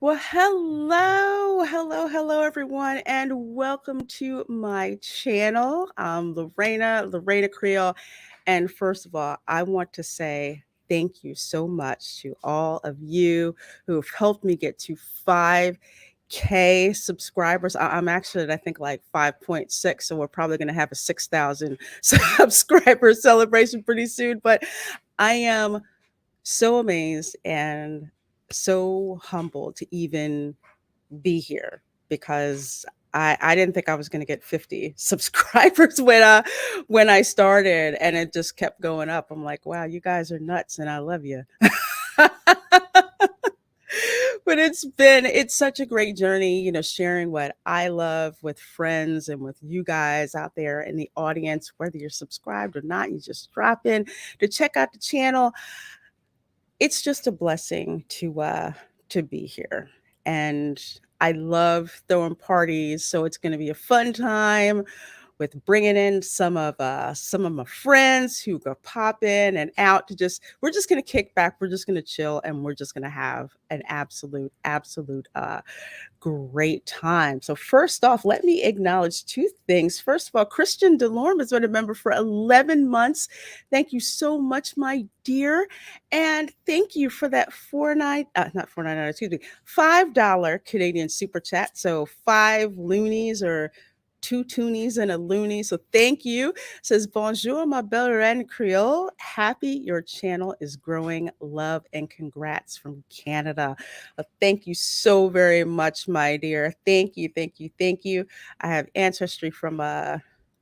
Well, hello, everyone, and welcome to my channel. I'm Lorena Creole. And first of all, I want to say thank you so much to all of you who have helped me get to 5K subscribers. I'm actually at, I think, like 5.6, so we're probably going to have a 6,000 subscriber celebration pretty soon. But I am so amazed and so humbled to even be here because I didn't think I was going to get 50 subscribers when I started, and it just kept going up. I'm like, wow, you guys are nuts, and I love you. But it's such a great journey, sharing what I love with friends and with you guys out there in the audience, whether you're subscribed or not. You just drop in to check out the channel. It's just a blessing to be here, and I love throwing parties, so it's going to be a fun time with bringing in some of my friends who go pop in and out to just we're just going to kick back, we're just going to chill, and we're just going to have an absolute great time. So first off, let me acknowledge two things. First of all, Christian Delorme has been a member for 11 months. Thank you so much, my dear. And thank you for that not 4.99, excuse me, $5 Canadian super chat. So 5 loonies or 2 toonies and a loony. So thank you. Says, bonjour, ma belle reine Creole. Happy your channel is growing. Love and congrats from Canada. Thank you so very much, my dear. Thank you, thank you, thank you. I have ancestry from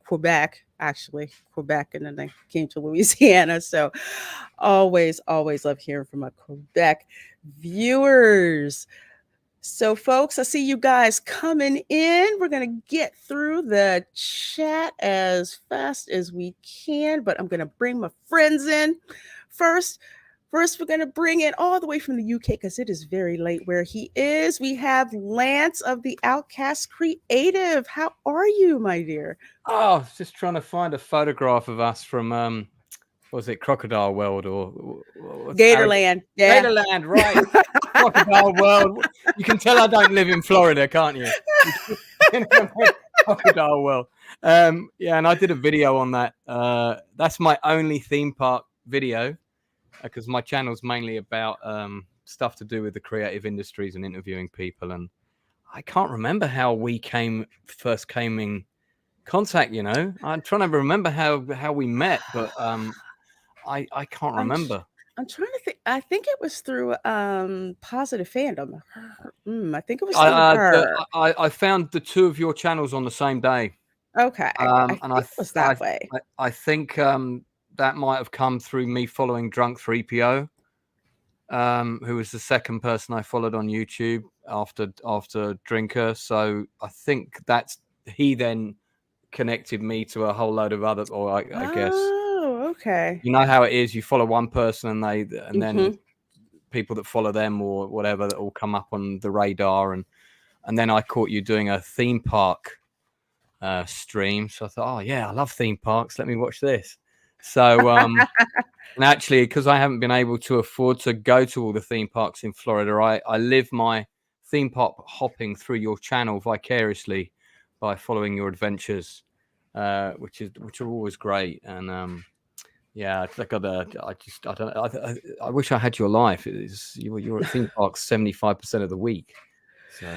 Quebec, actually, Quebec, and then I came to Louisiana. So always love hearing from my Quebec viewers. So, folks, I see you guys coming in. We're going to get through the chat as fast as we can, but I'm going to bring my friends in first. First, we're going to bring in all the way from the UK because it is very late where he is. We have Lance of the Outcast Creative. How are you, my dear? Oh, I was just trying to find a photograph of us from what was it, Crocodile World or Gatorland. Yeah. Gatorland, right? Crocodile World. You can tell I don't live in Florida, can't you? Crocodile World. Yeah, and I did a video on that. That's my only theme park video because my channel's mainly about stuff to do with the creative industries and interviewing people. And I can't remember how we first came in contact. I'm trying to remember how we met, but I can't remember. I'm trying to think. I think it was through Positive Fandom. I think it was through her. I found the two of your channels on the same day. Okay, I think it was that way. I think that might have come through me following Drunk 3PO, who was the second person I followed on YouTube after Drinker. So I think he then connected me to a whole load of other, or I guess. Oh, okay. You know how it is. You follow one person and then people that follow them or whatever that all come up on the radar. And then I caught you doing a theme park stream. So I thought, oh yeah, I love theme parks. Let me watch this. So, and actually, because I haven't been able to afford to go to all the theme parks in Florida, I live my theme park hopping through your channel vicariously by following your adventures, which are always great. And yeah, I wish I had your life. You're at theme parks 75% of the week. So.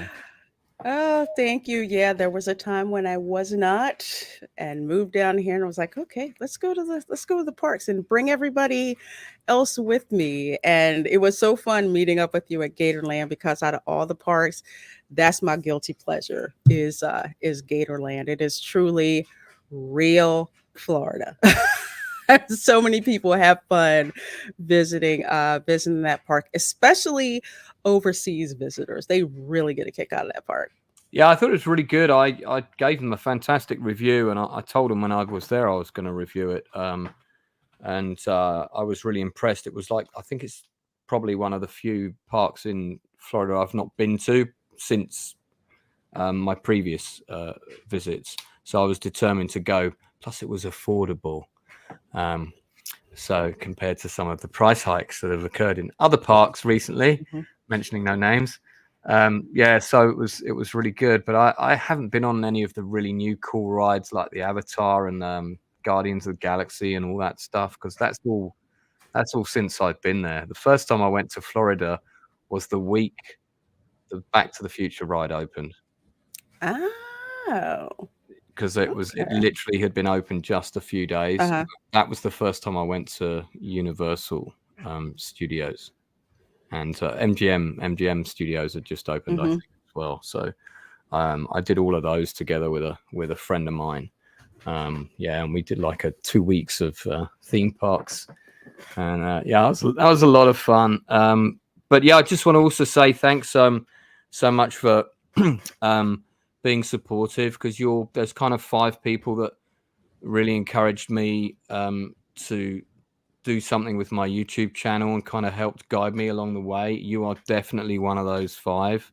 Oh, thank you. Yeah, there was a time when I was not, and moved down here, and I was like, okay, let's go to the parks and bring everybody else with me. And it was so fun meeting up with you at Gatorland because out of all the parks, that's my guilty pleasure is Gatorland. It is truly real Florida. So many people have fun visiting that park, especially overseas visitors. They really get a kick out of that park. Yeah, I thought it was really good. I gave them a fantastic review, and I told them when I was there I was going to review it. And I was really impressed. It was I think it's probably one of the few parks in Florida I've not been to since my previous visits. So I was determined to go. Plus, it was affordable. So compared to some of the price hikes that have occurred in other parks recently, mentioning no names, Yeah, so it was really good, but I haven't been on any of the really new cool rides like the Avatar and Guardians of the Galaxy and all that stuff, because that's all since I've been there. The first time I went to Florida was the week the Back to the Future ride opened, Oh, because it okay. literally had been open just a few days. Uh-huh. That was the first time I went to Universal Studios, and MGM Studios had just opened, I Mhm. think, as well. So I did all of those together with a friend of mine. Yeah, and we did like 2 weeks of theme parks, and yeah, that was a lot of fun. But yeah, I just want to also say thanks so much for being supportive, because there's kind of 5 people that really encouraged me to do something with my YouTube channel and kind of helped guide me along the way. You are definitely one of those 5,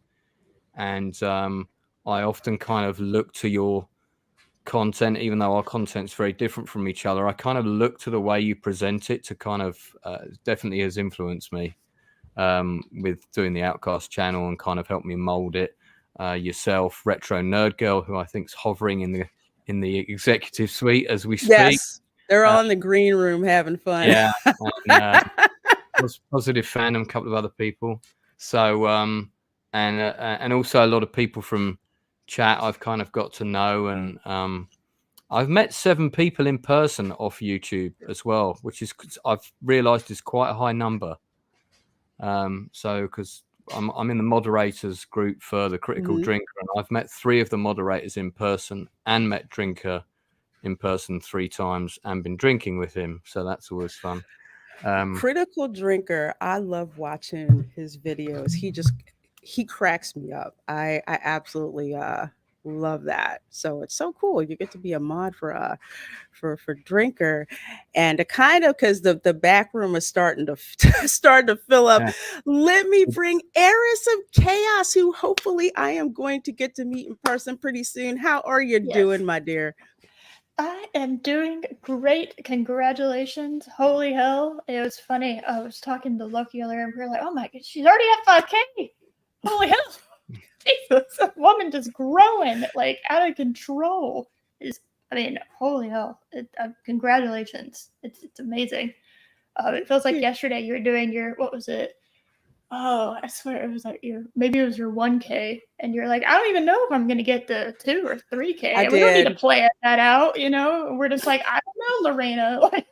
and I often kind of look to your content, even though our content's very different from each other. I kind of look to the way you present it to kind of definitely has influenced me with doing the Outcast channel and kind of helped me mold it. Yourself, Retro Nerd Girl, who I think's hovering in the executive suite as we speak. Yes. They're Uh, all in the green room having fun. yeah, and Positive Fandom, a couple of other people. So and also a lot of people from chat I've kind of got to know, and I've met 7 people in person off YouTube as well, which is I've realised is quite a high number. So because I'm in the moderators group for the Critical Mhm. Drinker, and I've met 3 of the moderators in person and met Drinker in person 3 times and been drinking with him. So that's always fun. Critical Drinker, I love watching his videos. He cracks me up. I absolutely love that. So it's so cool. You get to be a mod for Drinker, and to kind of, because the back room is starting to starting to fill up. Yeah. Let me bring Eris of Chaos, who hopefully I am going to get to meet in person pretty soon. How are you Yes. doing, my dear? I am doing great. Congratulations. Holy hell. It was funny. I was talking to Loki earlier and we were like, oh my god, she's already at 5K. Holy hell. Jesus, that woman just growing like out of control. Holy hell. Congratulations. It's amazing. It feels like yesterday you were doing your, what was it? Oh, I swear it was like maybe it was your 1K, and you're like, I don't even know if I'm gonna get the 2 or 3K. I And we don't need to did. plan that out, We're just like, I don't know, Lorena. Like,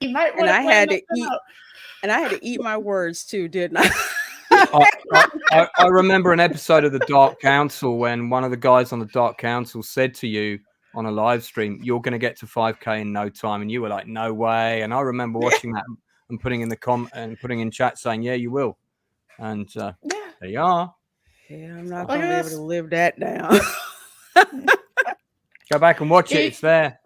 you might want And to I plan had that to eat, out. and I had to eat my words too, didn't I? I remember an episode of the Dark Council when one of the guys on the Dark Council said to you on a live stream, "You're going to get to 5K in no time," and you were like, "No way!" And I remember watching that and putting in chat saying, "Yeah, you will," and there you are. Yeah, I'm not Look gonna at be able this. to live that down. Go back and watch it; it's there.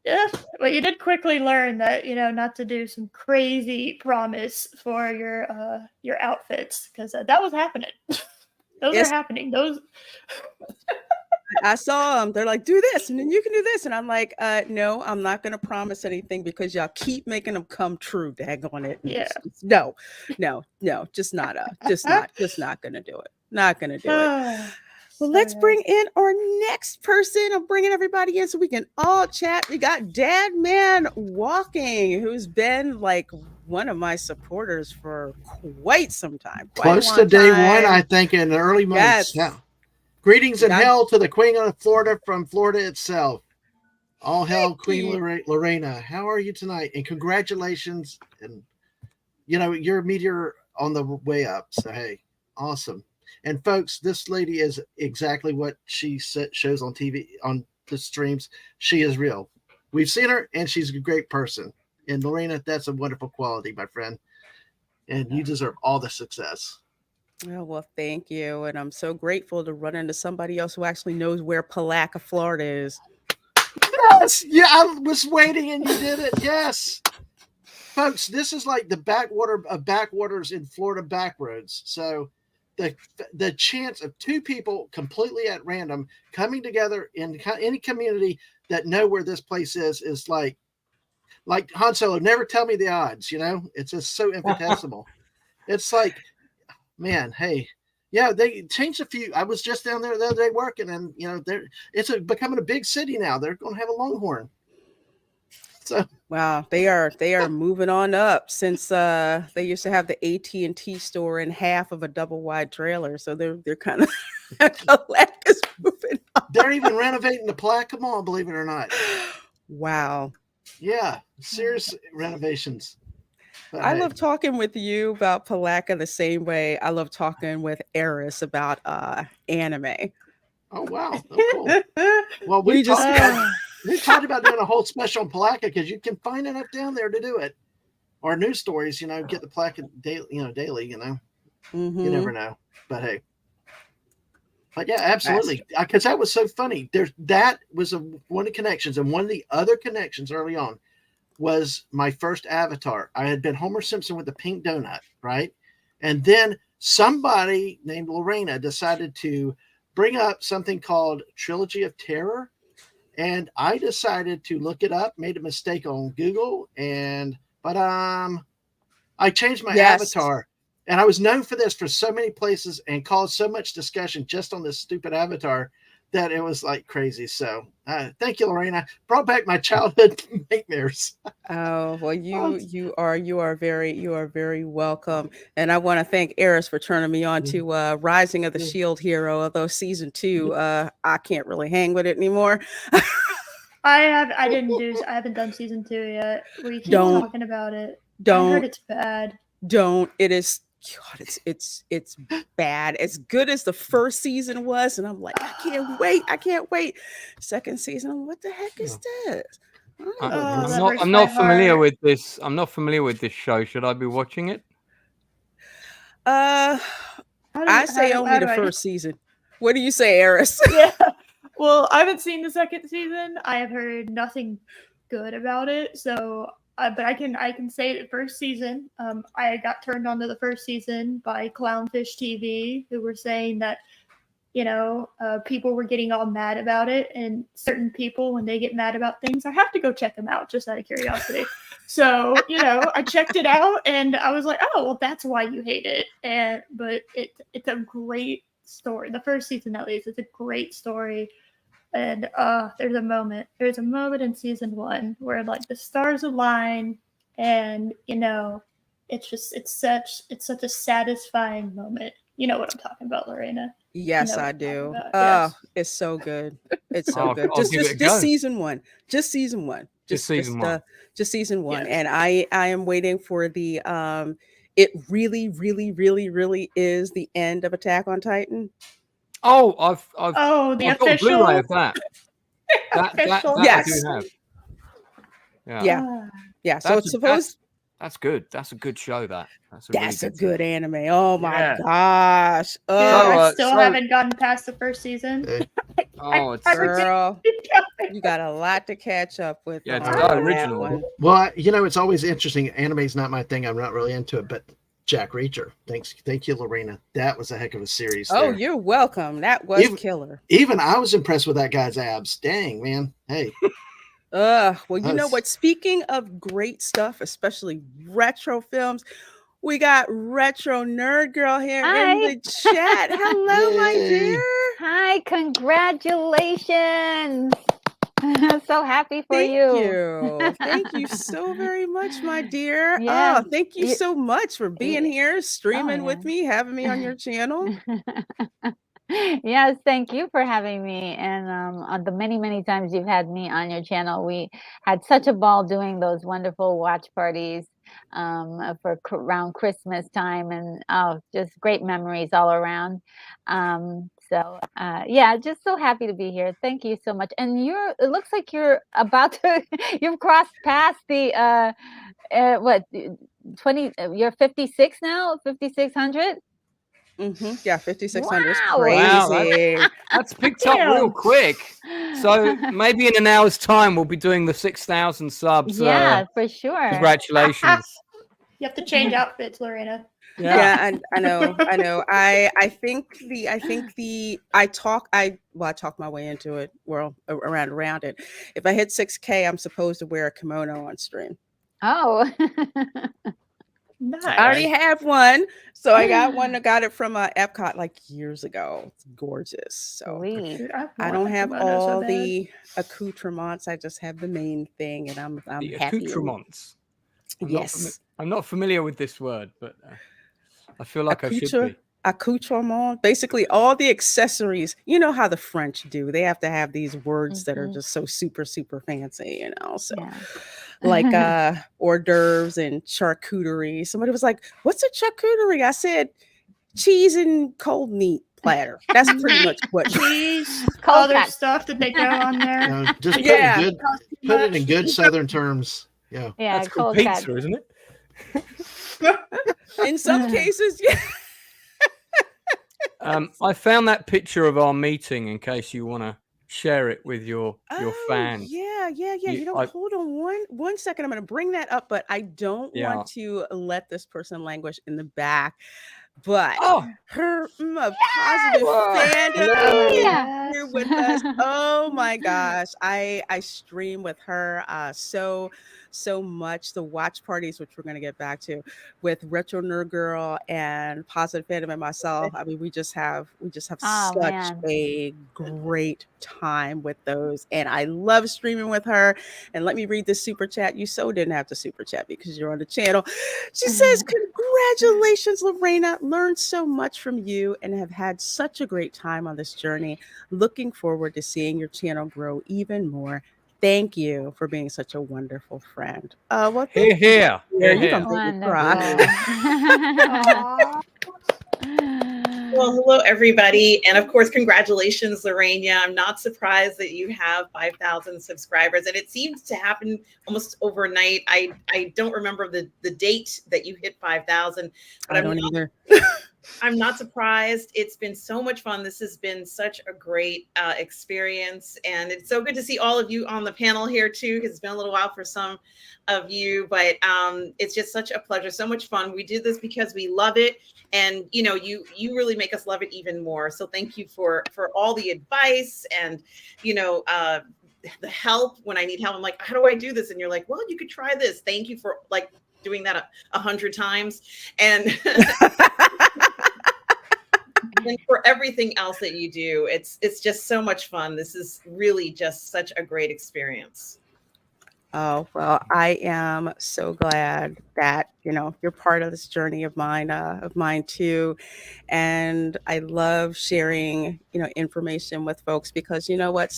Yeah, but you did quickly learn that not to do some crazy promise for your outfits, because that was happening. Those are Yes, happening. Those. I saw them. They're like, do this, and then you can do this, and I'm like, no, I'm not gonna promise anything because y'all keep making them come true. Daggone it! Yeah. No, just not gonna do it. Not gonna do it. Well, let's bring in our next person. I'm bringing everybody in so we can all chat. We got Dad Man Walking, who's been like one of my supporters for quite some time. Close to day one, I think, in the early months. Yes. Yeah. Greetings and hail to the Queen of Florida from Florida itself. All hail Queen Lorena. How are you tonight? And congratulations. And, you're a meteor on the way up. So, hey, awesome. And, folks, this lady is exactly what she shows on TV, on the streams. She is real. We've seen her, and she's a great person. And, Lorena, that's a wonderful quality, my friend. And you deserve all the success. Oh, well, thank you. And I'm so grateful to run into somebody else who actually knows where Palatka, Florida is. Yes. Yeah, I was waiting and you did it. Yes. Folks, this is like the backwater of backwaters in Florida backroads. So the chance of 2 people completely at random coming together in any community that know where this place is like Han Solo, never tell me the odds, It's just so infinitesimal. It's like man, hey, yeah, they changed a few. I was just down there the other day working, and it's becoming a big city now. They're going to have a Longhorn. So Wow, they are moving on up since they used to have the AT&T store in half of a double wide trailer. So they're kind of Palatka's moving on. they're even renovating the Palatka Mall, believe it or not. Wow. Yeah, serious renovations. But I hey, love talking with you about Palatka the same way I love talking with Eris about anime. oh wow, oh cool. Well, We just we've talked about doing a whole special on Palatka because you can find enough down there to do it. Or news stories, get the Palatka daily, You never know. But hey. But yeah, absolutely. Because that was so funny. That was one of the connections. And one of the other connections early on was my first avatar. I had been Homer Simpson with the pink donut, right? And then somebody named Lorena decided to bring up something called Trilogy of Terror. And I decided to look it up, made a mistake on Google, but I changed my avatar. And I was known for this for so many places and caused so much discussion just on this stupid avatar that it was like crazy. So thank you, Lorena. Brought back my childhood nightmares. Oh, well, you are very welcome. And I want to thank Eris for turning me on to Rising of the Shield Hero, although season 2, I can't really hang with it anymore. I haven't done season 2 yet. We keep talking about it. I heard it's bad. It is, God, it's bad. As good as the first season was, and I'm like, I can't wait. Second season, what the heck is this? I'm not familiar with this. I'm not familiar with this show. Should I be watching it? I say only the first season. What do you say, Eris? Yeah. Well, I haven't seen the second season. I have heard nothing good about it. So, but I can say the first season. I got turned on to the first season by Clownfish TV, who were saying that people were getting all mad about it, and certain people, when they get mad about things, I have to go check them out just out of curiosity. So, I checked it out, and I was like, oh, well, that's why you hate it. But it's a great story. The first season, at least, it's a great story. And there's a moment in season 1 where like the stars align, and it's such a satisfying moment. You know what I'm talking about, Lorena? Yes, I do. Yes. It's so good. It's so good. Just season 1. Just season 1. Just season 1. Just season 1. Yes. And I am waiting for the it really, really, really, really is the end of Attack on Titan. Oh, I've the I've official got Blu-ray of that. that yes. I do have. Yeah. So it's supposed. That's good. That's a good show. That's a good anime. Oh my gosh. I still haven't gotten past the first season. Girl, you got a lot to catch up with. Yeah, it's the original one. Well, it's always interesting. Anime's not my thing. I'm not really into it, but Jack Reacher. Thank you, Lorena. That was a heck of a series. Oh, you're welcome. That was killer. Even I was impressed with that guy's abs. Dang, man. Hey. Well, you know what? Speaking of great stuff, especially retro films, we got Retro Nerd Girl here in the chat. Hello, my dear. Hi, congratulations. I'm so happy for you. Thank you so very much, my dear. Yeah. Thank you so much for being here, streaming with me, having me on your channel. Yes, thank you for having me. And on the many, many times you've had me on your channel, we had such a ball doing those wonderful watch parties for around Christmas time, and just great memories all around. Just so happy to be here. Thank you so much. And it looks like you're about to, you've crossed past the, 20, you're 56 now, 5,600? Mm-hmm. Yeah, 5,600. Wow. Crazy. Wow, that's picked up real quick. So maybe in an hour's time, we'll be doing the 6,000 subs. Yeah, for sure. Congratulations. You have to change outfits, Lorena. Yeah, I know. I talk my way into it. Well, around it. If I hit 6K, I'm supposed to wear a kimono on stream. Oh. Nice. I already have one. So I got one. I got it from Epcot like years ago. It's gorgeous. So Sweet. Dude, I don't want a have kimono so all bad. the accoutrements. I just have the main thing, and I'm The happy. accoutrements. Yes. I'm not familiar with this word, but I feel like I should be. Accoutrement, basically all the accessories. You know how the French do. They have to have these words that are just so super, super fancy, you know. So Yeah. like hors d'oeuvres and charcuterie. Somebody was like, "What's a charcuterie?" I said, "Cheese and cold meat platter." That's pretty much what. Cheese, Cold other cut. stuff that they go on there. Just put Yeah. it in good Southern terms. Yeah. Yeah, That's called cold cut. pizza, isn't it? In some cases, yeah. I found that picture of our meeting in case you want to share it with your fans. Yeah. Hold on one second. I'm going to bring that up, but I don't want to let this person languish in the back. But her positive fandom is here with us. Oh my gosh, I stream with her so much. The watch parties, which we're going to get back to, with Retro Nerd Girl and Positive Fandom and myself. I mean, we just have such a great time with those, and I love streaming with her. And let me read this super chat. You so didn't have to super chat because you're on the channel. She says, "Congratulations, Lorena. Learned so much from you and have had such a great time on this journey. Looking forward to seeing your channel grow even more. Thank you for being such a wonderful friend." Well, thank Here. You're gonna make me cry. Well, hello, everybody. And of course, congratulations, Lorena. I'm not surprised that you have 5,000 subscribers. And it seems to happen almost overnight. I don't remember the date that you hit 5,000. But I don't either. I'm not surprised. It's been so much fun. This has been such a great experience. And it's so good to see all of you on the panel here, too, because it's been a little while for some of you. But it's just such a pleasure. So much fun. We did this because we love it. And, you know, you really make us love it even more. So thank you for all the advice and, you know, the help when I need help. I'm like, how do I do this? And you're like, well, you could try this. Thank you for like doing that 100 times. And and for everything else that you do. It's just so much fun. This is really just such a great experience. Oh, well, I am so glad that, you know, you're part of this journey of mine too. And I love sharing, you know, information with folks because you know what?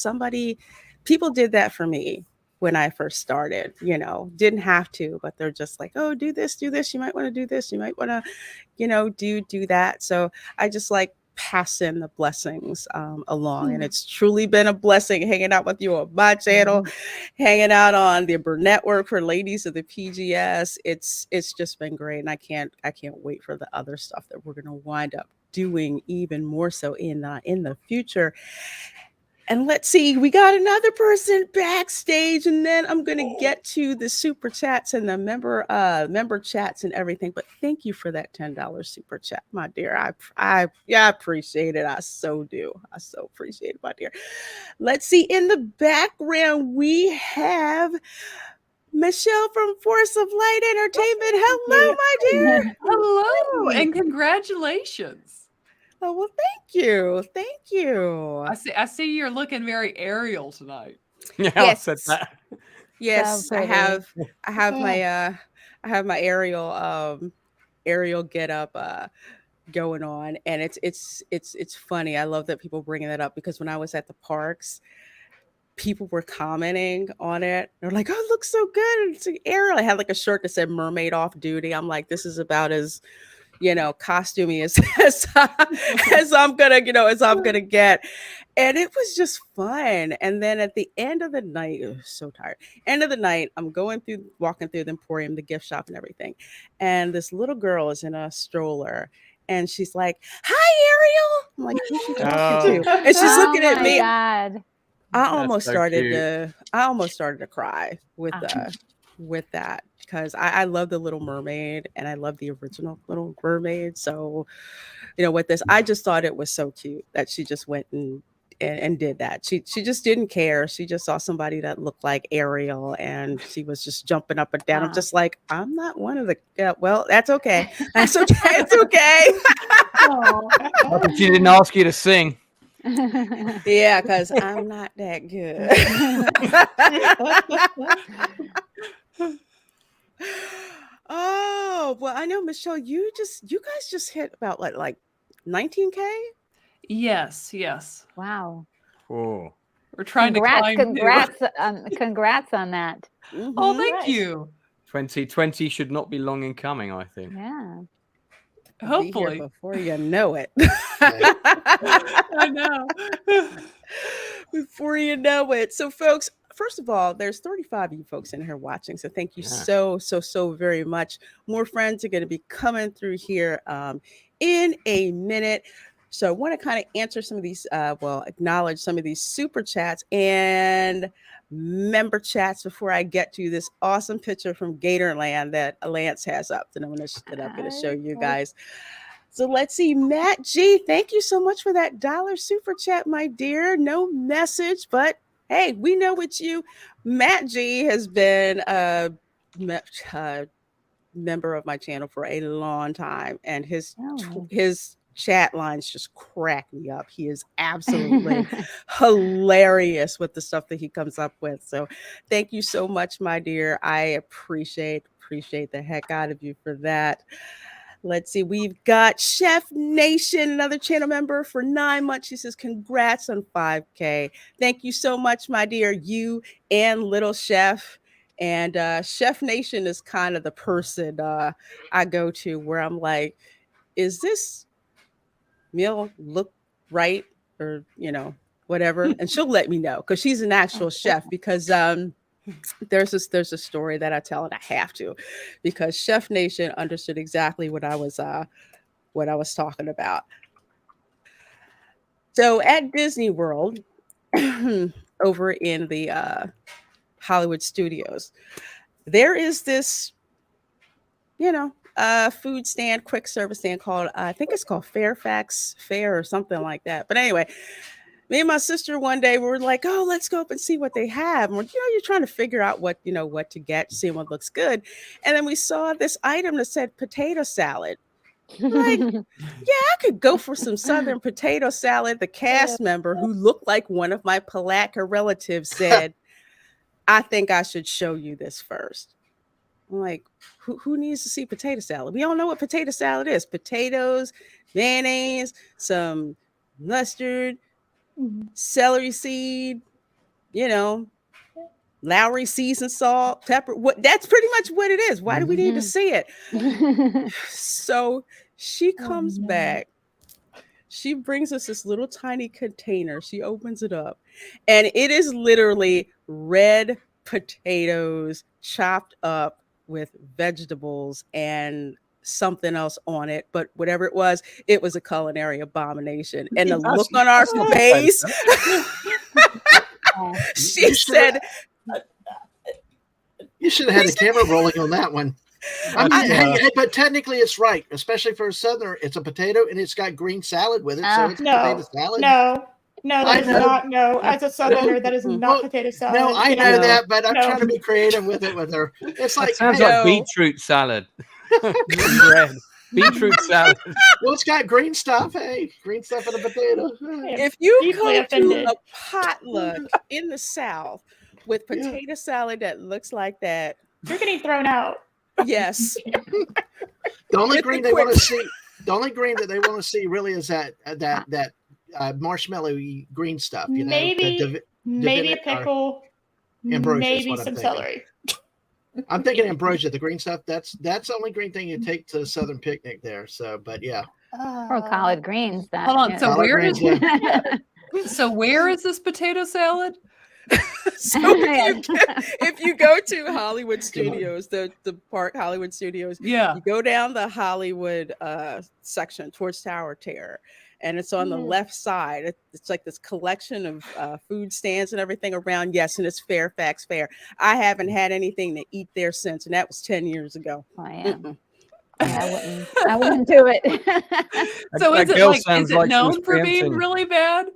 People did that for me when I first started, you know, didn't have to, but they're just like, oh, do this. You might want to do this. You might want to, you know, do that. So I just like passing the blessings along. And it's truly been a blessing hanging out with you on my channel, hanging out on the Network for Ladies of the PGS. It's just been great. And I can't wait for the other stuff that we're going to wind up doing even more so in the future. And let's see, we got another person backstage, and then I'm going to get to the super chats and the member chats and everything. But thank you for that $10 super chat, my dear. I appreciate it. I so do. I so appreciate it, my dear. Let's see. In the background, we have Michelle from Force of Light Entertainment. Hello, my dear. Hello, and congratulations. Oh, well, thank you. I see you're looking very Ariel tonight. Yeah, Yes. I said that. Yes, So I have pretty. I have my Ariel get up going on, and it's funny. I love that people bringing that up because when I was at the parks, people were commenting on it. They're like, "Oh, it looks so good." It's like Ariel. I had like a shirt that said "Mermaid Off Duty." I'm like, this is about as, you know, costumey as I'm gonna get. And it was just fun. And then at the end of the night, I was so tired. End of the night, I'm walking through the Emporium, the gift shop and everything. And this little girl is in a stroller. And she's like, "Hi, Ariel." I'm like, who's she talking to? And she's looking at me. God. I almost so started cute. to cry with that because I love the Little Mermaid and I love the original Little Mermaid. So, you know, with this, I just thought it was so cute that she just went and did that. She just didn't care. She just saw somebody that looked like Ariel, and she was just jumping up and down. I'm Wow. just like, I'm not one of the. Well, that's okay. That's okay. It's okay. She didn't ask you to sing. Yeah, because I'm not that good. Oh, well, I know, Michelle, you guys just hit about like 19K? Yes. Wow. Oh, We're trying to climb too. Congrats on that. Oh, Mhm. thank Nice. you. 2020 should not be long in coming, I think. Yeah. Be here Hopefully. before you know it. I know. Before you know it. So, folks, first of all, there's 35 of you folks in here watching. So thank you Yeah. so very much. More friends are going to be coming through here in a minute. So I want to kind of answer some of these, acknowledge some of these super chats and member chats before I get to this awesome picture from Gatorland that Lance has up that I'm going to show you guys. So let's see, Matt G, thank you so much for that $1 super chat, my dear. No message, but hey, we know it's you. Matt G has been a member of my channel for a long time, and his chat lines just crack me up. He is absolutely hilarious with the stuff that he comes up with. So thank you so much, my dear. I appreciate the heck out of you for that. Let's see. We've got Chef Nation, another channel member for 9 months. She says, congrats on 5K. Thank you so much, my dear. You and Little Chef. And Chef Nation is kind of the person I go to where I'm like, is this meal look right? Or, whatever. And she'll let me know because she's an actual chef, because there's a story that I tell, and I have to, because Chef Nation understood exactly what I was talking about. So at Disney World, over in the Hollywood Studios, there is this, food stand, quick service stand called, I think it's called Fairfax Fair or something like that. But anyway, me and my sister one day, we were like, oh, let's go up and see what they have. And you're trying to figure out what to get, see what looks good. And then we saw this item that said potato salad. Like, yeah, I could go for some Southern potato salad. The cast member, who looked like one of my Palatka relatives, said, I think I should show you this first. I'm like, who needs to see potato salad? We all know what potato salad is. Potatoes, mayonnaise, some mustard, celery seed, Lowry seasoned salt, pepper. That's pretty much what it is. Why do we need to see it? So she comes back. She brings us this little tiny container. She opens it up, and it is literally red potatoes chopped up with vegetables and something else on it, but whatever it was a culinary abomination. And the look on our face, she said, you should have had the camera rolling on that one. But technically it's right, especially for a Southerner. It's a potato and it's got green salad with it, so it's potato salad. No, that is not. No, as a Southerner, that is not potato salad. No, I know that, but I'm trying to be creative with her. It's like, sounds like beetroot salad. Bread. Beetroot salad. Well, it's got green stuff. Hey, green stuff in a potato. If you go to a potluck in the South with potato salad that looks like that, you're getting thrown out. Yes. The only green they want to see, the only green that they want to see really is that marshmallowy green stuff. Maybe a pickle, maybe some celery. I'm thinking ambrosia, the green stuff. That's the only green thing you take to the Southern picnic there. So, but yeah. Or collard greens. Hold on. So collard where greens, so where is this potato salad? So if you go to Hollywood Studios, the park Hollywood Studios, you go down the Hollywood section towards Tower Terror, and it's on the left side. It's like this collection of food stands and everything around. Yes, and it's Fairfax Fair. I haven't had anything to eat there since, and that was 10 years ago. Oh, yeah. Yeah, I wouldn't do it. So is it known for being really bad?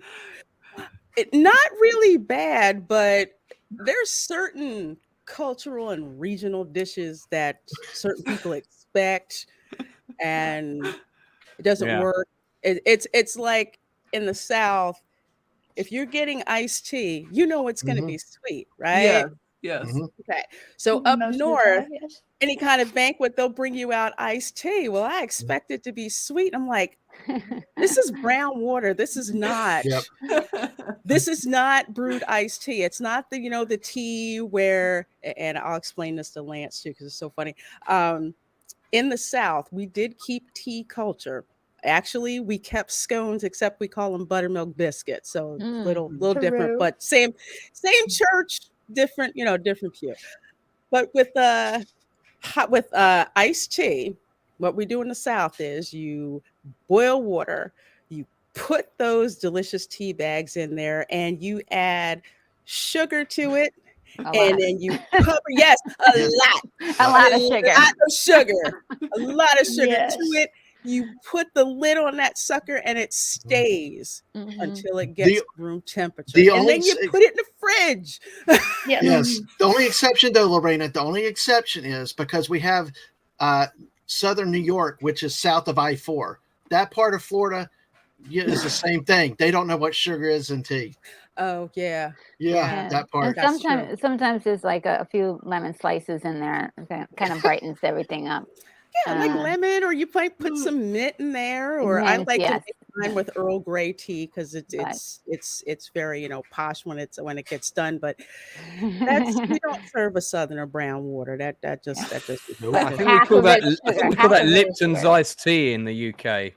Not really bad, but there's certain cultural and regional dishes that certain people expect, and it doesn't Yeah. work. It's like in the South, if you're getting iced tea, you know it's going to Mhm. be sweet, Yeah. right? Yes. Mhm. Okay. So up Most of the north, time, yes. any kind of banquet, they'll bring you out iced tea. Well, I expect it to be sweet. I'm like, this is brown water. Yep. This is not brewed iced tea. It's not the tea where, and I'll explain this to Lance too, because it's so funny. In the South, we did keep tea culture. Actually, we kept scones, except we call them buttermilk biscuits. So little different, True. but same church, different pew. But with iced tea, what we do in the South is you boil water, you put those delicious tea bags in there, and you add sugar to it, A and lot. then you cover, yes, a Yes. lot, A lot of sugar. lot of sugar, a lot of sugar Yes. to it. You put the lid on that sucker, and it stays Mhm. until it gets room temperature, the and only then you s- put it in the fridge. Yes. Yes. The only exception, though, Lorena, the only exception is because we have southern New York, which is south of I-4. That part of Florida is the same thing. They don't know what sugar is in tea. Oh yeah, Yeah, And, that part. That's true. sometimes there's like a few lemon slices in there. Kind of brightens everything up. Yeah, like lemon, or you might put some mint in there, or I Mint, like to yes. make mine with Earl Grey tea because But it's very posh when it gets done. But that's we don't serve a Southerner brown water. That just Nope. but I think we half call of that. it's I think sugar. we call Half that of it is Lipton's sugar. iced tea in the UK.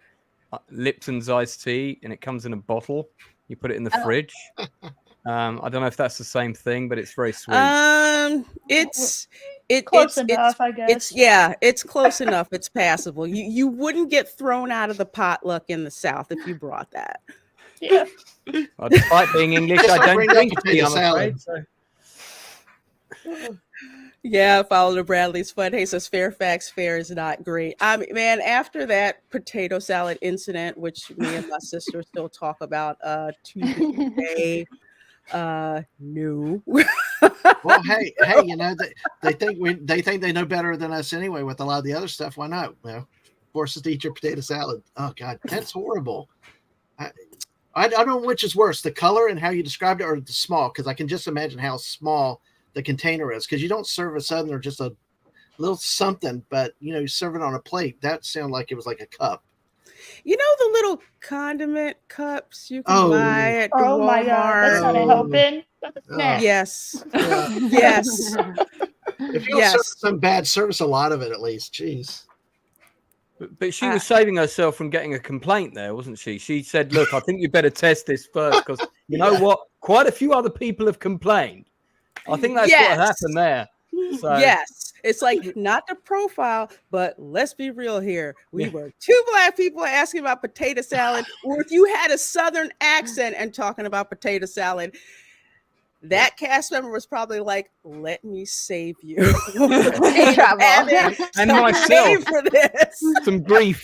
Lipton's iced tea, and it comes in a bottle. You put it in the fridge. I don't know if that's the same thing, but it's very sweet. It's Close enough, I guess. it's close enough. It's passable. You wouldn't get thrown out of the potluck in the South if you brought that. Yeah. Despite being English, Just I like don't bring up drink tea, potato I'm afraid. salad. So. Yeah, follow the Bradley's fun. Hey, says Fairfax Fair is not great. I mean, man, after that potato salad incident, which me and my sister still talk about to this day, no. Well, hey, they think they know better than us anyway with a lot of the other stuff. Why not? Well, force us to eat your potato salad. Oh God, that's horrible. I don't know which is worse, the color and how you described it, or the small, because I can just imagine how small the container is. Because you don't serve a Southerner just a little something, but you serve it on a plate. That sounded like it was like a cup. You know the little condiment cups you can Oh, buy at the Oh my God, that's not a Walmart? helping. That's a Oh. snack. Yes. yeah. Yes. If you don't serve Yes. some bad service, a lot of it at least. Jeez. But she was saving herself from getting a complaint there, wasn't she? She said, look, I think you better test this first because you know what? Quite a few other people have complained. I think that's what happened there. So. Yes. It's like not the profile, but let's be real here. We were two Black people asking about potato salad, or if you had a Southern accent and talking about potato salad, that cast member was probably like, let me save you. And myself for this. some grief.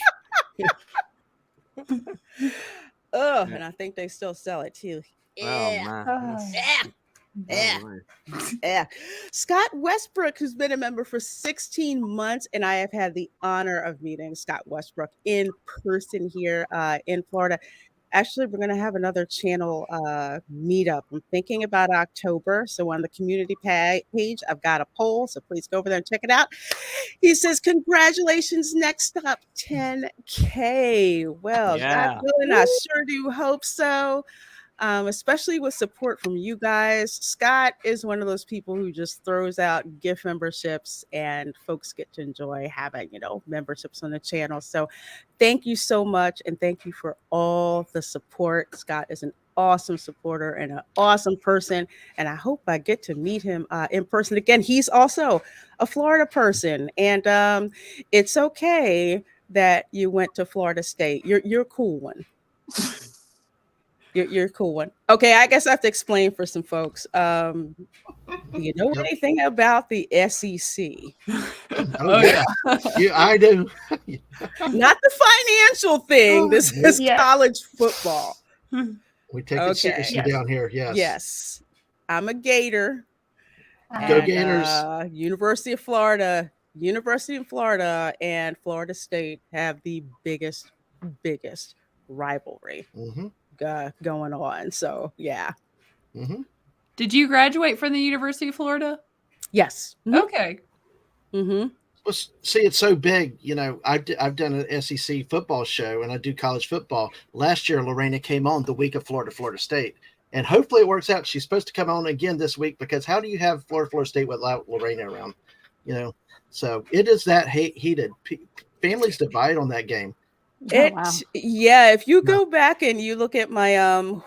And I think they still sell it too. Oh man. Yeah. Scott Westbrook, who's been a member for 16 months, and I have had the honor of meeting Scott Westbrook in person here in Florida. Actually, we're going to have another channel meetup. I'm thinking about October. So on the community page, I've got a poll. So please go over there and check it out. He says, congratulations, next up, 10K. Well, God willing, I sure do hope so. Especially with support from you guys. Scott is one of those people who just throws out gift memberships and folks get to enjoy having, memberships on the channel. So thank you so much. And thank you for all the support. Scott is an awesome supporter and an awesome person. And I hope I get to meet him in person again. He's also a Florida person. And it's okay that you went to Florida State. You're a cool one. You're a cool one. Okay, I guess I have to explain for some folks. Do you know anything about the SEC? Oh yeah, I do. Not the financial thing. This is college football. We take it Okay. seriously Yes. down here. Yes. Yes. I'm a Gator. Go And, Gators. University of Florida and Florida State have the biggest rivalry Mm-hmm. going on. So yeah. Mm-hmm. Did you graduate from the University of Florida? Yes. Mhm. Okay. Mhm. Well, see, it's so big. You know, I've done an SEC football show, and I do college football. Last year, Lorena came on the week of Florida State, and hopefully it works out. She's supposed to come on again this week because how do you have Florida State without Lorena around? You know, so it is that heated. Families divide on that game. Oh, wow. Yeah, if you Yeah. go back and you look at my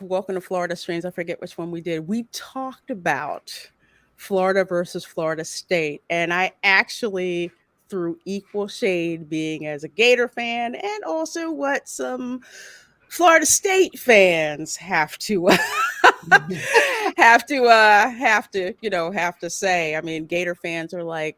Welcome to Florida streams, I forget which one we did. We talked about Florida versus Florida State, and I actually threw equal shade being as a Gator fan and also what some Florida State fans have to have to say. I mean, Gator fans are like,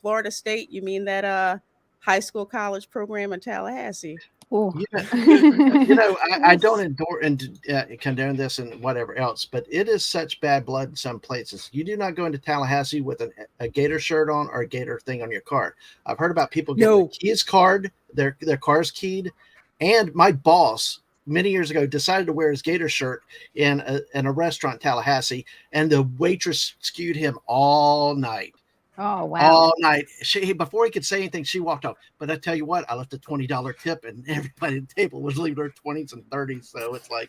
Florida State, you mean that high school college program in Tallahassee? Ooh. You know, I don't endorse and condone this and whatever else, but it is such bad blood in some places. You do not go into Tallahassee with a Gator shirt on or a Gator thing on your car. I've heard about people getting No. the keys card, their car's keyed, and my boss many years ago decided to wear his Gator shirt in a restaurant in Tallahassee, and the waitress skewed him all night. Oh, wow. All night. Before he could say anything, she walked off. But I tell you what, I left a $20 tip, and everybody at the table was leaving their 20s and 30s. So it's like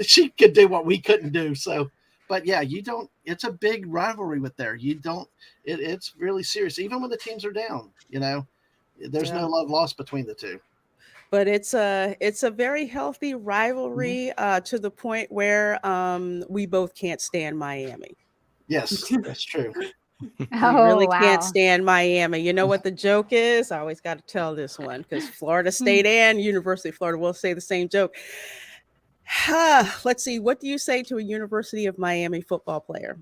she could do what we couldn't do. So, but yeah, you don't. It's a big rivalry with there. You don't. It's really serious, even when the teams are down. You know, there's no love lost between the two. But it's a very healthy rivalry to the point where we both can't stand Miami. Yes, that's true. We Oh, really wow. can't stand Miami. You know what the joke is? I always got to tell this one because Florida State and University of Florida will say the same joke. Let's see. What do you say to a University of Miami football player?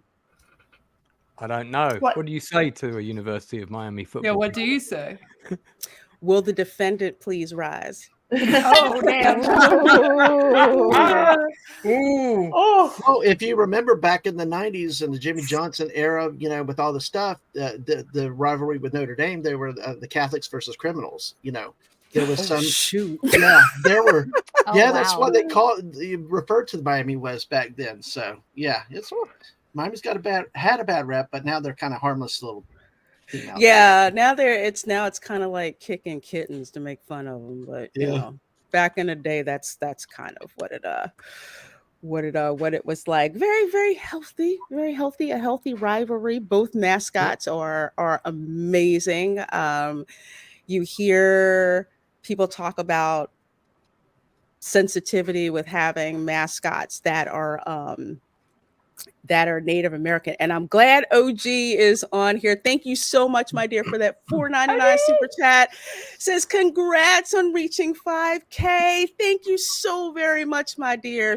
I don't know. What? What do you say to a University of Miami football? Yeah, what do you say? Will the defendant please rise? Oh, damn. Ooh. Oh, Well, if you remember back in the 90s and the Jimmy Johnson era, you know, with all the stuff, the rivalry with Notre Dame, they were the Catholics versus criminals. You know, there was some. Shoot. Yeah, there were. Oh, Yeah, that's wow. what they referred to the Miami West back then. So yeah, Miami's had a bad rep, but now they're kind of harmless little. Yeah, now it's kind of like kicking kittens to make fun of them, but you know, back in the day, that's kind of what it was like. Very, very healthy, a healthy rivalry. Both mascots are amazing. You hear people talk about sensitivity with having mascots that are Native American. And I'm glad OG is on here. Thank you so much, my dear, for that $4.99 super chat. Says, congrats on reaching 5K. Thank you so very much, my dear.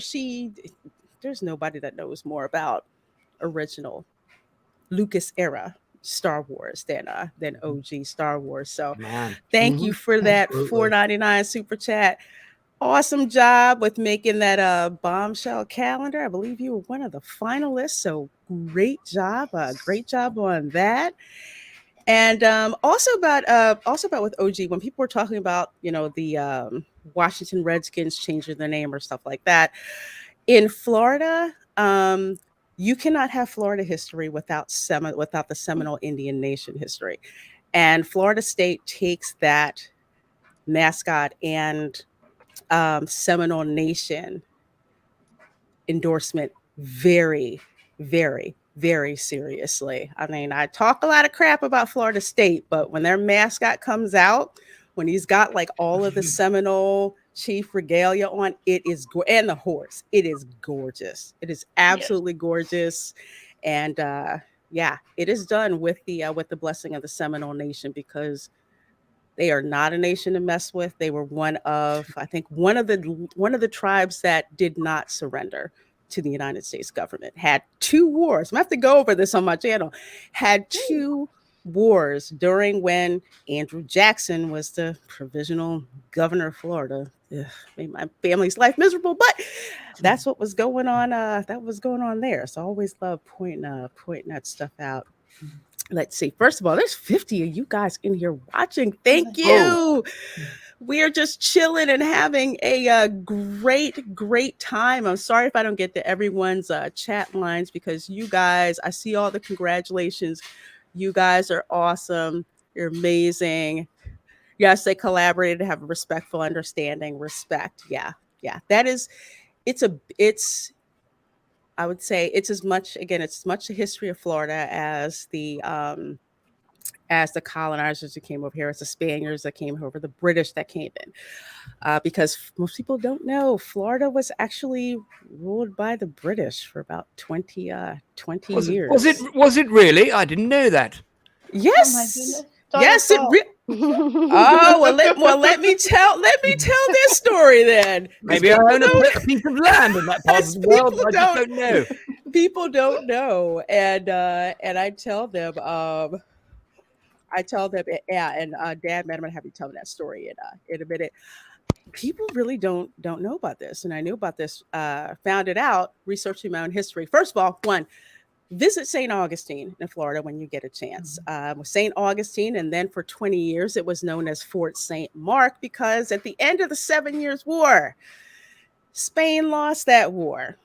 There's nobody that knows more about original Lucas era Star Wars than OG Star Wars. So thank you for that $4.99 super chat. Awesome job with making that bombshell calendar. I believe you were one of the finalists. So great job on that. And also about with OG, when people were talking about the Washington Redskins changing their name or stuff like that in Florida, you cannot have Florida history without the Seminole Indian Nation history, and Florida State takes that mascot and Seminole Nation endorsement very, very, very seriously. I mean, I talk a lot of crap about Florida State, but when their mascot comes out, when he's got like all of the Seminole chief regalia on, and the horse, it is gorgeous. It is absolutely gorgeous, and it is done with the blessing of the Seminole Nation because they are not a nation to mess with. They were one of the tribes that did not surrender to the United States government. Had 2 wars. I have to go over this on my channel. Had 2 wars during when Andrew Jackson was the provisional governor of Florida. Ugh, made my family's life miserable, but that's what was going on. That was going on there. So I always love pointing that stuff out. Let's see. First of all, there's 50 of you guys in here watching. Thank you. We are just chilling and having a great time. I'm sorry if I don't get to everyone's chat lines because you guys, I see all the congratulations. You guys are awesome. You're amazing. Yes, they collaborated to have a respectful understanding. Respect. Yeah. That is, it's I would say it's as much, again, it's as much the history of Florida as the colonizers who came over here, as the Spaniards that came over, the British that came in. Because most people don't know, Florida was actually ruled by the British for about 20 years. Was it really? I didn't know that. Yes. Oh my goodness. Yes, oh well, let me tell this story then. Maybe I own a piece of land in that part of the world. I just don't know. People don't know, and I tell them, yeah. And Dad, man, I'm gonna have you tell me that story in a minute. People really don't know about this, and I knew about this. Found it out researching my own history. First of all, one, visit St. Augustine in Florida when you get a chance. St. Augustine, and then for 20 years it was known as Fort St. Mark because at the end of the 7 Years' War, Spain lost that war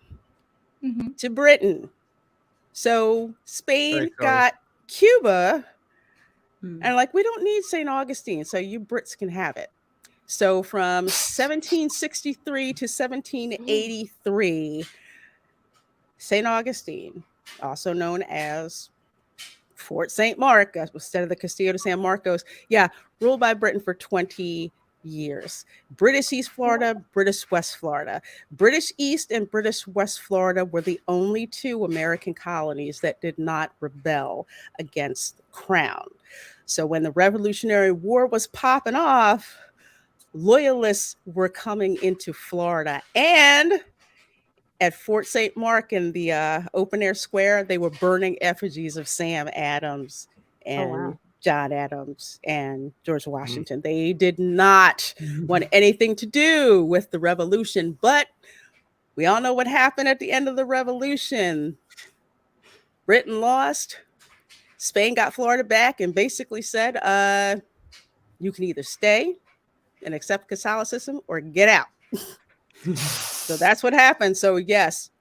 to Britain. So Spain got Cuba, and like, we don't need St. Augustine, so you Brits can have it. So from 1763 to 1783, St. Augustine, also known as Fort St. Mark, instead of the Castillo de San Marcos, ruled by Britain for 20 years. British East Florida, British West Florida. British East and British West Florida were the only two American colonies that did not rebel against the crown. So when the Revolutionary War was popping off, loyalists were coming into Florida, and at Fort St. Mark in the open air square, they were burning effigies of Sam Adams and John Adams and George Washington. They did not want anything to do with the revolution, but we all know what happened at the end of the revolution. Britain lost. Spain got Florida back and basically said, you can either stay and accept Catholicism or get out. So that's what happened. So yes,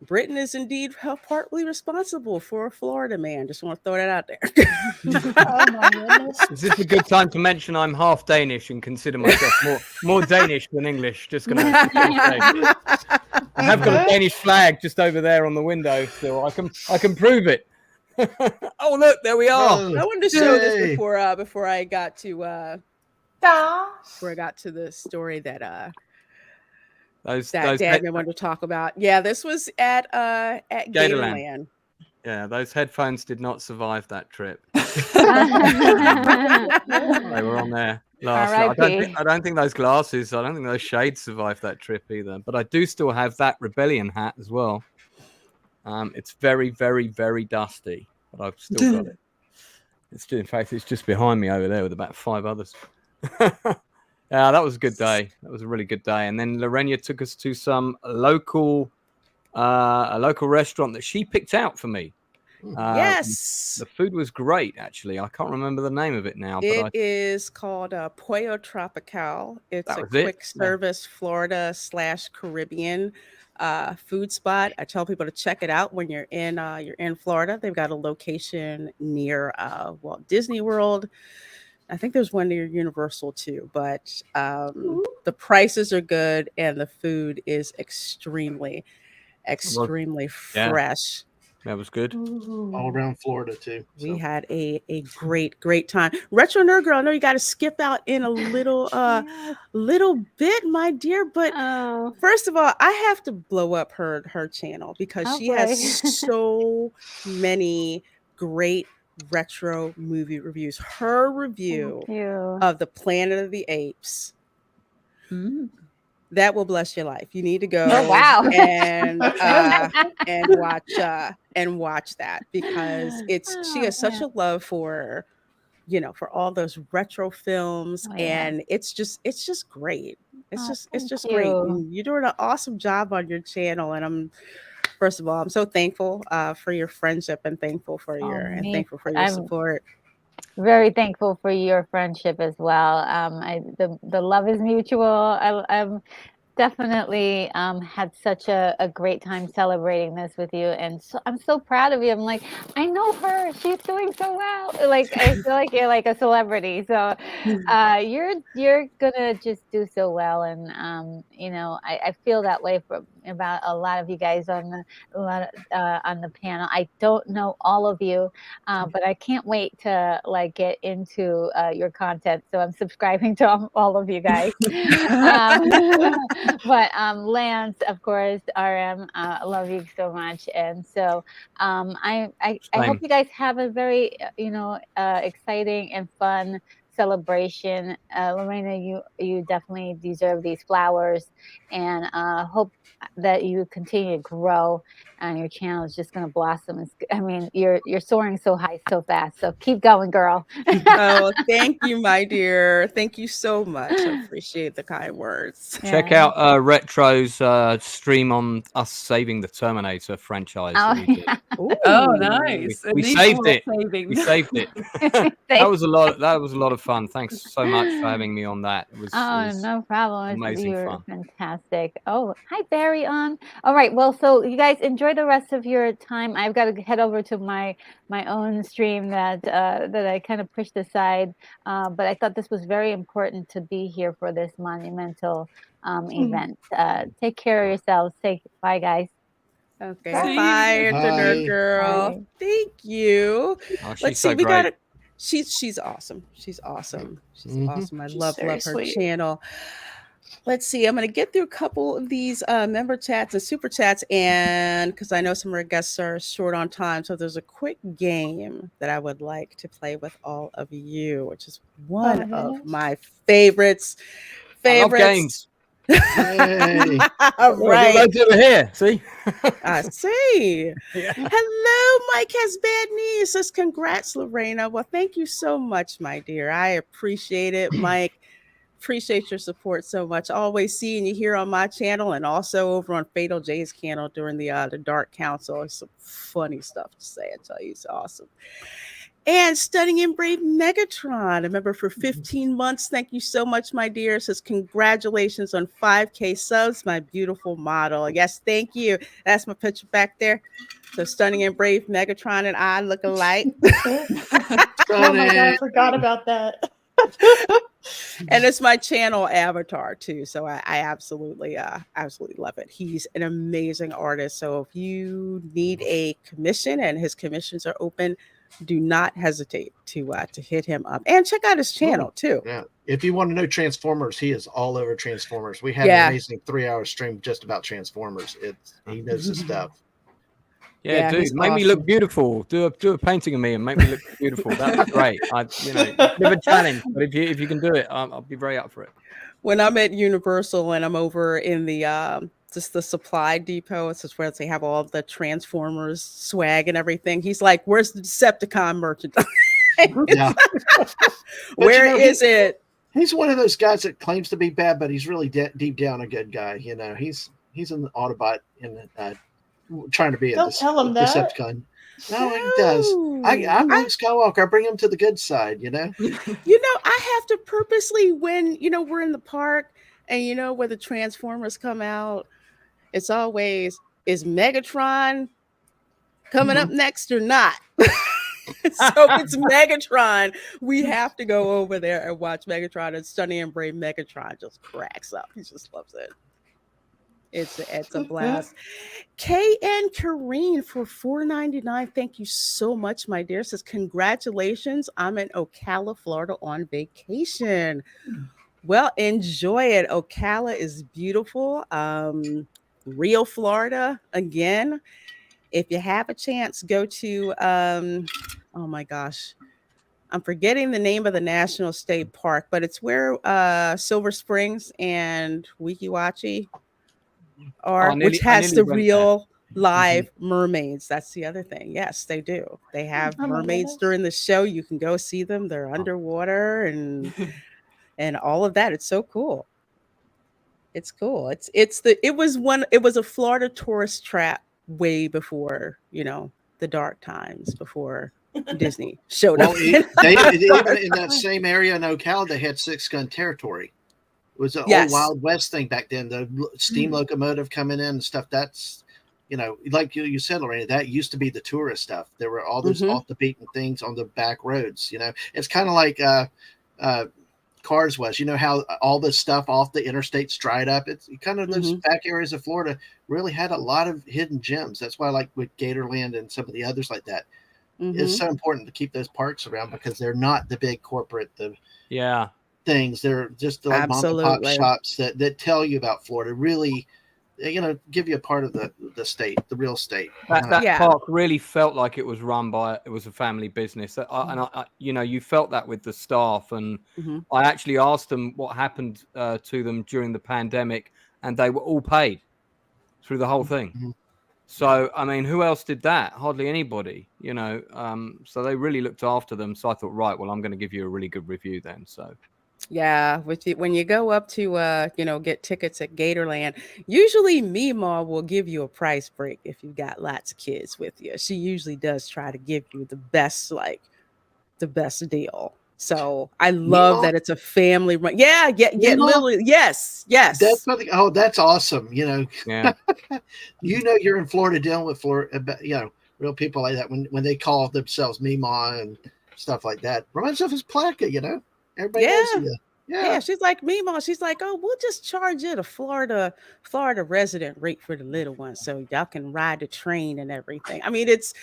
Britain is indeed partly responsible for Florida man. Just want to throw that out there. Oh my goodness. Is this a good time to mention I'm half Danish and consider myself more Danish than English? Just gonna say. I have got a Danish flag just over there on the window still. I can prove it. Oh look, there we are. I wanted to show this before I got to the story that Dad wanted to talk about. Yeah, this was at Gatorland. Yeah, those headphones did not survive that trip. They were on there last year. I don't think those glasses, I don't think those shades survived that trip either. But I do still have that rebellion hat as well. It's very, very, very dusty, but I've still got it. In fact, it's just behind me over there with about 5 others. Yeah, that was a good day. That was a really good day. And then Lorena took us to some local restaurant that she picked out for me. Yes. The food was great, actually. I can't remember the name of it now. It is called Pollo Tropical. It's a quick service Florida / Caribbean food spot. I tell people to check it out when you're in Florida. They've got a location near Walt Disney World. I think there's one near Universal too, but the prices are good and the food is extremely fresh. That was good. All around Florida too. We had a great time. Retro Nerd Girl, I know you got to skip out in a little bit, my dear. But first of all, I have to blow up her channel because she has so many great retro movie reviews. Her review of the Planet of the Apes That will bless your life. You need to go Oh wow. and watch that because she Oh has such man. a love for for all those retro films, Oh yeah. and it's just great. Oh, It's thank just great. you. And you're doing an awesome job on your channel, and first of all, I'm so thankful for your friendship and Oh, thankful for your I'm support. very thankful for your friendship as well. The love is mutual. I'm definitely had such a great time celebrating this with you, and so I'm so proud of you. I'm like, I know her, she's doing so well. Like I feel like you're like a celebrity, so you're gonna just do so well. And I feel that way about a lot of you guys on the panel. I don't know all of you, but I can't wait to like get into your content, so I'm subscribing to all of you guys. But Lance, of course, RM, I love you so much, and so I hope Same. you guys have a very exciting and fun celebration. Lorena, you definitely deserve these flowers, and hope that you continue to grow, and your channel is just going to blossom. I mean, you're soaring so high so fast. So keep going, girl. Oh, thank you, my dear. Thank you so much. I appreciate the kind words. Check Yeah. out Retro's stream on us saving the Terminator franchise that Oh, we did. yeah. Oh, Ooh. nice. It We needs a saved little it. saving. We saved it. That Thank- was a lot. That was a lot of fun. Thanks so much for having me on that. It Oh, was no problem. amazing You're fun. fantastic. Oh, hi, Barry on. All right. Well, so you guys enjoy the rest of your time. I've got to head over to my own stream that I kind of pushed aside. But I thought this was very important to be here for this monumental event. Take care of yourselves. Bye, guys. Okay. See Bye, you. internet Bye. girl. Bye. Thank you. Oh, she's Let's see. so We got great. it. She's awesome. She's awesome. She's Mhm. awesome. I She's love very her sweet. channel. Let's see. I'm going to get through a couple of these member chats and super chats, and because I know some of our guests are short on time, so there's a quick game that I would like to play with all of you, which is one Oh, of yes. my favorites. I love games. Yay. All Look, I've got right. loads over here. See? I see. Yeah. Hello, Mike has bad news. Says congrats, Lorena. Well, thank you so much, my dear. I appreciate it, Mike. Appreciate your support so much. Always seeing you here on my channel and also over on Fatal J's channel during the Dark Council. It's some funny stuff to say. I tell you, it's awesome. And Stunning and Brave Megatron, a member for 15 months. Thank you so much, my dear. Says congratulations on 5K subs, my beautiful model. Yes, thank you. That's my picture back there. So Stunning and Brave Megatron and I look alike. Oh my God, I forgot about that. And it's my channel avatar too. So I absolutely love it. He's an amazing artist. So if you need a commission and his commissions are open, do not hesitate to hit him up and check out his channel too. Yeah. If you want to know Transformers, he is all over Transformers. We had an amazing 3-hour stream just about Transformers. He knows his stuff. Yeah, dude, he's make me look awesome. beautiful. Do a painting of me and make me look beautiful. That'd be great. Never challenge, but if you can do it, I'll be very up for it. When I'm at Universal and I'm over in the just the supply depot, it's just where they have all the Transformers swag and everything. He's like, "Where's the Decepticon merchandise? Yeah. Where is it?" He's one of those guys that claims to be bad, but he's really deep down a good guy. You know, he's an Autobot and trying to be Don't tell him that. Decepticon. No, he does. I'm Luke Skywalker. I bring him to the good side, you know? I have to purposely, when, we're in the park and, where the Transformers come out, it's always, is Megatron coming up next or not? So if it's Megatron, we have to go over there and watch Megatron, and Stunning and Brave Megatron just cracks up. He just loves it. It's a blast. KN Kareen for $4.99. Thank you so much, my dear. Says congratulations. I'm in Ocala, Florida on vacation. Well, enjoy it. Ocala is beautiful. Rio, Florida, again. If you have a chance, go to oh my gosh. I'm forgetting the name of the national state park, but it's where Silver Springs and Weeki Wachee are, which I has nearly the went there. real live mermaids. That's the other thing. Yes, they do. They have Oh my mermaids goodness. during the show. You can go see them. They're underwater and all of that. It's so cool. It's cool. It was a Florida tourist trap way before, the dark times, before Disney showed Well, up. even in that same area in Ocala, they had Six Gun Territory. It was an old Yes. Wild West thing back then. The steam locomotive coming in and stuff. That's, like you said, Lorena, that used to be the tourist stuff. There were all those off the beaten things on the back roads. It's kind of like Cars was. You know how all this stuff off the interstates dried up. It's kind of those back areas of Florida really had a lot of hidden gems. That's why, like with Gatorland and some of the others like that, it's so important to keep those parks around because they're not the big corporate things. They're just like mom and pop shops that tell you about Florida. Really, give you a part of the state, the real state. That park really felt like it was a family business. You felt that with the staff. And I actually asked them what happened to them during the pandemic, and they were all paid through the whole thing. So, I mean, who else did that? Hardly anybody, so they really looked after them. So I thought, right, well, I'm going to give you a really good review then. So. Yeah, when you go up to get tickets at Gatorland, usually Meemaw will give you a price break if you've got lots of kids with you. She usually does try to give you the best deal. So I love that it's a family run. Yeah, literally, yes. That's that's awesome. Yeah. You're in Florida dealing with Florida, real people like that when they call themselves Meemaw and stuff like that. Reminds me of his Palatka, Everybody knows you. Yeah, she's like Meemaw. She's like, oh, we'll just charge you the Florida resident rate for the little ones, so y'all can ride the train and everything. I mean, it's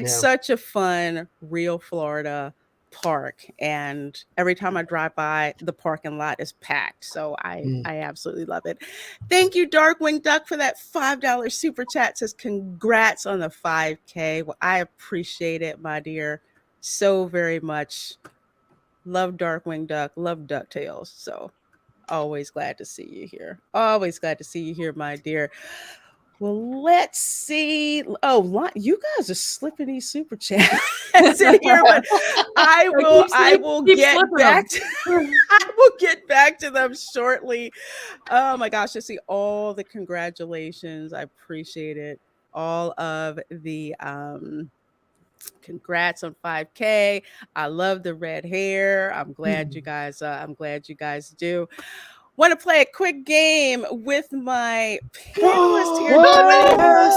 such a fun, real Florida park, and every time I drive by, the parking lot is packed. So I absolutely love it. Thank you, Darkwing Duck, for that $5 super chat. Says congrats on the 5K. Well, I appreciate it, my dear, so very much. Love Darkwing Duck, love DuckTales. So always glad to see you here. Always glad to see you here, my dear. Well, let's see. Oh, you guys are slipping these super chats in here, but I will get back to them shortly. Oh my gosh, I see all the congratulations. I appreciate it. All of the congrats on 5K. I love the red hair. I'm glad you guys do. Want to play a quick game with my panelist here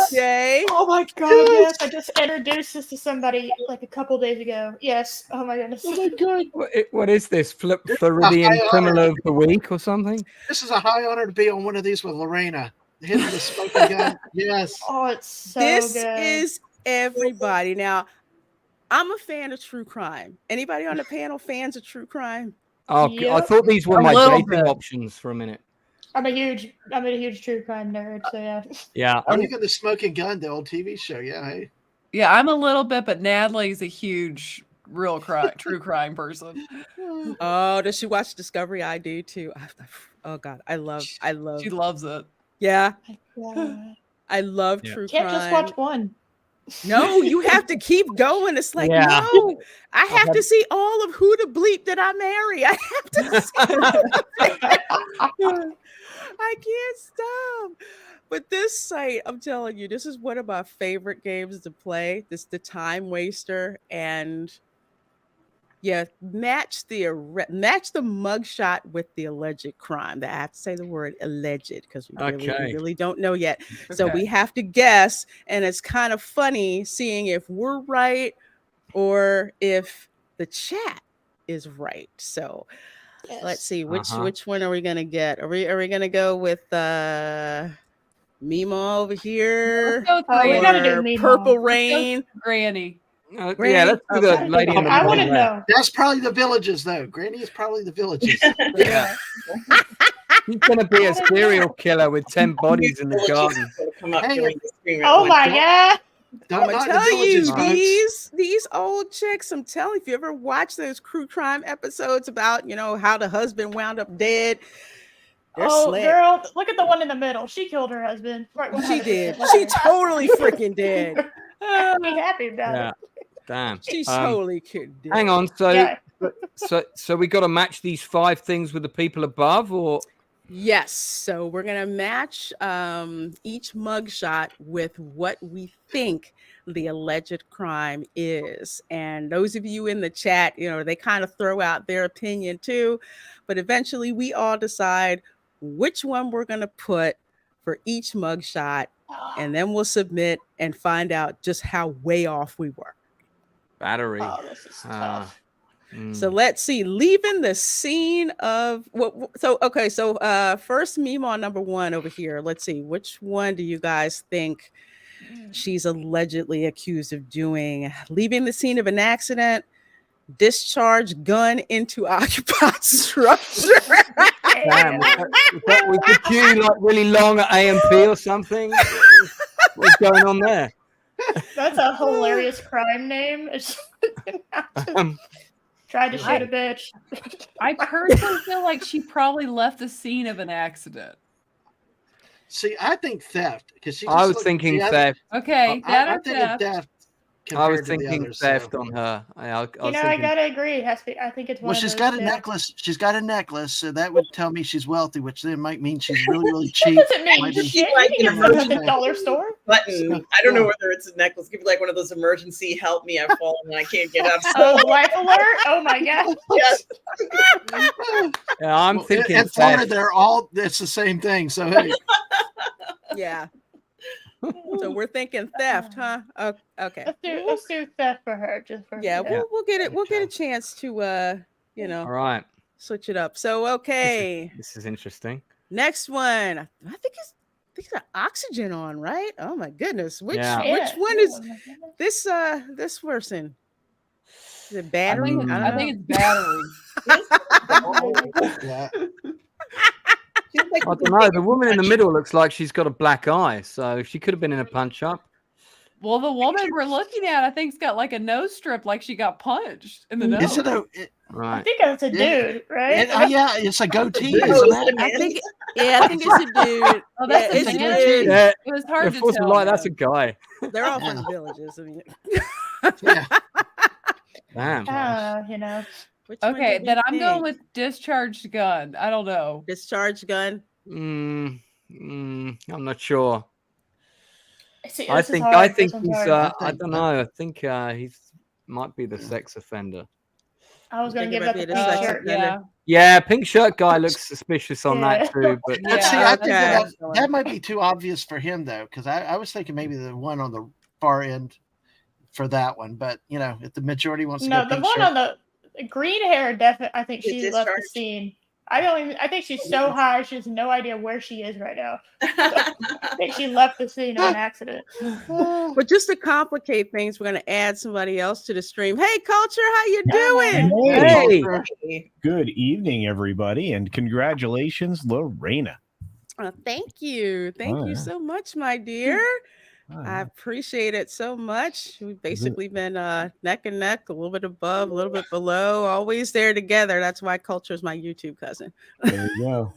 today. Oh my god, yes. I just introduced this to somebody like a couple days ago. Yes. Oh my goodness. Oh my god. What is this? Floridian Criminal of the Week or something? This is a high honor to be on one of these with Lorena. Hitting the smoking gun. Yes. Oh, it's so this good. Is everybody. Now, I'm a fan of true crime. Anybody on the panel fans of true crime? Oh, Yep. I thought these were A my little dating bit. options for a minute. I'm a huge true crime nerd, so yeah. Yeah. I'm looking at the Smoking Gun, the old TV show. Yeah. Hey. Yeah, I'm a little bit, but Natalie's a huge true crime person. Oh, does she watch Discovery? I do too. Oh God, I love. She loves it. Yeah, Yeah. I love Yeah. true Can't crime. just watch one. No, you have to keep going. It's like, Yeah. no, I have to see all of Who the Bleep Did I Marry? I have to see all of it. I can't stop. But this site, I'm telling you, this is one of my favorite games to play. This the time waster, and yeah, match the mugshot with the alleged crime. I have to say the word alleged because we really don't know yet. So we have to guess, and it's kind of funny seeing if we're right or if the chat is right. So let's see which one are we gonna get? Are we gonna go with Meemaw over here? Let's go We gotta do Meemaw. Purple Rain. Granny. Yeah, let's do the lady in the I bottom wouldn't left. know. That's probably the Villages, though. Granny is probably the Villages. Yeah. He's going to be a serial killer with 10 bodies in the garden. Come up Hey, during the screen Oh at my once. god. I'm gonna tell you, folks. these old chicks. I'm telling you, if you ever watch those true crime episodes about how the husband wound up dead, they're slick. Girl, look at the one in the middle. She killed her husband. Right, She did. She totally freaking did. Be happy about it. Damn. She's totally did. Hang on. So we got to match these 5 things with the people above, or? Yes. So we're gonna match each mugshot with what we think the alleged crime is. And those of you in the chat, they kind of throw out their opinion too, but eventually we all decide which one we're gonna put for each mugshot, and then we'll submit and find out just how way off we were. Battery. Oh, this is tough. So let's see. Leaving the scene of first meme on number 1 over here. Let's see. Which one do you guys think she's allegedly accused of doing? Leaving the scene of an accident, discharge gun into occupied structure. Damn, was the queue like really long at AMP or something? What's going on there? That's a hilarious crime name. Tried to shoot a bitch. I personally feel like she probably left the scene of an accident. See, I think theft because I was thinking theft. Okay, I'm thinking theft. I was thinking theft on her. I gotta agree. It has to be. I think it's one. Well, she's got a necklace. She's got a necklace, so that would tell me she's wealthy, which then might mean she's really, really cheap. Doesn't mean shit. Like You an can get emergency a $100 store. button. I don't know whether it's a necklace. Give me like one of those emergency help me, I've fallen and I can't get up. Oh, life alert! Oh my god. Yes. Yeah, I'm thinking in Florida, it's the same thing. So hey. Yeah. So we're thinking theft, huh? Okay. Let's do theft for her, just for we'll get it. We'll get a chance to all right, switch it up. So okay. This is interesting. Next one. I think it's got oxygen on, right? Oh my goodness. Which one is this this person? Is it battery? I think it's battery. Yeah. I don't know. The woman in the middle looks like she's got a black eye, so she could have been in a punch up. Well, the woman we're looking at, I think, has got like a nose strip, like she got punched in the nose. Right. I think that's a dude, right? Yeah, it's a goatee. I think it's a dude. Oh, that's it's a a man. dude. Yeah, It was hard to tell. Like, that's a guy. They're all from the villages. I mean, Yeah. Damn. Which one Okay, do then you I'm think? going with discharged gun. I don't know. Discharge gun. I'm not sure. See, I this is think hard. he's. This one's hard. I don't know. I think he's might be the sex offender. I was going to think give it that might the be pink the shirt. second. Yeah, pink shirt guy looks suspicious on that too. But See, I think okay. that might be too obvious for him though, because I was thinking maybe the one on the far end for that one. But if the majority wants to No, go the pink one shirt, on the green hair, definitely. I think she left the discharged? scene. I think she's so high, she has no idea where she is right now. I think she left the scene of an accident. But just to complicate things, we're going to add somebody else to the stream. Hey, Culture, how you doing? hey, Good evening, everybody, and congratulations, Lorena. Thank you. Thank you so much, my dear. I appreciate it so much. We've basically been neck and neck, a little bit above, a little bit below, always there together. That's why Culture is my YouTube cousin. There you go.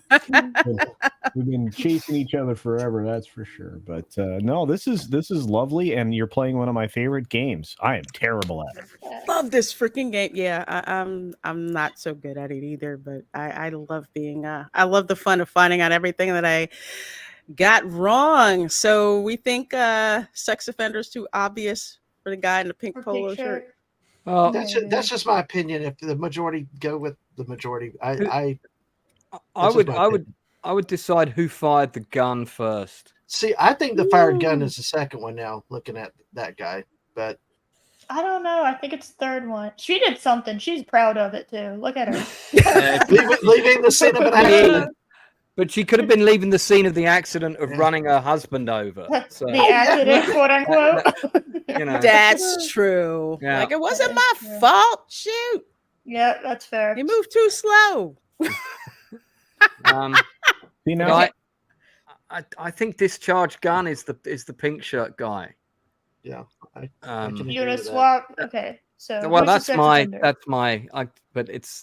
We've been chasing each other forever, that's for sure. But no, this is lovely, and you're playing one of my favorite games. I am terrible at it. Love this freaking game. Yeah, I'm not so good at it either, but I love being I love the fun of finding out everything that I got wrong. So we think sex offenders too obvious for the guy in the pink polo shirt. well, that's just my opinion. If the majority go with the majority, I would decide who fired the gun first. see. I think the fired gun is the second one now. Looking at that guy, but I don't know. I think it's the third one. She did something. She's proud of it too. Look at her. leaving the scene of an accident. But she could have been leaving the scene of the accident of running her husband over. So, The accident, quote unquote. That's true. Yeah. Like, it wasn't my fault. Shoot. Yeah, that's fair. He moved too slow. See, now, I think discharge gun is the pink shirt guy. Yeah, I Um, can You agree want with to that. swap? Okay, so well, who's the that's sex my offender? but it's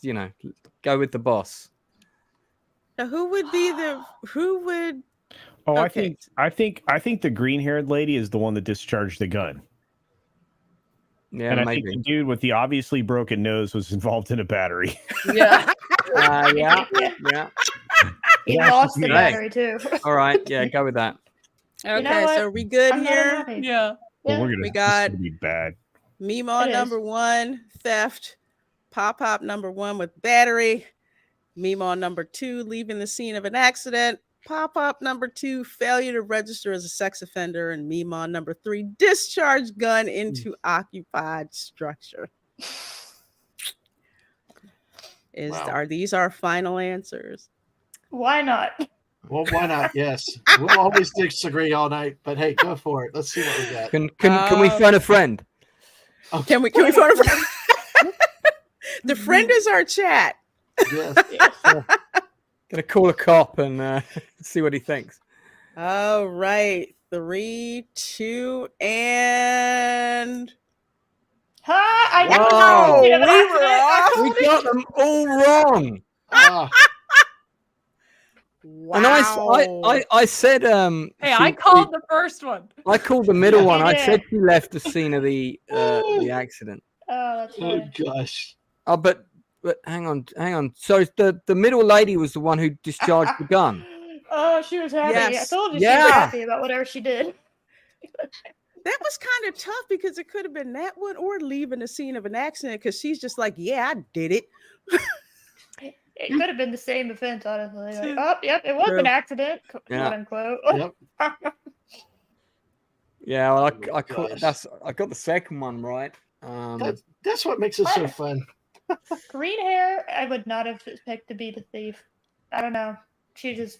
go with the boss. Now, who would be the who would? Oh, Okay, I think the green-haired lady is the one that discharged the gun. Yeah, And I think the maybe. dude with the obviously broken nose was involved in a battery. Yeah. Yeah. He It has to lost the be. battery too. All right. Yeah, go with that. You know okay. what? So are we good I'm not here? unhappy. Yeah. Well, Yeah. this We is got gonna be bad. Meemaw It is. number 1, theft. Pop Pop number 1 with battery. Meemaw number 2, leaving the scene of an accident. Pop Pop number 2, failure to register as a sex offender. And Meemaw number 3, discharge gun into occupied structure. Wow. Are these our final answers? Why not? Well, why not? Yes, we'll always disagree all night, but hey, go for it. Let's see what we got. Can we phone a friend? Can we phone a friend? The friend is our chat. Yes. Gonna call a cop and see what he thinks. All right. 3, 2, and I never Wow. know. we were off. We got them all wrong. Ah, Wow. And I said Hey, I called the first one. I called the middle one. I did. said she left the scene of the accident. Oh, that's oh funny. gosh. Oh, but hang on. So the middle lady was the one who discharged the gun. Oh, she was happy. I Yes. told you she Yeah. was happy about whatever she did. That was kind of tough because it could have been that one or leaving the scene of an accident because she's just like, yeah, I did it. It could have been the same offense, honestly. Like, oh, yep, it was True. an accident, quote Yeah. unquote. Yep. Yeah, well, I Gosh. got the second one right. That's what makes it so fun. Green hair, I would not have picked to be the thief. I don't know. She is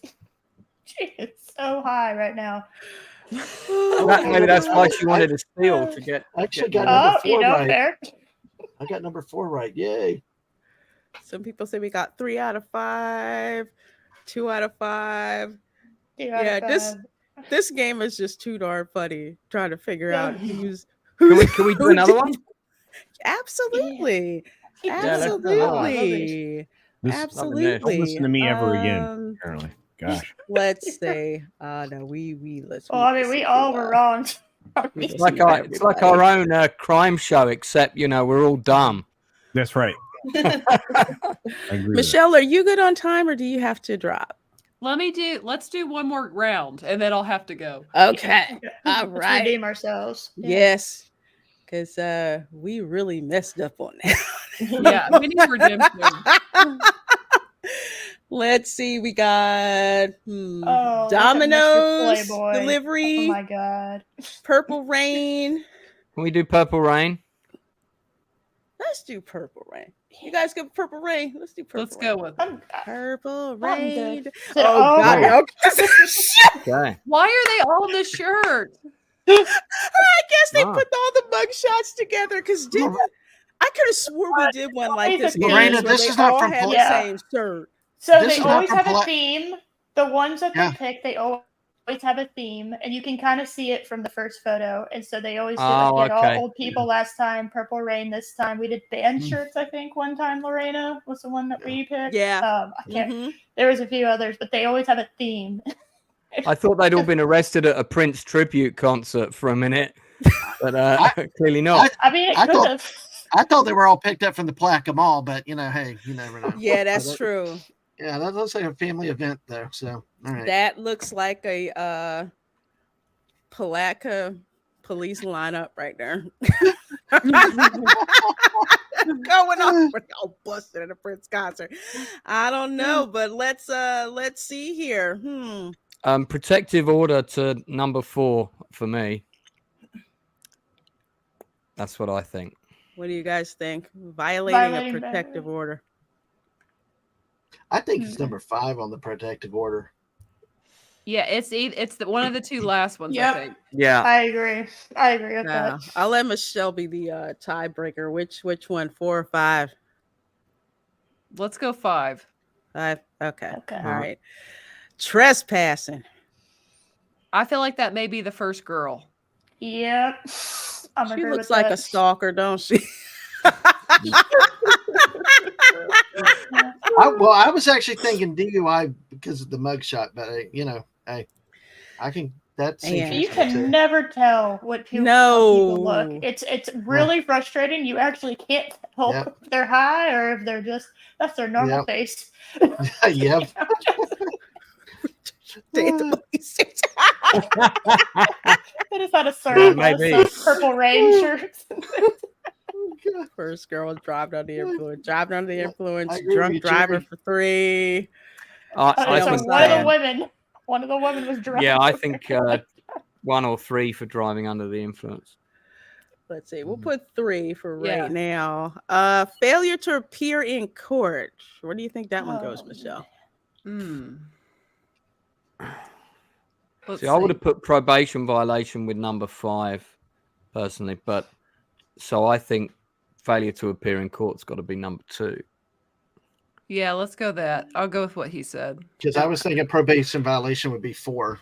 so high right now. Maybe that's why she wanted to steal to get. I actually get got more. number Oh, you 4 know, right. fair. I got number 4 right. Yay. Some people say we got 3 out of 5, 2 out of 5. Yeah, This game is just too darn funny trying to figure out who's Can we do another one? Absolutely. let's do another one. Absolutely. This- Absolutely. Don't listen to me ever again. Apparently, gosh. Let's say, no, let's. Well, I mean, we all were wrong. It's like our own crime show, except we're all dumb. That's right. I agree with Michelle, are you good on time or do you have to drop? Let's do one more round and then I'll have to go. Okay. All Let's right. redeem ourselves. Yeah. Yes. Because we really messed up on that. Yeah, we need redemption. Let's see. We got Oh, Domino's Mr. Playboy. delivery. Oh my god. Purple Rain. Can we do Purple Rain? Let's do Purple Rain. You guys go Purple Rain. Let's do Purple Let's Rain. go with it. Purple I'm Rain. good. Oh, God. no. Okay. Okay. Why are they all in the shirt? I guess they Wow. put all the mug shots together because I could have swore we did one like this. Lorena, where this they is not all from had the Yeah. same shirt. So This they is not always from have a Pala- theme. The ones that Yeah. they pick, they always have a theme, and you can kind of see it from the first photo. And so they always did Oh, like, okay. all old people last time, Purple Rain this time. We did band shirts, I think, one time. Lorena was the one that we picked. Yeah. I can't. Mhm. There was a few others, but they always have a theme. I thought they'd all been arrested at a Prince tribute concert for a minute, but clearly not. I mean, it I could thought- have. I thought they were all picked up from the Palatka Mall, but hey, you never know. Yeah, that's So that- true. Yeah, that looks like a family event though. So all right. That looks like a Palatka police lineup right there. Going on with all busted at a Prince concert. I don't know, but let's see here. Protective order to number 4 for me. That's what I think. What do you guys think? Violating a Violating protective boundary. order. I think it's number 5 on the protective order. Yeah, it's one of the two last ones, Yep. I think. Yeah. I agree with Yeah, that. I'll let Michelle be the tiebreaker. Which one? 4 or 5? Let's go 5. 5. Okay. Okay. All right. Trespassing. I feel like that may be the first girl. Yep. I'm She agree looks with like a that. stalker, don't she? I was actually thinking DUI because of the mugshot, but I can. That seems Yeah. You reasonable too. can never tell how people look. No. It's really frustrating. You actually can't tell Yep. if they're high or if they're just that's their normal Yep. face. Yep. They just had a Yeah, surplus maybe. of Purple Rain shirts. First girl driving under the influence. Driving under the influence. I agree with Drunk you, driver Jerry. for 3. I So think, one of the women was drunk. yeah, I think 1 or 3 for driving under the influence. Let's see. We'll put 3 for Yeah. right now. Failure to appear in court. Where do you think that one goes, Michelle? Let's See, I would see. have put probation violation with number 5, personally, but so I think failure to appear in court's got to be number 2. Yeah, let's go that. I'll go with what he said. Because I was thinking probation violation would be 4.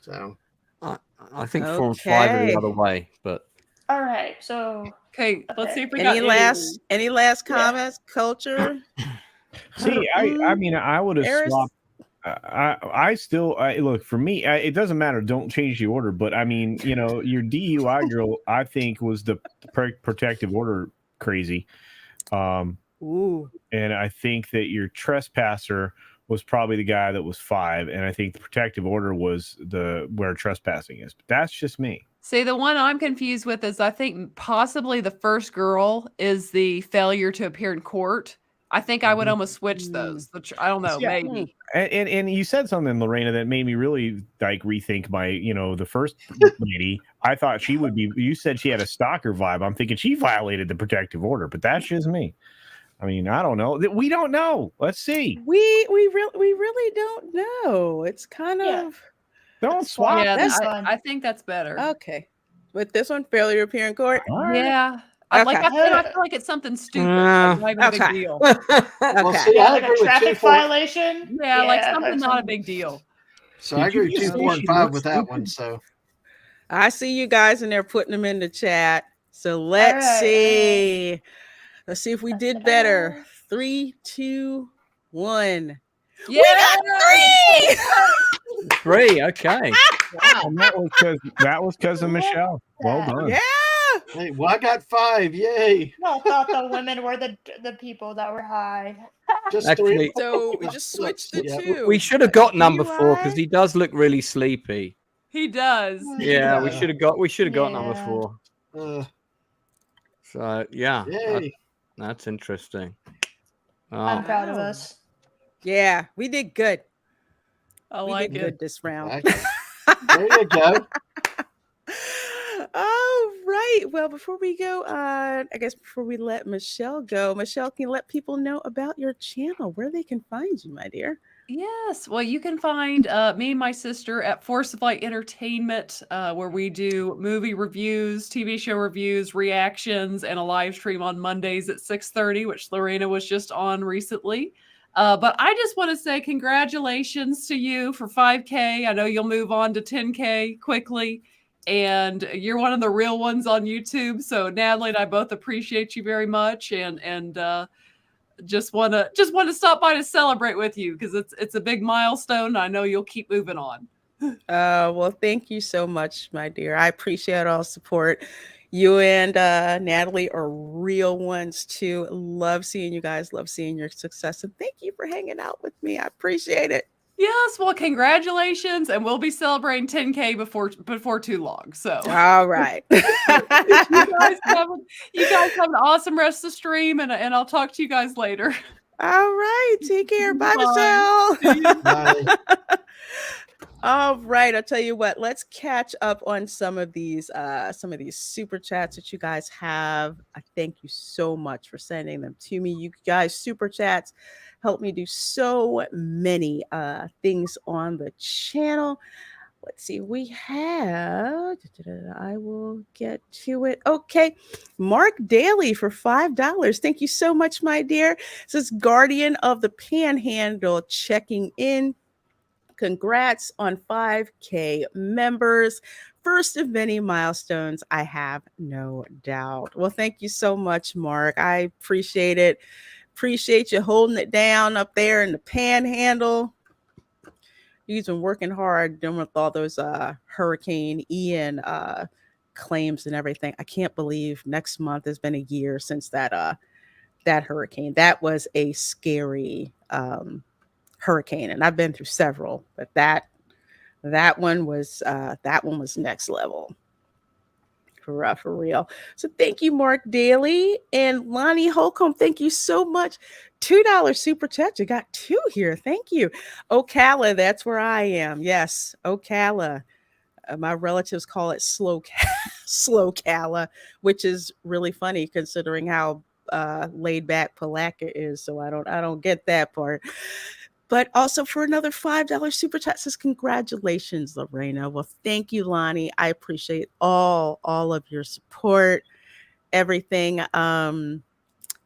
So I think 4 and 5 are the other way, but All right, so Okay, let's see if we got any last comments? Culture. See, I mean, I would have Eris? swapped. I still look for me. It doesn't matter. Don't change the order. But I mean, your DUI girl, I think, was the protective order crazy. Ooh. And I think that your trespasser was probably the guy that was 5, and I think the protective order was where trespassing is. But that's just me. See, the one I'm confused with is I think possibly the first girl is the failure to appear in court. I think I would almost switch those. I don't know, Yeah. maybe. And you said something, Lorena, that made me really rethink my, the first lady. I thought she would be. You said she had a stalker vibe. I'm thinking she violated the protective order, but that's just me. I mean, I don't know. We don't know. Let's see. We really don't know. It's kind of don't swap. Yeah, That's I think that's better. Okay. With this one, failure to appear in court. Yeah. Okay. I feel like it's something stupid. Like not even a big Okay. deal. Well, see, I like agree a with traffic 2, 4. violation. Yeah, like something not a big deal. So I agree with 2, 4, and 5 with that one. So I see you guys in there putting them in the chat. So let's see. Let's see if we did better. 3, 2, 1. Yeah. We got 3. 3, okay. Wow. And that was because of Michelle. Well done. Yeah. Hey, well, I got 5. Yay! I thought the women were the people that were high. Just Actually, 3. So we just switched the Yeah. 2. We should have got number 4 because DUI. he does look really sleepy. He does. Yeah, we Yeah. should have got number Yeah. 4. So yeah, Yay! that's interesting. I'm Oh, proud of us. Yeah, we did good. I We like did it. good this round. Okay. There you go. All right. Well, before we go on, I guess before we let Michelle go, Michelle, can you let people know about your channel, where they can find you, my dear? Yes. Well, you can find me and my sister at Force of Light Entertainment, where we do movie reviews, TV show reviews, reactions, and a live stream on Mondays at 6:30, which Lorena was just on recently. But I just want to say congratulations to you for 5K. I know you'll move on to 10K quickly. And you're one of the real ones on YouTube. So Natalie and I both appreciate you very much, and just want to stop by to celebrate with you because it's a big milestone. I know you'll keep moving on. Well, thank you so much, my dear. I appreciate all support. You and Natalie are real ones too. Love seeing you guys. Love seeing your success. And thank you for hanging out with me. I appreciate it. Yes, well, congratulations, and we'll be celebrating 10K before too long. So, all right. you guys have an awesome rest of the stream, and I'll talk to you guys later. All right, take care. Bye, Michelle. Bye. All right, I'll tell you what. Let's catch up on some of these super chats that you guys have. I thank you so much for sending them to me. You guys, super chats help me do so many things on the channel. Let's see, we have, I will get to it. Okay, Mark Daly for $5. Thank you so much, my dear. This is Guardian of the Panhandle checking in. Congrats on 5K members. first of many milestones, I have no doubt. Well, thank you so much, Mark. I appreciate it. Appreciate you holding it down up there in the panhandle. You've been working hard dealing with all those Hurricane Ian claims and everything. I can't believe next month has been a year since that hurricane. That was a scary hurricane, and I've been through several, but that one was next level. For real. So thank you, Mark Daly and Lonnie Holcomb. Thank you so much. $2 super chat. You got two here. Thank you. Ocala, that's where I am. Yes, Ocala. My relatives call it slow Cala, which is really funny considering how laid back Palatka is. So I don't get that part. But also for another $5 super chat says, congratulations, Lorena. Well, thank you, Lonnie. I appreciate all of your support, everything. I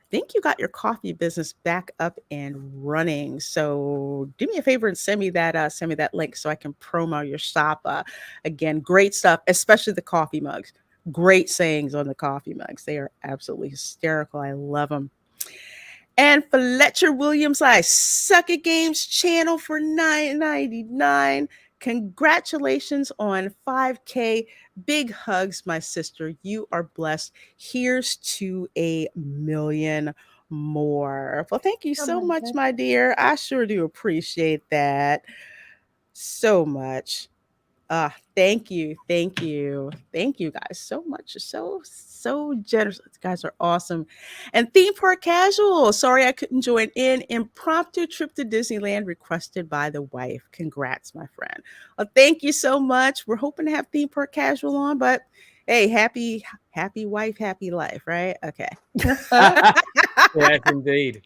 think you got your coffee business back up and running. So do me a favor and send me that link so I can promo your shop. Again, great stuff, especially the coffee mugs. Great sayings on the coffee mugs. They are absolutely hysterical. I love them. And Fletcher Williams, I Suck at Games channel for $9.99. Congratulations on 5K. Big hugs, my sister. You are blessed. Here's to 1,000,000 more. Well, thank you so much, my dear. I sure do appreciate that so much. Thank you guys so much. So generous. You guys are awesome. And Theme Park Casual, sorry I couldn't join in. Impromptu trip to Disneyland requested by the wife. Congrats, my friend. Well, thank you so much. We're hoping to have Theme Park Casual on, but hey, happy wife, happy life, right? Okay. Yes, indeed.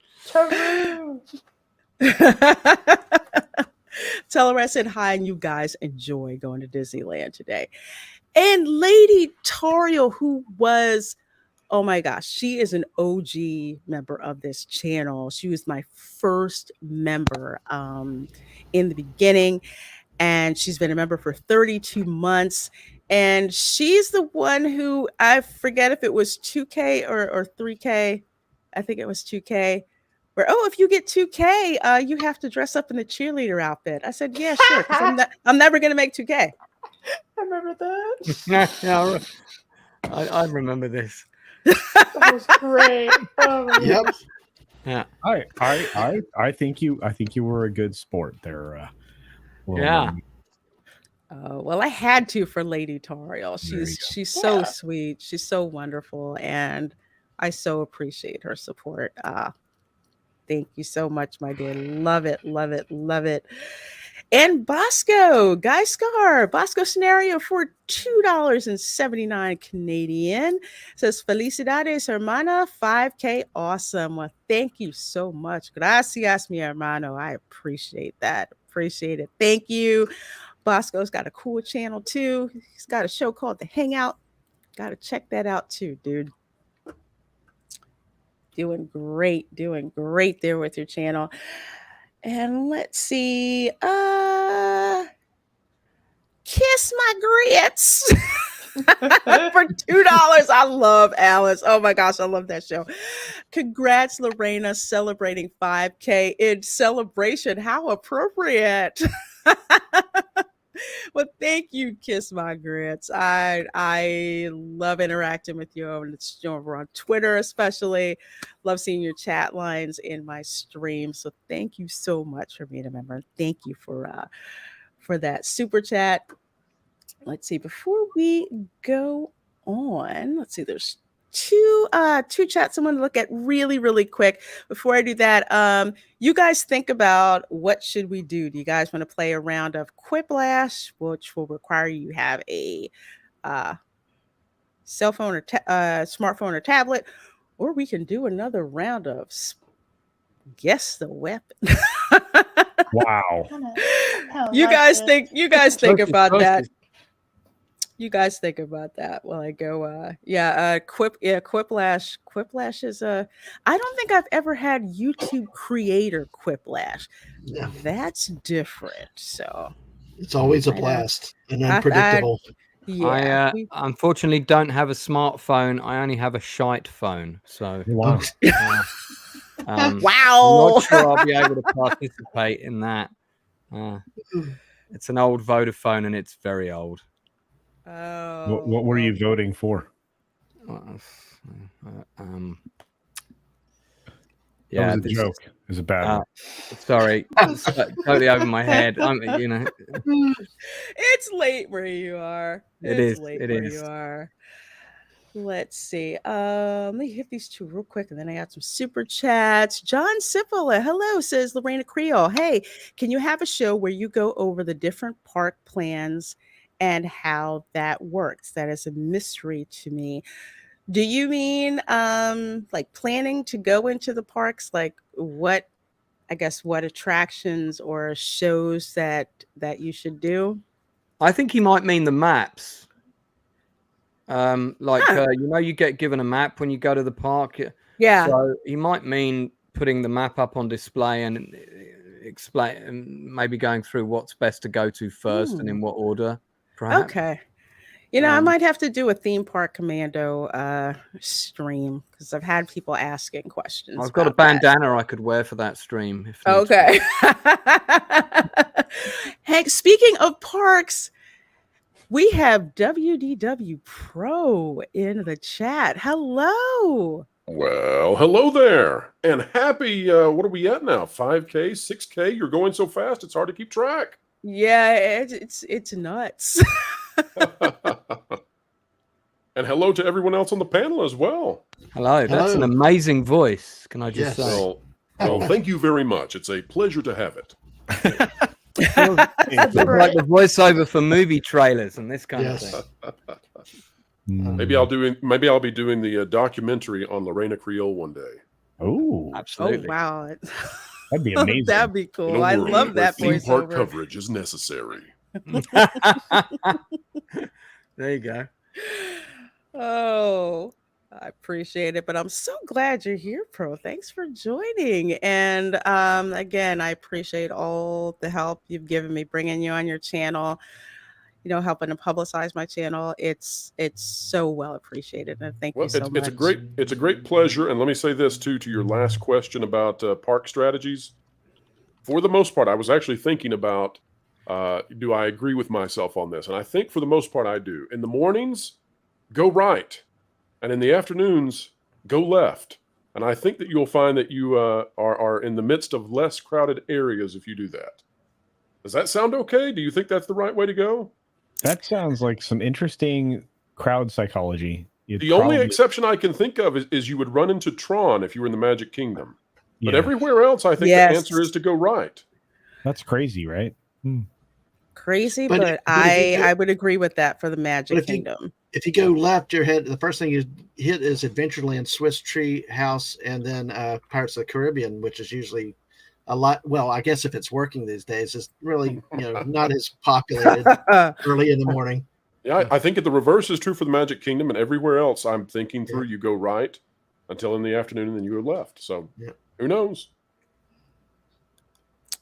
Tell her I said hi and you guys enjoy going to Disneyland today. And Lady Tariel, who was, oh my gosh, she is an OG member of this channel. She was my first member in the beginning, and she's been a member for 32 months. And she's the one who, I forget if it was 2K or 3K. I think it was 2K. Where, if you get 2K, you have to dress up in the cheerleader outfit. I said, yeah, sure, because I'm never going to make 2K. I remember that. Yeah, I remember this. That was great. Oh my Yep. goodness. Yeah. I think you were a good sport there. Yeah. Well, I had to for Lady Tariel. She's so sweet. She's so wonderful, and I so appreciate her support. Thank you so much, my dear. Love it, love it, love it. And Bosco, Guy Scar, Bosco scenario for $2.79 Canadian. Says, Felicidades, hermana, 5K, awesome. Well, thank you so much. Gracias, mi hermano. I appreciate that. Appreciate it. Thank you. Bosco's got a cool channel too. He's got a show called The Hangout. Got to check that out too, dude. Doing great there with your channel. And let's see. Kiss My Grits for $2. I love Alice. Oh my gosh, I love that show. Congrats, Lorena, celebrating 5K in celebration. How appropriate. Well, thank you, Kiss My Grits. I love interacting with you over on Twitter, especially. Love seeing your chat lines in my stream. So thank you so much for being a member. Thank you for that super chat. Let's see. Before we go on, let's see. There's two chats I want to look at really quick. Before I do that, you guys think about what should we do. Do you guys want to play a round of Quiplash, which will require you have a cell phone or smartphone or tablet, or we can do another round of Guess the Weapon. Wow. You guys think about that. You guys think about that while I go. Quiplash. Quiplash is I don't think I've ever had YouTube creator Quiplash. Yeah. That's different. So It's always a blast and unpredictable. Yeah. I unfortunately don't have a smartphone. I only have a shite phone. So Wow. I'm Wow. not sure I'll be able to participate in that. It's an old Vodafone and it's very old. Oh. What were you voting for? Yeah, that was a joke. It was a bad one. Sorry, it's totally over my head. It's late where you are. It It's is. late It where is. you are. Let's see. Let me hit these two real quick, and then I got some super chats. John Sipola, hello, says Lorena Creole. Hey, can you have a show where you go over the different park plans and how that works? That is a mystery to me. Do you mean like planning to go into the parks? Like what attractions or shows that you should do? I think he might mean the maps. You get given a map when you go to the park. Yeah. So he might mean putting the map up on display and explain, and maybe going through what's best to go to first and in what order. Perhaps. Okay. I might have to do a theme park commando stream because I've had people asking questions. I've got a bandana I could wear for that stream. If okay. Hank, speaking of parks, we have WDW Pro in the chat. Hello. Well, hello there, and happy. What are we at now? 5K, 6K. You're going so fast; it's hard to keep track. Yeah, it's nuts. And hello to everyone else on the panel as well. Hello. That's an amazing voice. Can I just say? Well, thank you very much. It's a pleasure to have it. It's like the voiceover for movie trailers and this kind of thing. Maybe I'll be doing the documentary on Lorena Creole one day. Oh, absolutely! Oh wow, that'd be amazing. That'd be cool. I love that theme park voiceover. coverage is necessary. There you go. Oh, I appreciate it, but I'm so glad you're here, Pro. Thanks for joining. And again, I appreciate all the help you've given me bringing you on your channel. Helping to publicize my channel. It's so well appreciated, and thank you so much. It's a great pleasure. And let me say this too, to your last question about park strategies. For the most part, I was actually thinking about, do I agree with myself on this? And I think for the most part, I do. In the mornings, go right, and in the afternoons, go left. And I think that you'll find that you are in the midst of less crowded areas if you do that. Does that sound okay? Do you think that's the right way to go? That sounds like some interesting crowd psychology. The only exception I can think of is you would run into Tron if you were in the Magic Kingdom. But everywhere else, I think the answer is to go right. That's crazy, right? Crazy, but I would agree with that for the Magic Kingdom. If you go left, the first thing you hit is Adventureland, Swiss Tree House, and then Pirates of the Caribbean, which is usually a lot. Well, I guess if it's working these days, it's really not as populated early in the morning. Yeah, I think the reverse is true for the Magic Kingdom, and everywhere else I'm thinking through, you go right until in the afternoon, and then you go left. So who knows?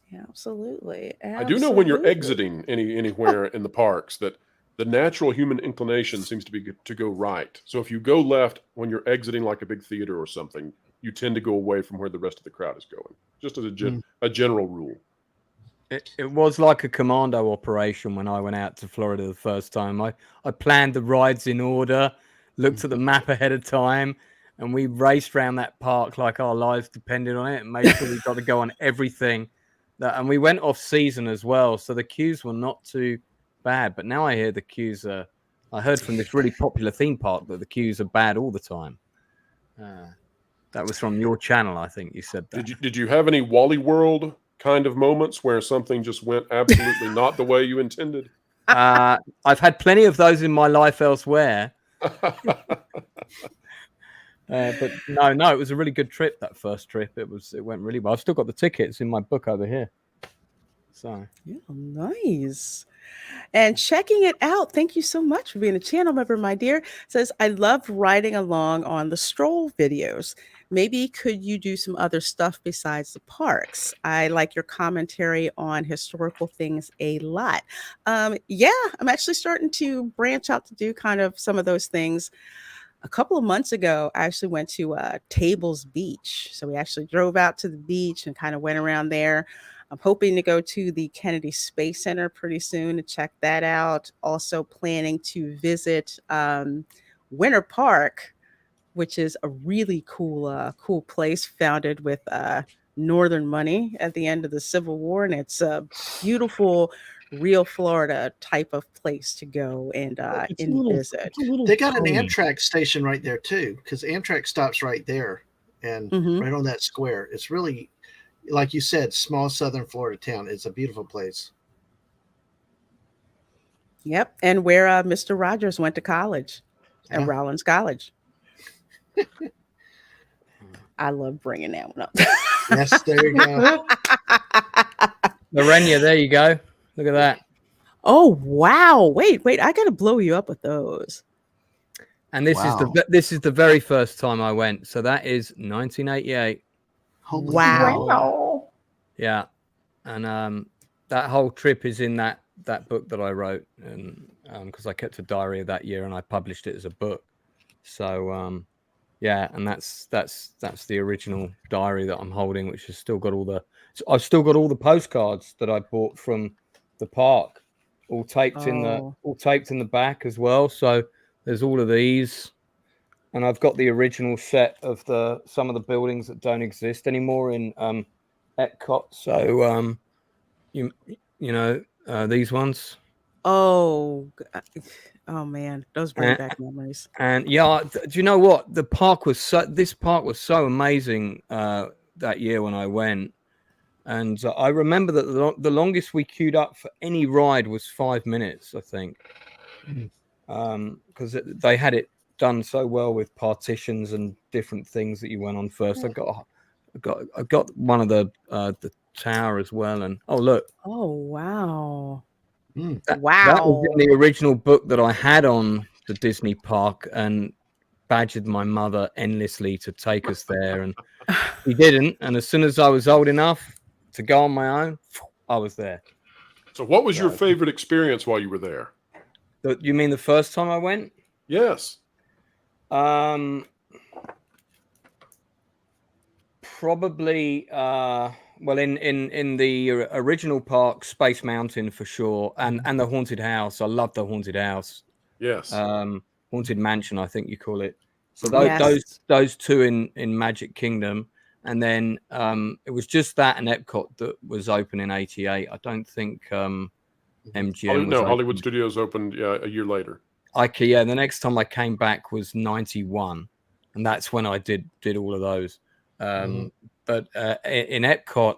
Yeah, absolutely. I do know when you're exiting anywhere in the parks that the natural human inclination seems to be to go right. So if you go left when you're exiting like a big theater or something, you tend to go away from where the rest of the crowd is going, just as a general rule. It was like a commando operation when I went out to Florida the first time. I planned the rides in order, looked at the map ahead of time, and we raced around that park like our lives depended on it and made sure we got to go on everything. And we went off season as well, so the queues were not too bad. But now I hear the queues are... I heard from this really popular theme park that the queues are bad all the time. That was from your channel, I think you said that. Did you have any Wally World kind of moments where something just went absolutely not the way you intended? I've had plenty of those in my life elsewhere. But no, it was a really good trip. That first trip, it went really well. I've still got the tickets in my book over here. So yeah, nice. And checking it out. Thank you so much for being a channel member, my dear. Says I love riding along on the stroll videos. maybe could you do some other stuff besides the parks? I like your commentary on historical things a lot. Yeah, I'm actually starting to branch out to do kind of some of those things. A couple of months ago, I actually went to Tables Beach. So we actually drove out to the beach and kind of went around there. I'm hoping to go to the Kennedy Space Center pretty soon to check that out. Also planning to visit Winter Park, which is a really cool place founded with Northern money at the end of the Civil War, and it's a beautiful, real Florida type of place to go and visit. They got an Amtrak station right there too, because Amtrak stops right there and right on that square. It's really, like you said, small southern Florida town. It's a beautiful place. Yep, and where Mr. Rogers went to college at Rollins College. I love bringing that one up. Yes, there you go. Lorena, there you go. Look at that. Oh wow! Wait! I gotta blow you up with those. And this is the very first time I went. So that is 1988. Wow! Yeah, and that whole trip is in that book that I wrote, and because I kept a diary of that year and I published it as a book. So yeah, and that's the original diary that I'm holding, which has still got I've still got all the postcards that I bought from the park, all taped in the back as well. So there's all of these, and I've got the original set of some of the buildings that don't exist anymore in Epcot. So you know these ones. Oh man, those bring back memories. And yeah, do you know what? This park was so amazing that year when I went. And I remember that the longest we queued up for any ride was 5 minutes, I think. Because they had it done so well with partitions and different things that you went on first. I got one of the tower as well. And oh look. Oh wow. That was in the original book that I had on the Disney park, and badgered my mother endlessly to take us there, and she didn't. And as soon as I was old enough to go on my own, I was there. So what was your favorite experience while you were there? You mean the first time I went? Yes. Probably well, in the original park, Space Mountain for sure, and the haunted house. I love the haunted house. Yes. Haunted Mansion, I think you call it. So those two in Magic Kingdom, and then it was just that and Epcot that was open in '88. I don't think MGM. No, Hollywood Studios opened a year later. Okay, yeah. The next time I came back was '91, and that's when I did all of those. But in Epcot,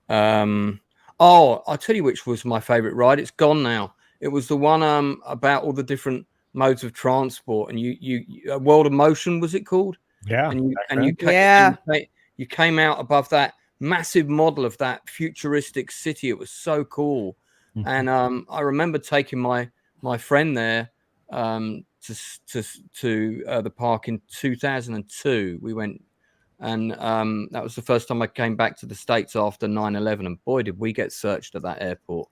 I'll tell you which was my favorite ride. It's gone now. It was the one about all the different modes of transport, and you World of Motion, was it called? Yeah. You came out above that massive model of that futuristic city. It was so cool. And I remember taking my friend there to the park in 2002. We went. And that was the first time I came back to the States after 9/11. And boy, did we get searched at that airport.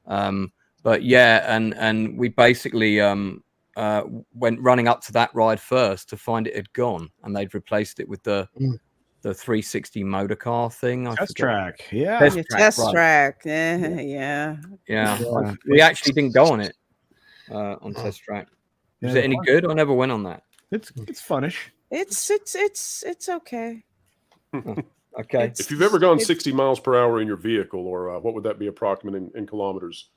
But yeah, and we basically went running up to that ride first to find it had gone. And they'd replaced it with the 360 motor car thing. Test track. Yeah. Test track. Yeah. We actually didn't go on it on Test Track. Was it any good? I never went on that. It's funnish. It's okay. Okay. If you've ever gone 60 miles per hour in your vehicle, or what would that be approximate in kilometers?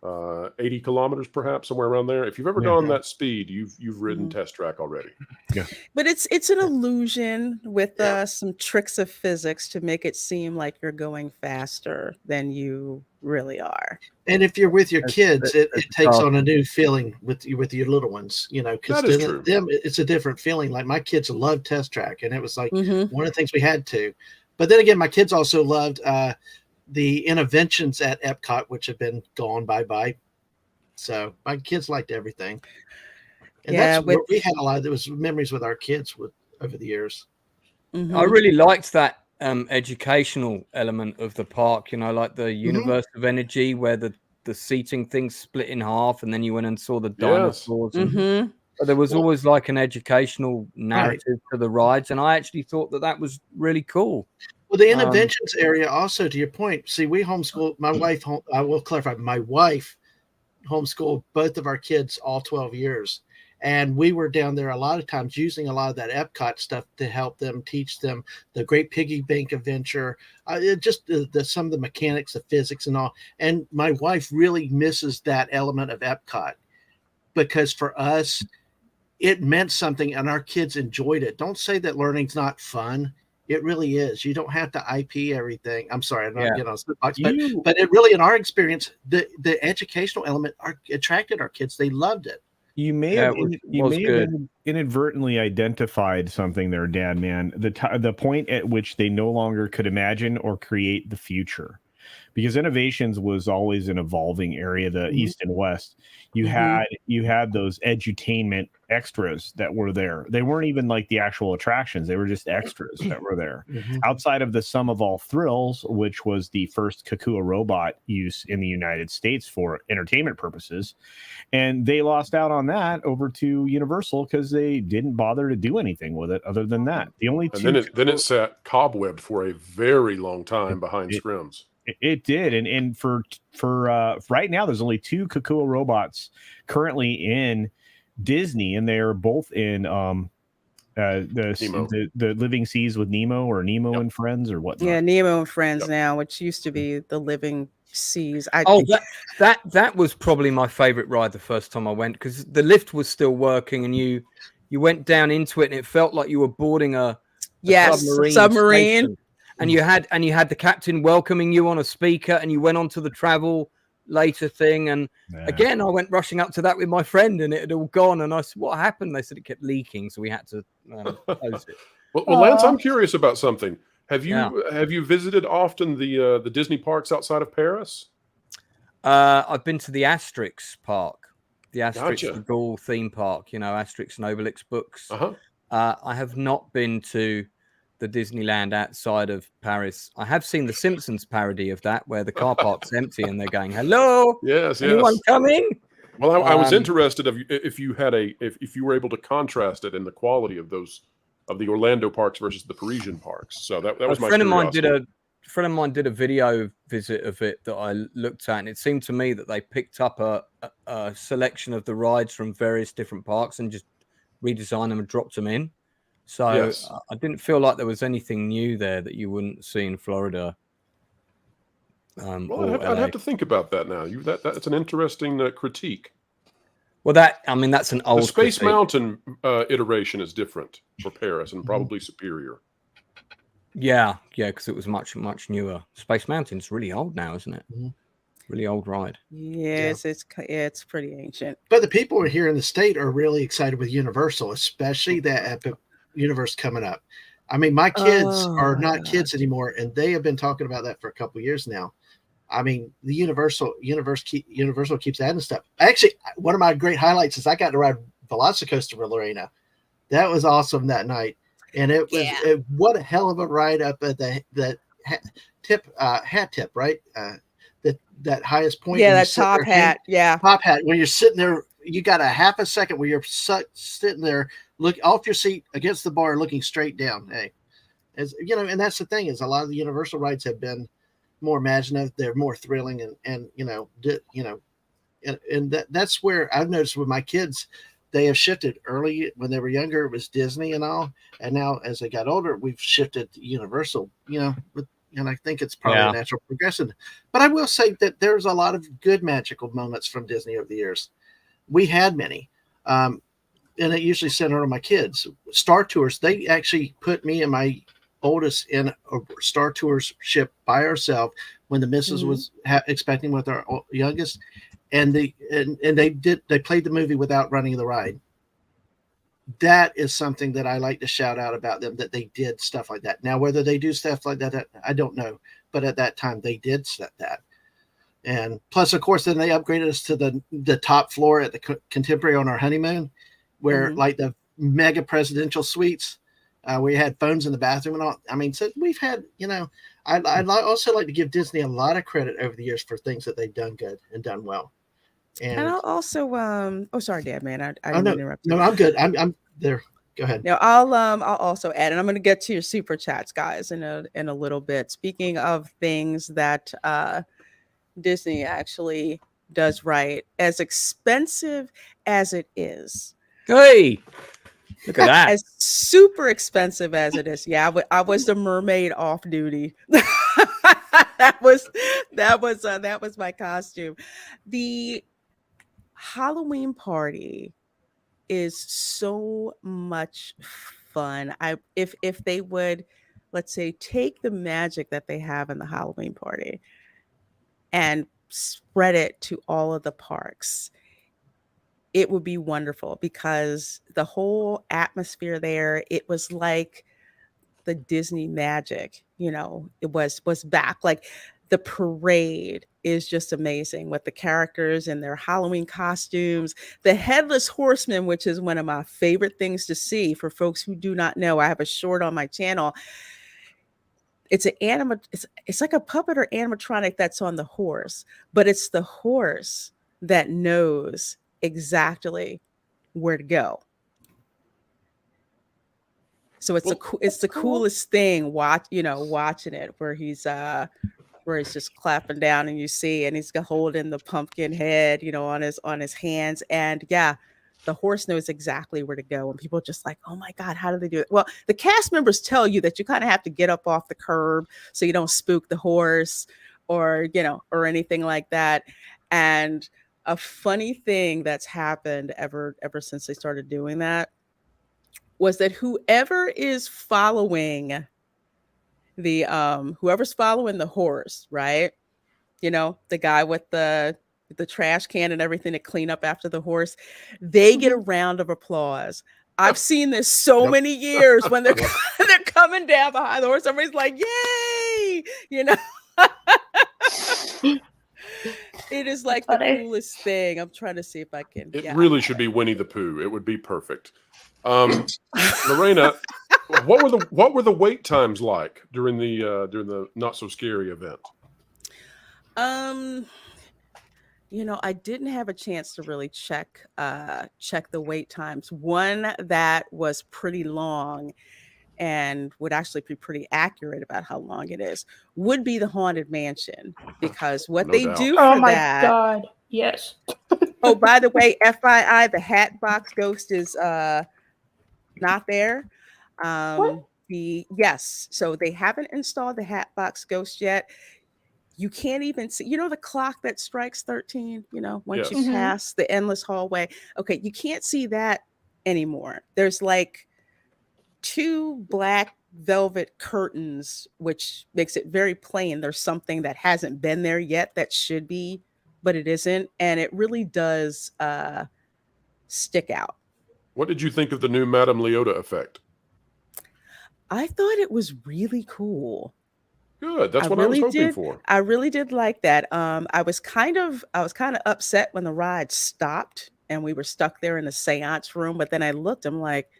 80 kilometers, perhaps, somewhere around there. If you've ever gone that speed, you've ridden Test Track already. Yeah. But it's an illusion with some tricks of physics to make it seem like you're going faster than you really are. And if you're with your kids, it takes on a new feeling with your little ones, because to them it's a different feeling. Like my kids love Test Track, and it was like one of the things we had to. But then again, my kids also loved the interventions at Epcot, which have been gone bye. So my kids liked everything. And that's where we had a lot of those memories with our kids over the years. Mhm. I really liked that educational element of the park, you know, like the universe of energy where the seating thing split in half and then you went and saw the Yes. dinosaurs. And Mhm. but there was Well, always like an educational right. narrative to the rides. And I actually thought that was really cool. Well, the Um, interventions area also, to your point, see, we homeschool. My wife, I will clarify, my wife homeschooled both of our kids all 12 years. And we were down there a lot of times using a lot of that Epcot stuff to help them, teach them the Great Piggy Bank adventure, just some of the mechanics, the physics and all. And my wife really misses that element of Epcot because for us, it meant something and our kids enjoyed it. Don't say that learning's not fun. It really is. You don't have to IP everything. I'm sorry, I'm not yeah. getting on soapbox, You but it really, in our experience, the educational element attracted our kids. They loved it. You may Yeah, have it you was may good. have inadvertently identified something there, Dad. Man, the point at which they no longer could imagine or create the future, because innovations was always an evolving area, the Mhm. East and West. You had those edutainment extras that were there. They weren't even like the actual attractions; they were just extras that were there. Mhm. Outside of the Sum of All Thrills, which was the first Kakua robot use in the United States for entertainment purposes. And they lost out on that over to Universal because they didn't bother to do anything with it other than that. The only And two then it sat cobwebbed for a very long time behind it, scrims. it did, and for right now, there's only two Kakua robots currently in Disney, and they're both in Nemo. the Living Seas with Nemo or Nemo Yep. and Friends or whatnot. Yeah, Nemo and Friends Yep. now, which used to be the Living Seas. Oh, that was probably my favorite ride the first time I went because the lift was still working and you went down into it and it felt like you were boarding a yes, submarine. station. And you had the captain welcoming you on a speaker and you went on to the travel later thing. And again, I went rushing up to that with my friend and it had all gone. And I said, what happened? They said it kept leaking. So we had to close it. Well, Lance, I'm curious about something. Have you visited often the Disney parks outside of Paris? I've been to the Asterix park, the Asterix Gotcha. the Gaul theme park, you know, Asterix and Obelix books. Uh-huh. I have not been to the Disneyland outside of Paris. I have seen the Simpsons parody of that where the car park's empty and they're going, hello, Yes, anyone coming? Well, I was interested if you were able to contrast it in the quality of the Orlando parks versus the Parisian parks. So that was my curiosity. A friend of mine did a video visit of it that I looked at, and it seemed to me that they picked up a selection of the rides from various different parks and just redesigned them and dropped them in. So Yes. I didn't feel like there was anything new there that you wouldn't see in Florida. Well, I'd have to think about that now. That's an interesting critique. Well, that's an old The Space critique. Mountain iteration is different for Paris and probably superior. Yeah, because it was much, much newer. Space Mountain's really old now, isn't it? Mhm. Really old ride. Yes, it's pretty ancient. But the people here in the state are really excited with Universal, especially that Epic Universe coming up. I mean, my kids are not kids anymore, and they have been talking about that for a couple of years now. I mean, the Universal keeps adding stuff. Actually, one of my great highlights is I got to ride Velocicoaster with Lorena. That was awesome that night, and it was what a hell of a ride up at the hat tip, right? That highest point. Yeah, that top hat. Top hat. When you're sitting there, you got a half a second where you're sitting there, look off your seat against the bar, looking straight down. Hey, as you know, and that's the thing is a lot of the Universal rides have been more imaginative. They're more thrilling, and that's where I've noticed with my kids, they have shifted. Early when they were younger, it was Disney and all, and now as they got older, we've shifted to Universal. And I think it's probably a natural progression. But I will say that there's a lot of good magical moments from Disney over the years. We had many, and it usually centered on my kids. Star Tours, they actually put me and my oldest in a Star Tours ship by ourselves when the missus was expecting with our youngest, and they played the movie without running the ride. That is something that I like to shout out about them, that they did stuff like that. Now, whether they do stuff like that, I don't know. But at that time, they did that. And plus, of course, then they upgraded us to the top floor at the Contemporary on our honeymoon, where like the mega presidential suites. We had phones in the bathroom and all. I mean, so we've had, I'd also like to give Disney a lot of credit over the years for things that they've done good and done well. And I'll also oh, sorry, Dad, man, I oh, didn't no, interrupt you. no, I'm good. I'm there. Go ahead. Now I'll also add, and I'm going to get to your super chats, guys, in a little bit. Speaking of things that Disney actually does right, as expensive as it is, Hey, look at that. as super expensive as it is. Yeah, I was the mermaid off duty. that was my costume. The Halloween party is so much fun. If they would, let's say, take the magic that they have in the Halloween party and spread it to all of the parks, it would be wonderful, because the whole atmosphere there, it was like the Disney magic, it was back. Like, the parade is just amazing with the characters and their Halloween costumes. The headless horseman, which is one of my favorite things to see. For folks who do not know, I have a short on my channel. It's it's like a puppet or animatronic that's on the horse, but it's the horse that knows exactly where to go. So it's the coolest thing watching it, where he's just clapping down, and you see, and he's holding the pumpkin head, on his hands. And yeah, the horse knows exactly where to go. And people are just like, oh my God, how do they do it? Well, the cast members tell you that you kind of have to get up off the curb so you don't spook the horse, or anything like that. And a funny thing that's happened ever since they started doing that was that whoever's following the horse, right? The guy with the trash can and everything to clean up after the horse, they get a round of applause. I've seen this so many years when they're they're coming down behind the horse. Somebody's like, "Yay!" It is like the coolest thing. I'm trying to see if I can. It really should be Winnie the Pooh. It would be perfect. Lorena, what were the wait times like during the Not So Scary event? I didn't have a chance to really check the wait times. One that was pretty long and would actually be pretty accurate about how long it is would be the Haunted Mansion, because what they do for that. Oh my God, yes. Oh, by the way, FYI, the Hatbox Ghost is not there. Yes, so they haven't installed the Hatbox Ghost yet. You can't even see, the clock that strikes 13, once you pass the endless hallway. Okay, you can't see that anymore. There's like 2 black velvet curtains, which makes it very plain there's something that hasn't been there yet that should be, but it isn't. And it really does stick out. What did you think of the new Madame Leota effect? I thought it was really cool. Good. That's what I was hoping for. I really did like that. I was kind of upset when the ride stopped and we were stuck there in the seance room. But then I looked, I'm like,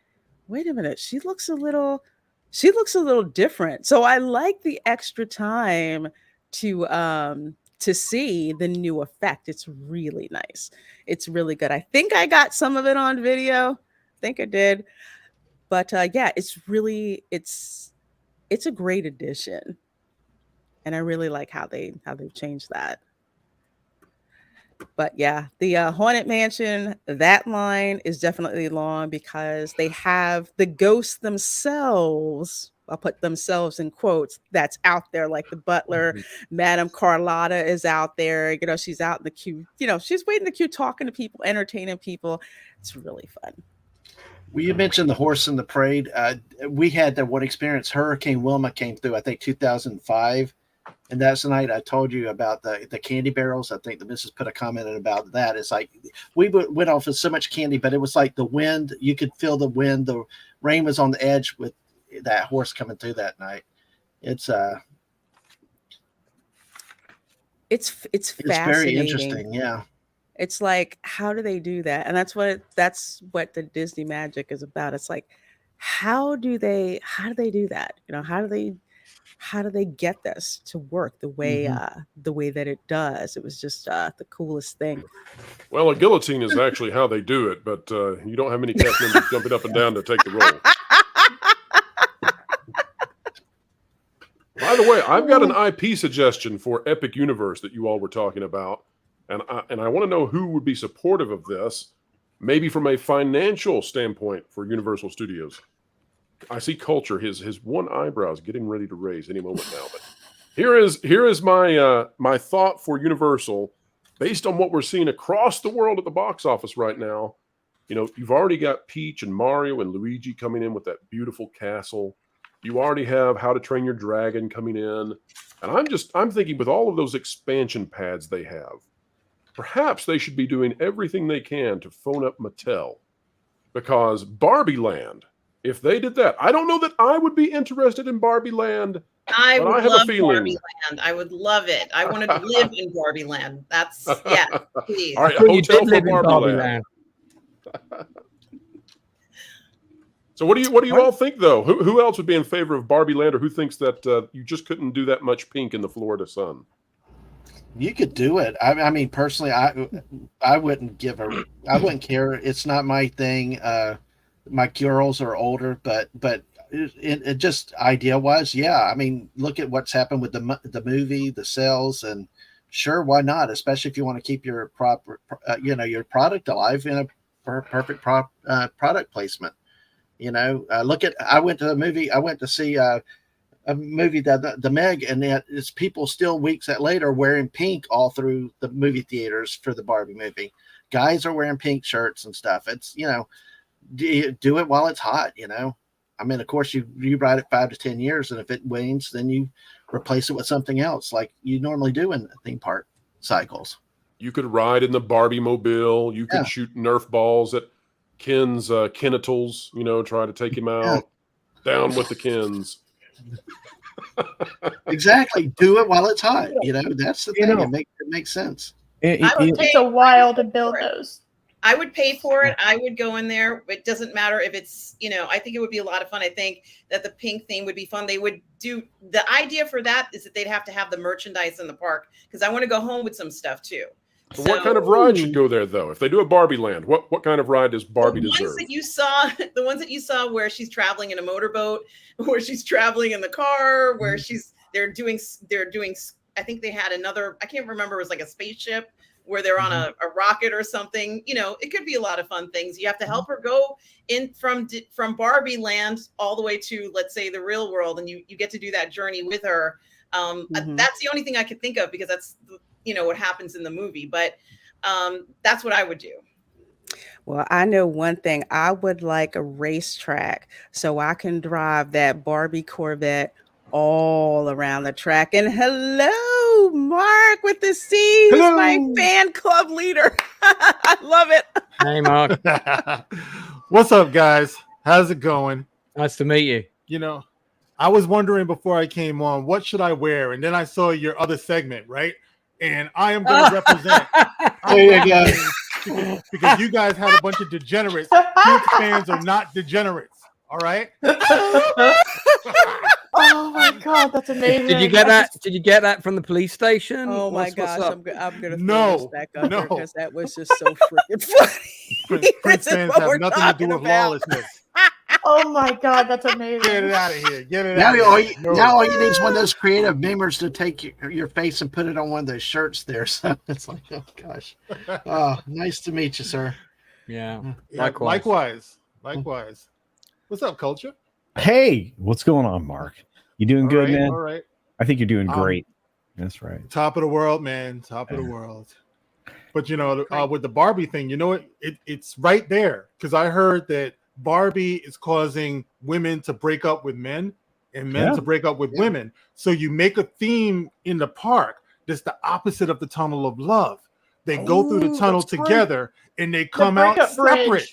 wait a minute, she looks a little different. So I like the extra time to see the new effect. It's really nice. It's really good. I think I got some of it on video. I think I did. But yeah, it's a great addition. And I really like how they've changed that. But yeah, the Haunted Mansion, that line is definitely long, because they have the ghosts themselves. I'll put themselves in quotes. That's out there, like the butler, Madame Carlotta is out there. She's out in the queue. She's waiting in the queue, talking to people, entertaining people. It's really fun. Well, you mentioned the horse in the parade. We had that one experience. Hurricane Wilma came through, I think, 2005. And that's the night I told you about the candy barrels. I think the missus put a comment in about that. It's like we went off with so much candy, but it was like the wind. You could feel the wind. The rain was on the edge with that horse coming through that night. It's fascinating. Very interesting. Yeah. It's like, how do they do that? And that's what the Disney magic is about. It's like, how do they do that? You know, how do they get this to work the way that it does? It was just the coolest thing. Well, a guillotine is actually how they do it, but you don't have many cast members jumping up and down to take the role. By the way, I've got an IP suggestion for Epic Universe that you all were talking about, and I want to know who would be supportive of this, maybe from a financial standpoint for Universal Studios. I see Culture, his one eyebrow is getting ready to raise any moment now. But here is my my thought for Universal, based on what we're seeing across the world at the box office right now. You know, you've already got Peach and Mario and Luigi coming in with that beautiful castle. You already have How to Train Your Dragon coming in. And I'm thinking with all of those expansion pads they have, perhaps they should be doing everything they can to phone up Mattel. Because Barbie Land, if they did that, I don't know that I would be interested in Barbie Land. I but would I have love a feeling. Barbie Land. I would love it. I wanted to live in Barbie Land. That's yeah, please. All right, Well, you hotel did for live in Barbie Barbie Land. Land. So what do you all think though? Who else would be in favor of Barbie Land, or who thinks that you just couldn't do that much pink in the Florida sun? You could do it. I mean, personally, I wouldn't I wouldn't care. It's not my thing. My girls are older, but it just idea wise, yeah. I mean, look at what's happened with the movie, the sales, and sure, why not? Especially if you want to keep your your product alive in a perfect product placement. You know, I went to a movie. I went to see a movie that the Meg, and it's people still weeks later wearing pink all through the movie theaters for the Barbie movie. Guys are wearing pink shirts and stuff. It's, you know, do it while it's hot. You know, I mean, of course you ride it 5 to 10 years, and if it wanes, then you replace it with something else like you normally do in theme park cycles. You could ride in the Barbie mobile. You could shoot Nerf balls at Ken's genitals, you know, try to take him out. Down with the Kens. Exactly. Do it while it's hot. You know, that's the thing. It makes sense. It takes a while to build those. I would pay for it. I would go in there. It doesn't matter if it's, you know, I think it would be a lot of fun. I think that the pink theme would be fun. They would do, the idea for that is that they'd have to have the merchandise in the park, because I want to go home with some stuff too. So what kind of ride should go there though? If they do a Barbie Land, what kind of ride does Barbie deserve? The ones that you saw where she's traveling in a motorboat, where she's traveling in the car, where they're doing, I think they had another, I can't remember, it was like a spaceship where they're on a rocket or something. You know, it could be a lot of fun things. You have to help her go in from Barbie Land all the way to, let's say, the real world, and you get to do that journey with her. That's the only thing I could think of, because that's, you know, what happens in the movie. But that's what I would do. Well, I know one thing. I would like a racetrack so I can drive that Barbie Corvette all around the track. And hello, Mark with the C's, my fan club leader. I love it. Hey, Mark. What's up, guys? How's it going? Nice to meet you. You know, I was wondering before I came on, what should I wear? And then I saw your other segment, right? And I am going to represent. There you go. Because you guys had a bunch of degenerates. Pink fans are not degenerates. All right. Oh my god, that's amazing! Did you get that? Did you get that from the police station? Oh my gosh, I'm gonna throw this back up there, because that was just so freaking funny. Prince fans have nothing to do with lawlessness. Oh my god, that's amazing! Get it out of here! Get it Now, out. Now all you need is one of those creative memers to take your face and put it on one of those shirts there. So it's like, oh gosh, nice to meet you, sir. Yeah. Likewise. What's up, Culture? Hey, what's going on, Mark? You doing good, man? All right. I think you're doing great. That's right. Top of the world, man. Top of the world. But you know, with the Barbie thing, you know, it's right there, because I heard that Barbie is causing women to break up with men and men to break up with women. So you make a theme in the park that's the opposite of the tunnel of love. They go through the tunnel together and they come out separate.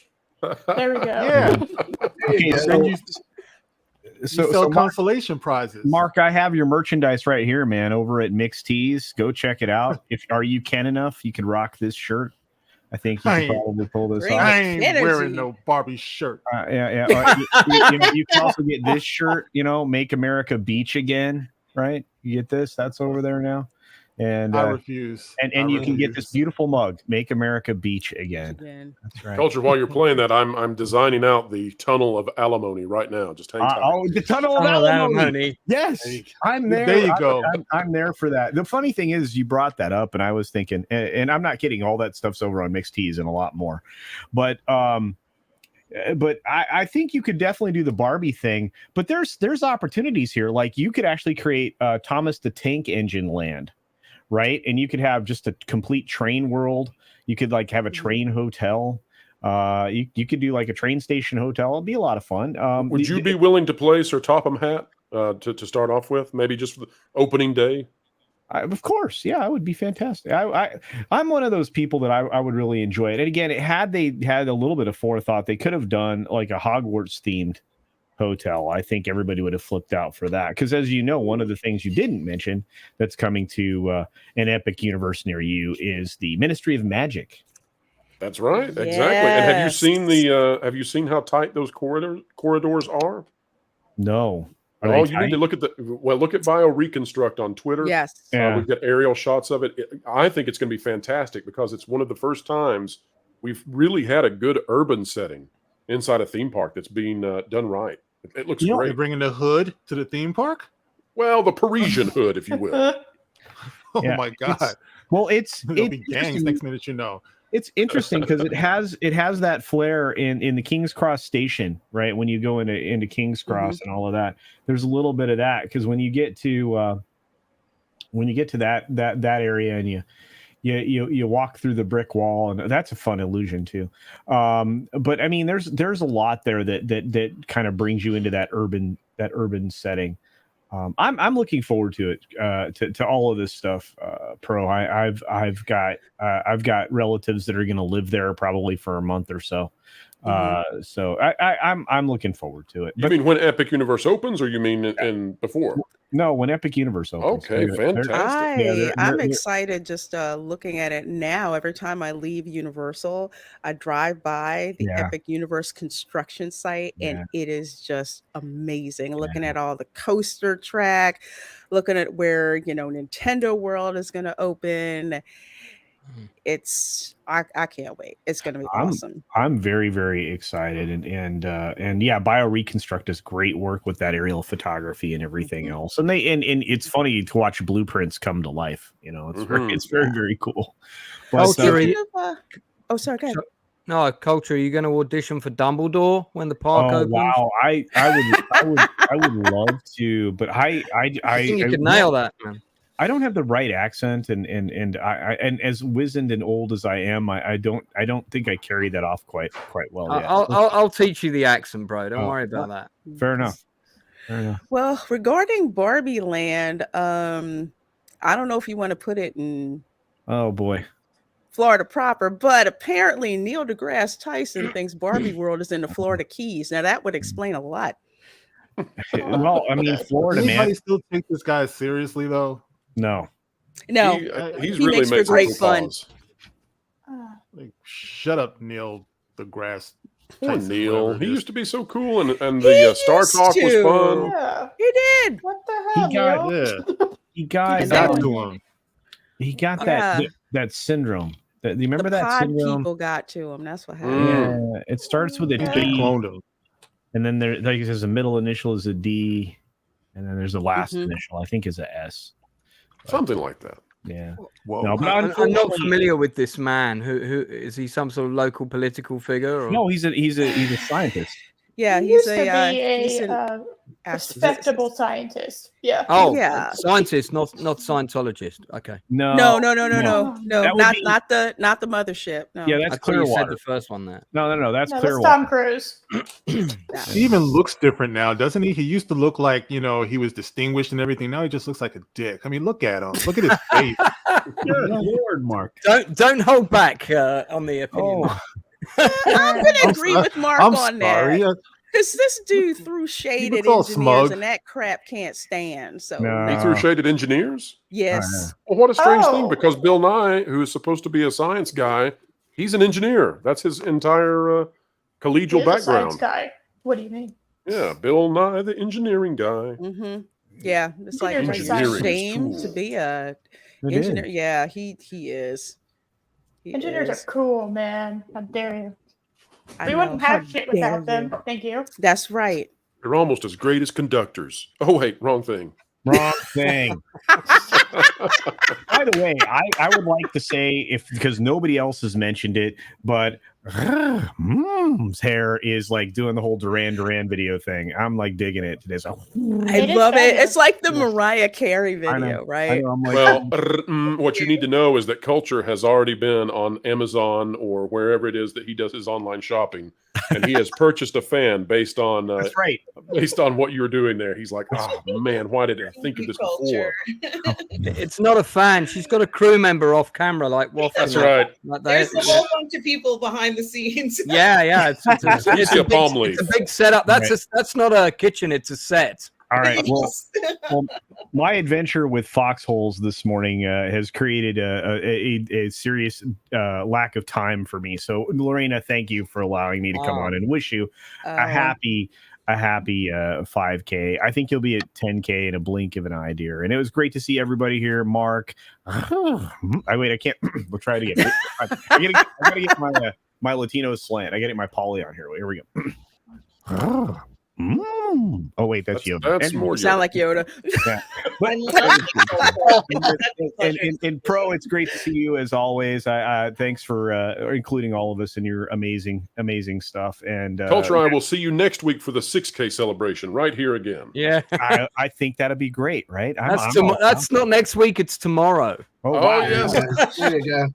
There we go. Yeah. Okay, so sell consolation prizes. Mark, I have your merchandise right here, man, over at Mixed Tees. Go check it out. Are you Ken enough? You can rock this shirt. I think you I could ain't- probably pull this Bring off. I ain't energy. wearing no Barbie shirt. Yeah. You can also get this shirt, Make America Beach Again, right? You get this. That's over there now. And I refuse. and you can get this beautiful mug, Make America Beach Again. That's right. Culture, while you're playing that, I'm designing out the tunnel of alimony right now. Just hang tight. Oh, the tunnel of alimony. Yes, I'm there. There you go. I'm there for that. The funny thing is, you brought that up, and I was thinking, and I'm not kidding. All that stuff's over on Mixed Teas and a lot more, but I think you could definitely do the Barbie thing. But there's opportunities here. Like you could actually create Thomas the Tank Engine land, right? And you could have just a complete train world. You could like have a train hotel. You could do like a train station hotel. It'd be a lot of fun. Would you be willing to play Sir Topham Hatt to start off with? Maybe just for the opening day? Of course, yeah, it would be fantastic. I'm one of those people that I would really enjoy it. And again, had they had a little bit of forethought, they could have done like a Hogwarts themed hotel. I think everybody would have flipped out for that. Because as you know, one of the things you didn't mention that's coming to an Epic universe near you is the Ministry of Magic. That's right, exactly. And have you seen how tight those corridors are? No. Oh, you need to look at look at Bio Reconstruct on Twitter. Yes. We've got aerial shots of it. I think it's going to be fantastic because it's one of the first times we've really had a good urban setting inside a theme park that's being done right. It looks great. They're bringing the hood to the theme park? Well, the Parisian hood, if you will. My God. It's There'll be gangs next minute, It's interesting because it has that flair in the King's Cross station, right? When you go into King's Cross and all of that, there's a little bit of that because when you get to that area and you walk through the brick wall, and that's a fun illusion too. But I mean, there's a lot there that kind of brings you into that urban setting. I'm looking forward to it, to all of this stuff, Pro. I've got relatives that are going to live there probably for a month or so. So I'm looking forward to it. You mean when Epic Universe opens, or you mean in before? No, when Epic Universe opens. Okay, fantastic. I'm excited just looking at it now. Every time I leave Universal, I drive by the Epic Universe construction site, and it is just amazing. Looking at all the coaster track, looking at where Nintendo World is going to open. I can't wait. It's going to be awesome. I'm very, very excited, and yeah, Bio Reconstruct does great work with that aerial photography and everything else. And it's funny to watch blueprints come to life. It's very, very cool. But, sorry, go ahead. No, Culture, are you going to audition for Dumbledore when the park opens? Wow, I would love to, but I think you could nail that, man. I don't have the right accent, and as wizened and old as I am, I don't think I carry that off quite well yet. I'll teach you the accent, bro. Don't worry about that. Fair enough. Well, regarding Barbie Land, I don't know if you want to put it in. Oh boy. Florida proper, but apparently Neil deGrasse Tyson thinks Barbie World is in the Florida Keys. Now that would explain a lot. Well, I mean, Florida, anybody man. still take this guy seriously though? No. He really makes for great fun. Like, shut up, Neil deGrasse. Poor Neil. He used to be so cool, and the Star Talk was fun. Yeah. He did. What the hell, Neil? He got that syndrome. Do you remember that pod syndrome? People got to him. That's what happened. Yeah, it starts with a They D, cloned him. and then there's a middle initial is a D, and then there's the last initial, I think, is a S. Something like that. Yeah. Whoa. No, but I'm not familiar with this man. Who is he? Some sort of local political figure? Or? No, he's a scientist. Yeah, He he's used to be a respectable scientist. Yeah. Oh, Yeah. scientist, not Scientologist. Okay. No, No. That would Not the mothership. No. Yeah, I that's thought you said Clearwater. the first one there. No, that's No, that's Clearwater. Tom Cruise. He even looks different now, doesn't he? He used to look like, he was distinguished and everything. Now he just looks like a dick. I mean, look at him. Look at his face. Good Lord, Mark. Don't hold back on the opinion. Oh, I'm going to agree with Mark I'm on sorry. that. Because this dude threw shade at looks all engineers, smug. and that crap can't stand. So, No. He threw shade at engineers. yes. Well, what a strange thing, Oh. because Bill Nye, who is supposed to be a science guy, He's an engineer. That's his entire collegial He's a science background. guy. What do you mean? Yeah, Bill Nye, the engineering guy. Yeah, it's like Engineers are you're scientists. ashamed to be a It engineer. is. Yeah, he is. He Engineers is. are cool, man. How dare you? I We know. wouldn't How have shit dare without you. them. Thank you. That's right. They're almost as great as conductors. Oh, wait, wrong thing. Wrong thing. By the way, I would like to say, because nobody else has mentioned it, but Mom's hair is like doing the whole Duran Duran video thing. I'm like digging it today. So, I It is love it. fabulous. It's like the Mariah Carey I video, know, right? I'm like, Well, what you need to know is that Culture has already been on Amazon or wherever it is that he does his online shopping, and he has purchased a fan based on that's right. based on what you were doing there. He's like, oh man, why did I think of this Culture. before? It's not a fan. She's got a crew member off camera, like waffling. That's right. Like There's a whole bunch of people behind the scenes. Yeah. It's See a palm leaf. it's a big setup. That's not a kitchen. It's a set. All right. Well, my adventure with foxholes this morning has created a serious lack of time for me. So, Lorena, thank you for allowing me to come on and wish you a happy 5K. I think you'll be at 10K in a blink of an eye, dear. And it was great to see everybody here. Mark. I can't. We'll try it again. I gotta get my Latino slant. I gotta get my poly on here. Here we go. Oh wait, that's Yoda. That's more. You sound like Yoda. Yeah. And Pro, it's great to see you as always. Thanks for including all of us in your amazing stuff. And Culture, I will see you next week for the 6K celebration right here again. Yeah, I think that'd be great, right? That's not next week. It's tomorrow. Oh, wow. Yes. There you go.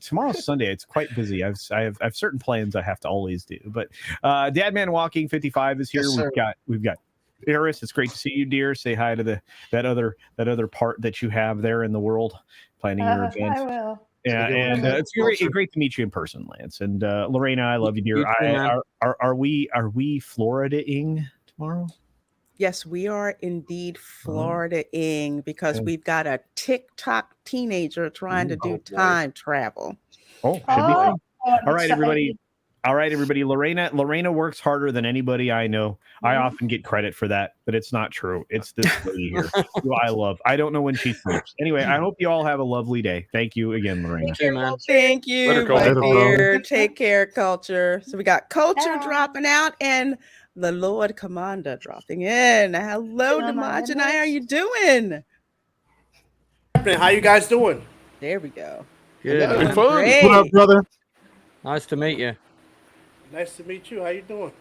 Tomorrow's Sunday. It's quite busy. I have certain plans I have to always do. But Dadman Walking 55 is here. Yes, We've got Eris. It's great to see you, dear. Say hi to that other part that you have there in the world, planning your event. I will. Yeah, and it's great to meet you in person, Lance. And Lorena, I love you, dear. You too, man. Are we Florida-ing tomorrow? Yes, we are indeed Florida-ing because we've got a TikTok teenager trying to do time travel. Oh, should be. I'm All right, excited. everybody. Lorena works harder than anybody I know. I often get credit for that, but it's not true. It's this lady here who I love. I don't know when she sleeps. Anyway, I hope you all have a lovely day. Thank you again, Lorena. Thank you, man. Thank you, Later, my Culture. dear. Take care, Culture. So we got Culture Bye. dropping out and the Lord Commander dropping in. Hello, Damaj and I. How are you doing? How you guys doing? There we go. Good. Having fun. Great. What up, brother? Nice to meet you. Nice to meet you. How you doing?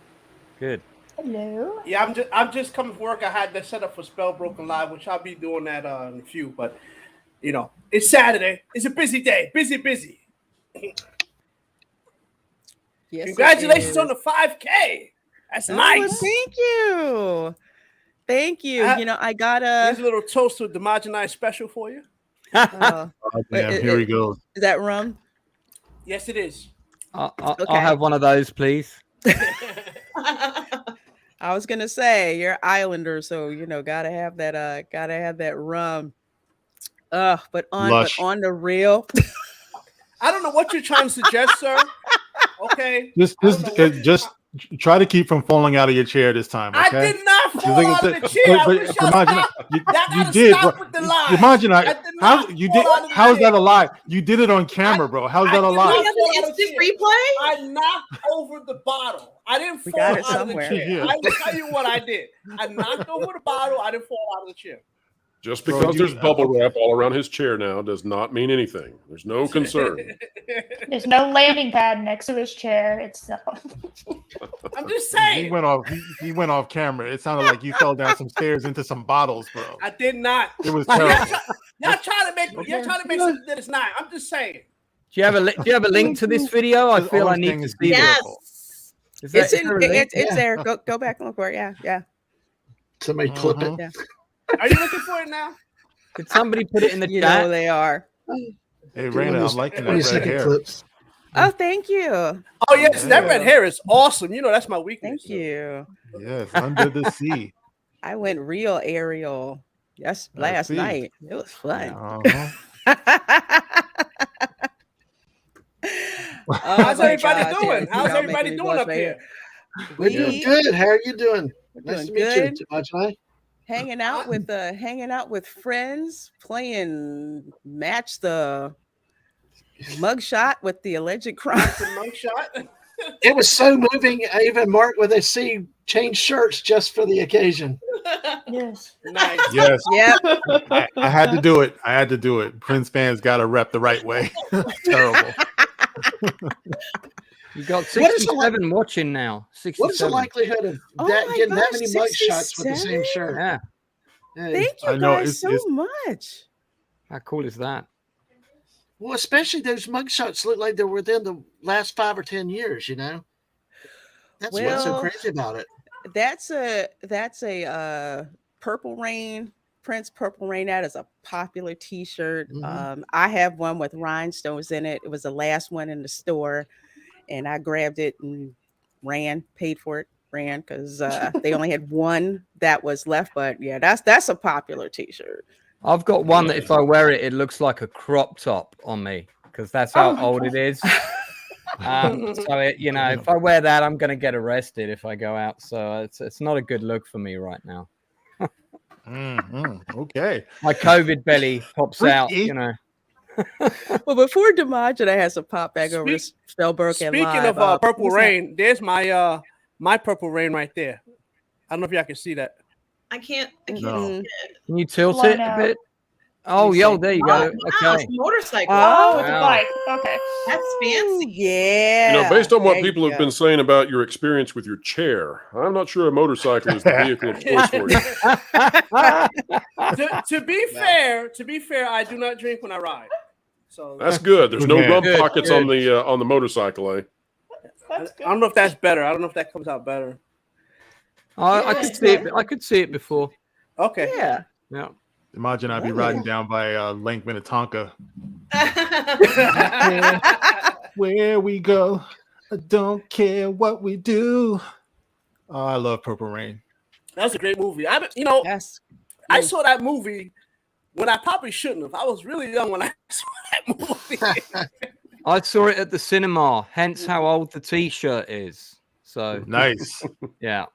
Good. Hello. Yeah, I'm just coming from work. I had that set up for Spell Broken Live, which I'll be doing that in a few. But it's Saturday. It's a busy day. Busy. Yes, Congratulations on the 5K. That's nice. Well, thank you. I got Here's a little toast to the Marginized special for you. Oh, damn, here we go. Is that rum? Yes, it is. I'll have one of those, please. I was gonna say you're Islander, so gotta have that rum. But on the real, I don't know what you're trying to suggest, sir. Okay. Just try to keep from falling out of your chair this time. Okay? I did not fall out of the chair. You did. Imagine how you did. How's that a lie? You did it on camera, bro. How's that a lie? I knocked over the bottle. I didn't fall got it out of the somewhere. chair. I will tell you what I did. I knocked over the bottle. I didn't fall out of the chair. Just because there's bubble wrap all around his chair now does not mean anything. There's no concern. There's no landing pad next to his chair. It's I'm just saying. He went off camera. It sounded like you fell down some stairs into some bottles, bro. I did not. It was terrible. Y'all trying to make something that it's not. I'm just saying. Do you have a link to this video? I feel I need to see yes. this. It's there. Go back and look for it. Yeah. Somebody clip it. Yeah. Are you looking for it now? Did somebody put it in the chat? They are. Hey, Raina, I'm liking that red 20-second hair. clips. Oh, thank you. Oh yes, that red hair is awesome. That's my weakness. Thank you. Yes, under the sea. I went real aerial. Yes, last night. It was fun. Oh How's my everybody gosh, doing? yeah, How's y'all making everybody me doing blush up right here. here? We're doing We good. How are you doing? we're Nice doing to meet you, good. Tajai. Hanging out with friends, playing match the mugshot with the alleged crime. That's a mugshot. It was so moving. I even marked with a C change shirts just for the occasion. Yes. Nice. Yes, Yep. I had to do it. I had to do it. Prince fans got to rep the right way. Terrible. You got What is the 67 watching now. What is the 67. likelihood of Oh that my getting that gosh, many mug shots with the 67? same shirt? Yeah. Hey. Thank I you know guys so it's much. How cool is that? Well, especially those mug shots look like they're within the last 5 or 10 years. You know, that's what's so Well, crazy about it. that's a Purple Rain Prince Purple Rain. That is a popular T-shirt. I have one with rhinestones in it. It was the last one in the store, and I grabbed it and paid for it, ran because they only had one that was left. But yeah, that's a popular T-shirt. I've got one that if I wear it, it looks like a crop top on me because that's how old it is. So if I wear that, I'm going to get arrested if I go out. So it's not a good look for me right now. Okay. My COVID belly pops out, Well, before Demajida has to pop back over to Spellbrook and Speaking live. of Purple Rain, there's my Purple Rain right there. I don't know if y'all can see that. I can't Can see it. you tilt Blown it a out. bit? Oh, yeah, there you go. Wow, it's Okay. a motorcycle. Oh, it's a Wow. bike. Okay. That's fancy. Yeah. Based on what there people you have go. been saying about your experience with your chair, I'm not sure a motorcycle is the vehicle of choice for you. to be fair, I do not drink when I ride. So That's good. There's no Man. rum Good, pockets good. on the motorcycle, eh? I don't know if that's better. I don't know if that comes out better. I could see it. I could see it before. Okay. Yeah. Yeah. Imagine I'd be riding down by Lake Minnetonka. Where we go, I don't care what we do. Oh, I love Purple Rain. That was a great movie. Yes. I saw that movie when I probably shouldn't have. I was really young when I saw that movie. I saw it at the cinema, hence how old the T-shirt is. So Nice. yeah.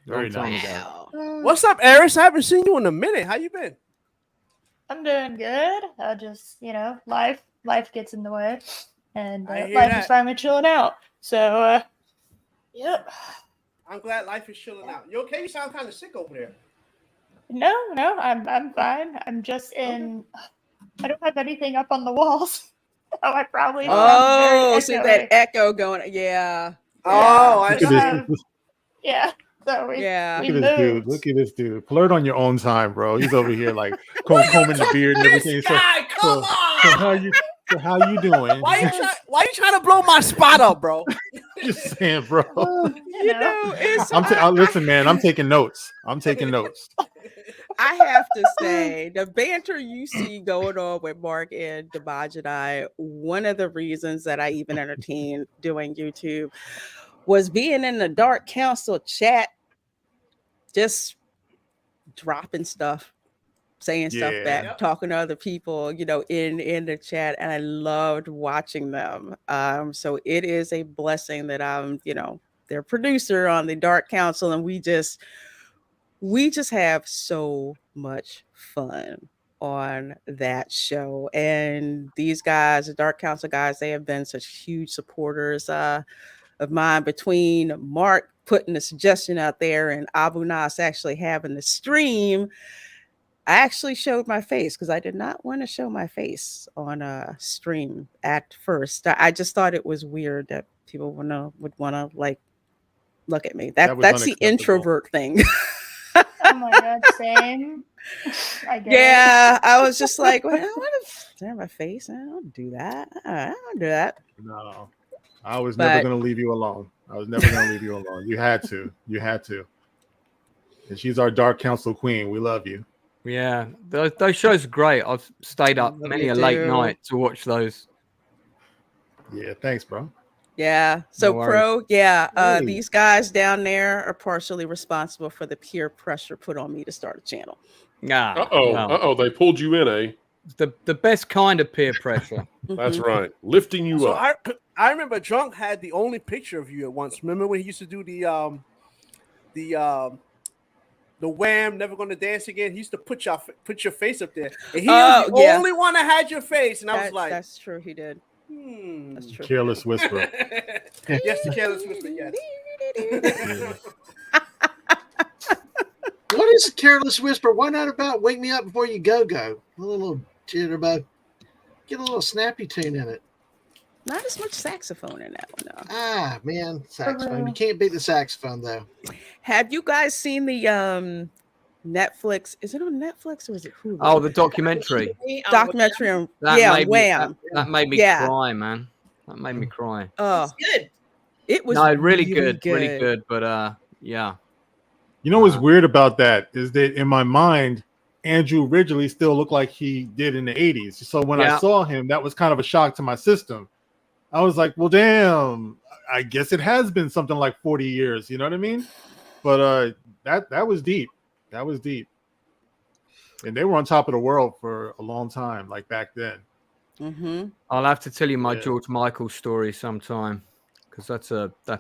Very Long time nice. ago. What's up, Eris? I haven't seen you in a minute. How you been? I'm doing good. I just, life gets in the way, and I hear life that. is finally chilling out. So, yep. I'm glad life is chilling out. You okay? You sound kind of sick over there. No, I'm fine. I'm just in. I don't have anything up on the walls. Oh, I probably. Oh, see that echo going. Yeah. Oh, I Look at this. Yeah. So we. Yeah. We Look at this dude. moved. Look at this dude. Flirt on your own time, bro. He's over here like combing the beard and everything. This guy, come on. So how you doing? Why you trying to blow my spot up, bro? Just saying, bro. It's Listen, man. I'm taking notes. I have to say, the banter you see going on with Mark and Demaj and I, one of the reasons that I even entertained doing YouTube was being in the Dark Council chat, just dropping stuff, saying stuff back, talking to other people, in the chat, and I loved watching them. So it is a blessing that I'm, their producer on the Dark Council, and we just have so much fun on that show. And these guys, the Dark Council guys, they have been such huge supporters of mine, between Mark putting the suggestion out there and Abu Nas actually having the stream. I actually showed my face because I did not want to show my face on a stream at first. I just thought it was weird that people would want to like look at me. That's the unacceptable. introvert thing. Oh my god, same. I get Yeah, I was just like, well, I want to stare at my face. I don't do that. I don't do that. No, I was never going to leave you alone. You had to. And she's our Dark Council queen. We love you. Yeah, those shows are great. I've stayed up many a late night to watch those. Yeah, thanks, bro. Yeah. So No Pro, yeah, Hey. these guys down there are partially responsible for the peer pressure put on me to start a channel. Yeah. Uh-oh. They pulled you in, eh? the best kind of peer pressure. That's right, lifting you So up. I remember Drunk had the only picture of you at once. Remember when he used to do the Wham! Never Gonna Dance Again? He used to put your face up there, and he was the only one that had your face. And I was like, "That's true, he did. That's true." Careless Whisper. Yes, the Careless Whisper. Yes. What is a Careless Whisper? Why not about Wake Me Up Before You Go Go? A little jitterbug. Get a little snappy tune in it. Not as much saxophone in that one, though. Ah, man, saxophone. You can't beat the saxophone, though. Have you guys seen the Netflix? Is it on Netflix or is it Hulu? Oh, the documentary. Documentary on Wham. Wham. That made me cry, man. That made me cry. Oh, good. It was really good, really good. But yeah. You know what's weird about that is that in my mind, Andrew Ridgely still looked like he did in the 80s. So when I saw him, that was kind of a shock to my system. I was like, well, damn, I guess it has been something like 40 years. You know what I mean? But that was deep. That was deep. And they were on top of the world for a long time, like back then. Mm-hmm. I'll have to tell you my George Michael story sometime because that's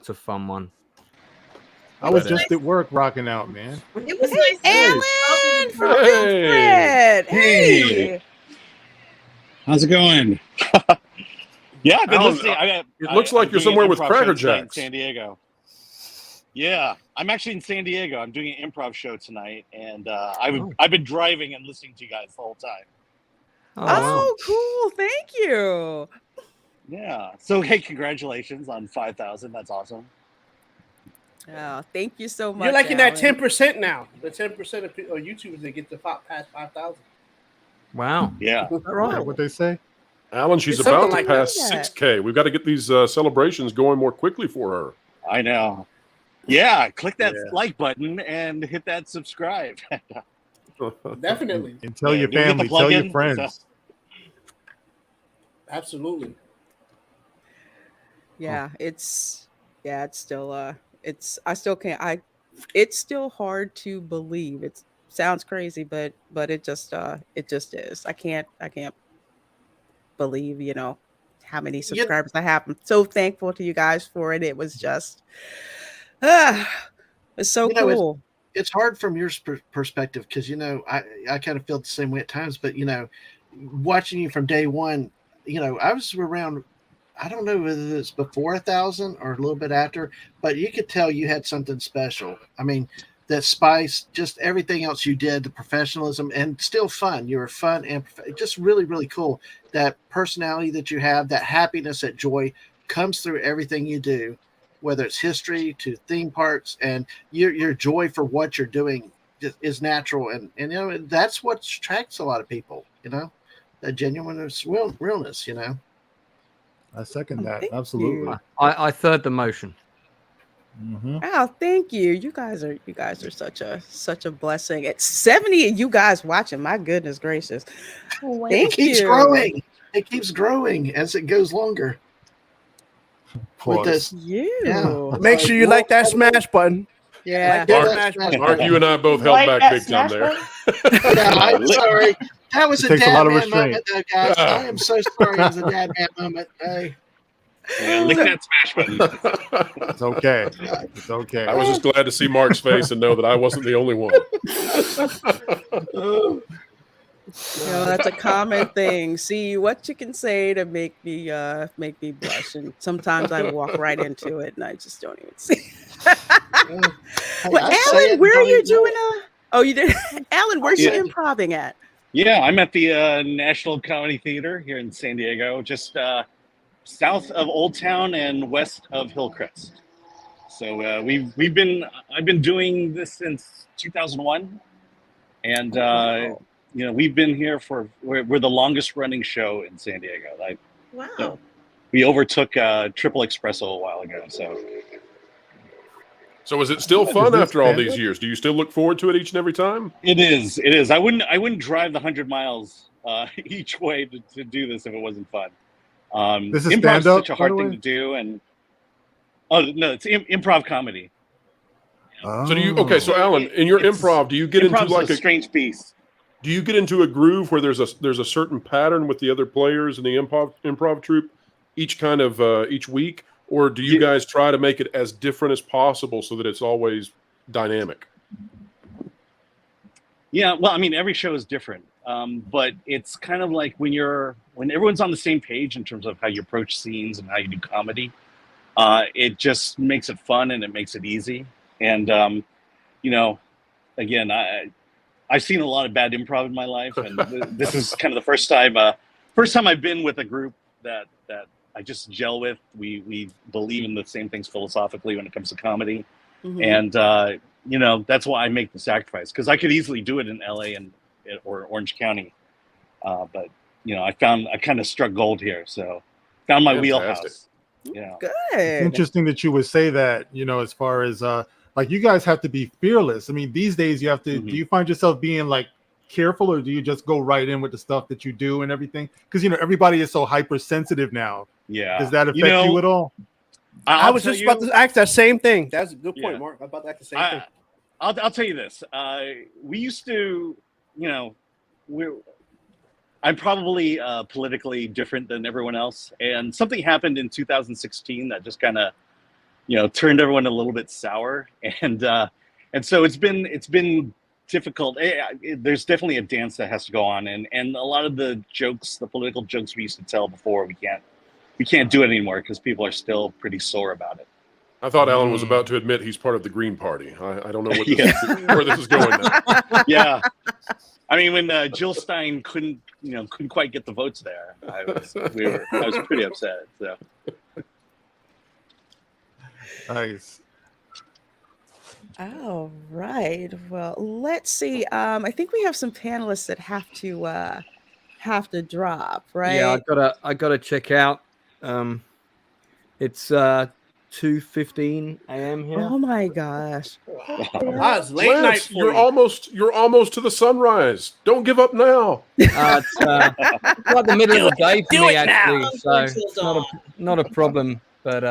a fun one. I was just at work rocking out, man. It was nice. Alan from Hey. Wilfred. Hey. How's it going? Yeah, I've been listening. It looks like you're somewhere with Cracker Jacks. In San Diego. Yeah, I'm actually in San Diego. I'm doing an improv show tonight, and I've been driving and listening to you guys the whole time. Oh, cool! Thank you. Yeah. So hey, congratulations on 5,000. That's awesome. Oh, thank you so much. You're like in Alan. that 10% now. The 10% of YouTubers that get to past 5,000. Wow. Yeah. Right. What they say? Alan, she's It's about something to like pass that. 6K. We've got to get these celebrations going more quickly for her. I know. Yeah, click that like button and hit that subscribe. Definitely. And tell your Do we get the family, tell your plug-in? friends. Absolutely. Yeah, it's still I still can't it's still hard to believe. It sounds crazy, but it just is. I can't believe, how many subscribers I have. I'm so thankful to you guys for it. It was just it's so cool. It's hard from your perspective because I kind of feel the same way at times, but watching you from day one, I was around. I don't know whether it's before 1,000 or a little bit after, but you could tell you had something special. I mean, that spice, just everything else you did, the professionalism, and still fun. You were fun and just really, really cool. That personality that you have, that happiness, that joy comes through everything you do, whether it's history to theme parks, and your joy for what you're doing is natural. And that's what attracts a lot of people, that genuineness, realness, I second that. Thank Absolutely. I third the motion. Mm-hmm. Oh, thank you. You guys are such a blessing. It's 70 of you guys watching. My goodness gracious. It Thank keeps you. growing. It keeps growing as it goes longer. With this, Make sure you like that smash button. Yeah. Mark, you and I both held Like back that big time smash there. Yeah, I'm sorry. That was a takes a dad lot of man restraint. moment, though, guys. I am so sorry. It was a dad man moment. Hey. Yeah, lick that smash button. It's okay. It's okay. I was just glad to see Mark's face and know that I wasn't the only one. That's a common thing. See what you can say to make me blush, and sometimes I walk right into it, and I just don't even see. Well, Alan, where are you doing? Oh, you did. Alan, where's you improvising at? Yeah, I'm at the National Comedy Theater here in San Diego, just south of Old Town and west of Hillcrest. So I've been doing this since 2001, and we've been here we're the longest running show in San Diego. Wow. We overtook Triple Espresso a while ago. So is it still fun after all these years? Do you still look forward to it each and every time? It is. I wouldn't drive the 100 miles each way to do this if it wasn't fun. This is Improv is stand-up, such a by hard the thing way? to do, and it's improv comedy. So so Alan, in your improv, do you get into Improv's like a strange beast? do you get into a groove where there's a certain pattern with the other players in the improv troupe each week, or do you guys try to make it as different as possible so that it's always dynamic? Yeah, well, I mean, every show is different, but it's kind of like when everyone's on the same page in terms of how you approach scenes and how you do comedy, it just makes it fun and it makes it easy. And again, I've seen a lot of bad improv in my life, and this is kind of the first time I've been with a group that I just gel with. We believe in the same things philosophically when it comes to comedy, and that's why I make the sacrifice, because I could easily do it in LA or Orange County, but I kind of struck gold here, so found my wheelhouse. Yeah, good. It's interesting that you would say that. As far as like, you guys have to be fearless. I mean, these days you have to. Do you find yourself being like careful, or do you just go right in with the stuff that you do and everything? Because everybody is so hypersensitive now. Yeah. Does that affect you at all? I was just about to ask that same thing. That's a good point, Mark. I'm about to ask the same thing. I'll tell you this. We used to, I'm probably politically different than everyone else, and something happened in 2016 that just kind of, turned everyone a little bit sour, and so it's been difficult. There's definitely a dance that has to go on, and a lot of the political jokes we used to tell before, we can't do it anymore because people are still pretty sore about it. I thought Alan was about to admit he's part of the Green Party. I don't know where this is going now. Yeah, I mean, when Jill Stein couldn't quite get the votes there, I was pretty upset. So nice. All right. Well, let's see. I think we have some panelists that have to drop, right? Yeah, I gotta check out. It's 2:15 a.m. here. Oh my gosh. It's late Lance, night. You're almost to the sunrise. Don't give up now. It's like the middle of the day for me, actually, so it's not a problem. But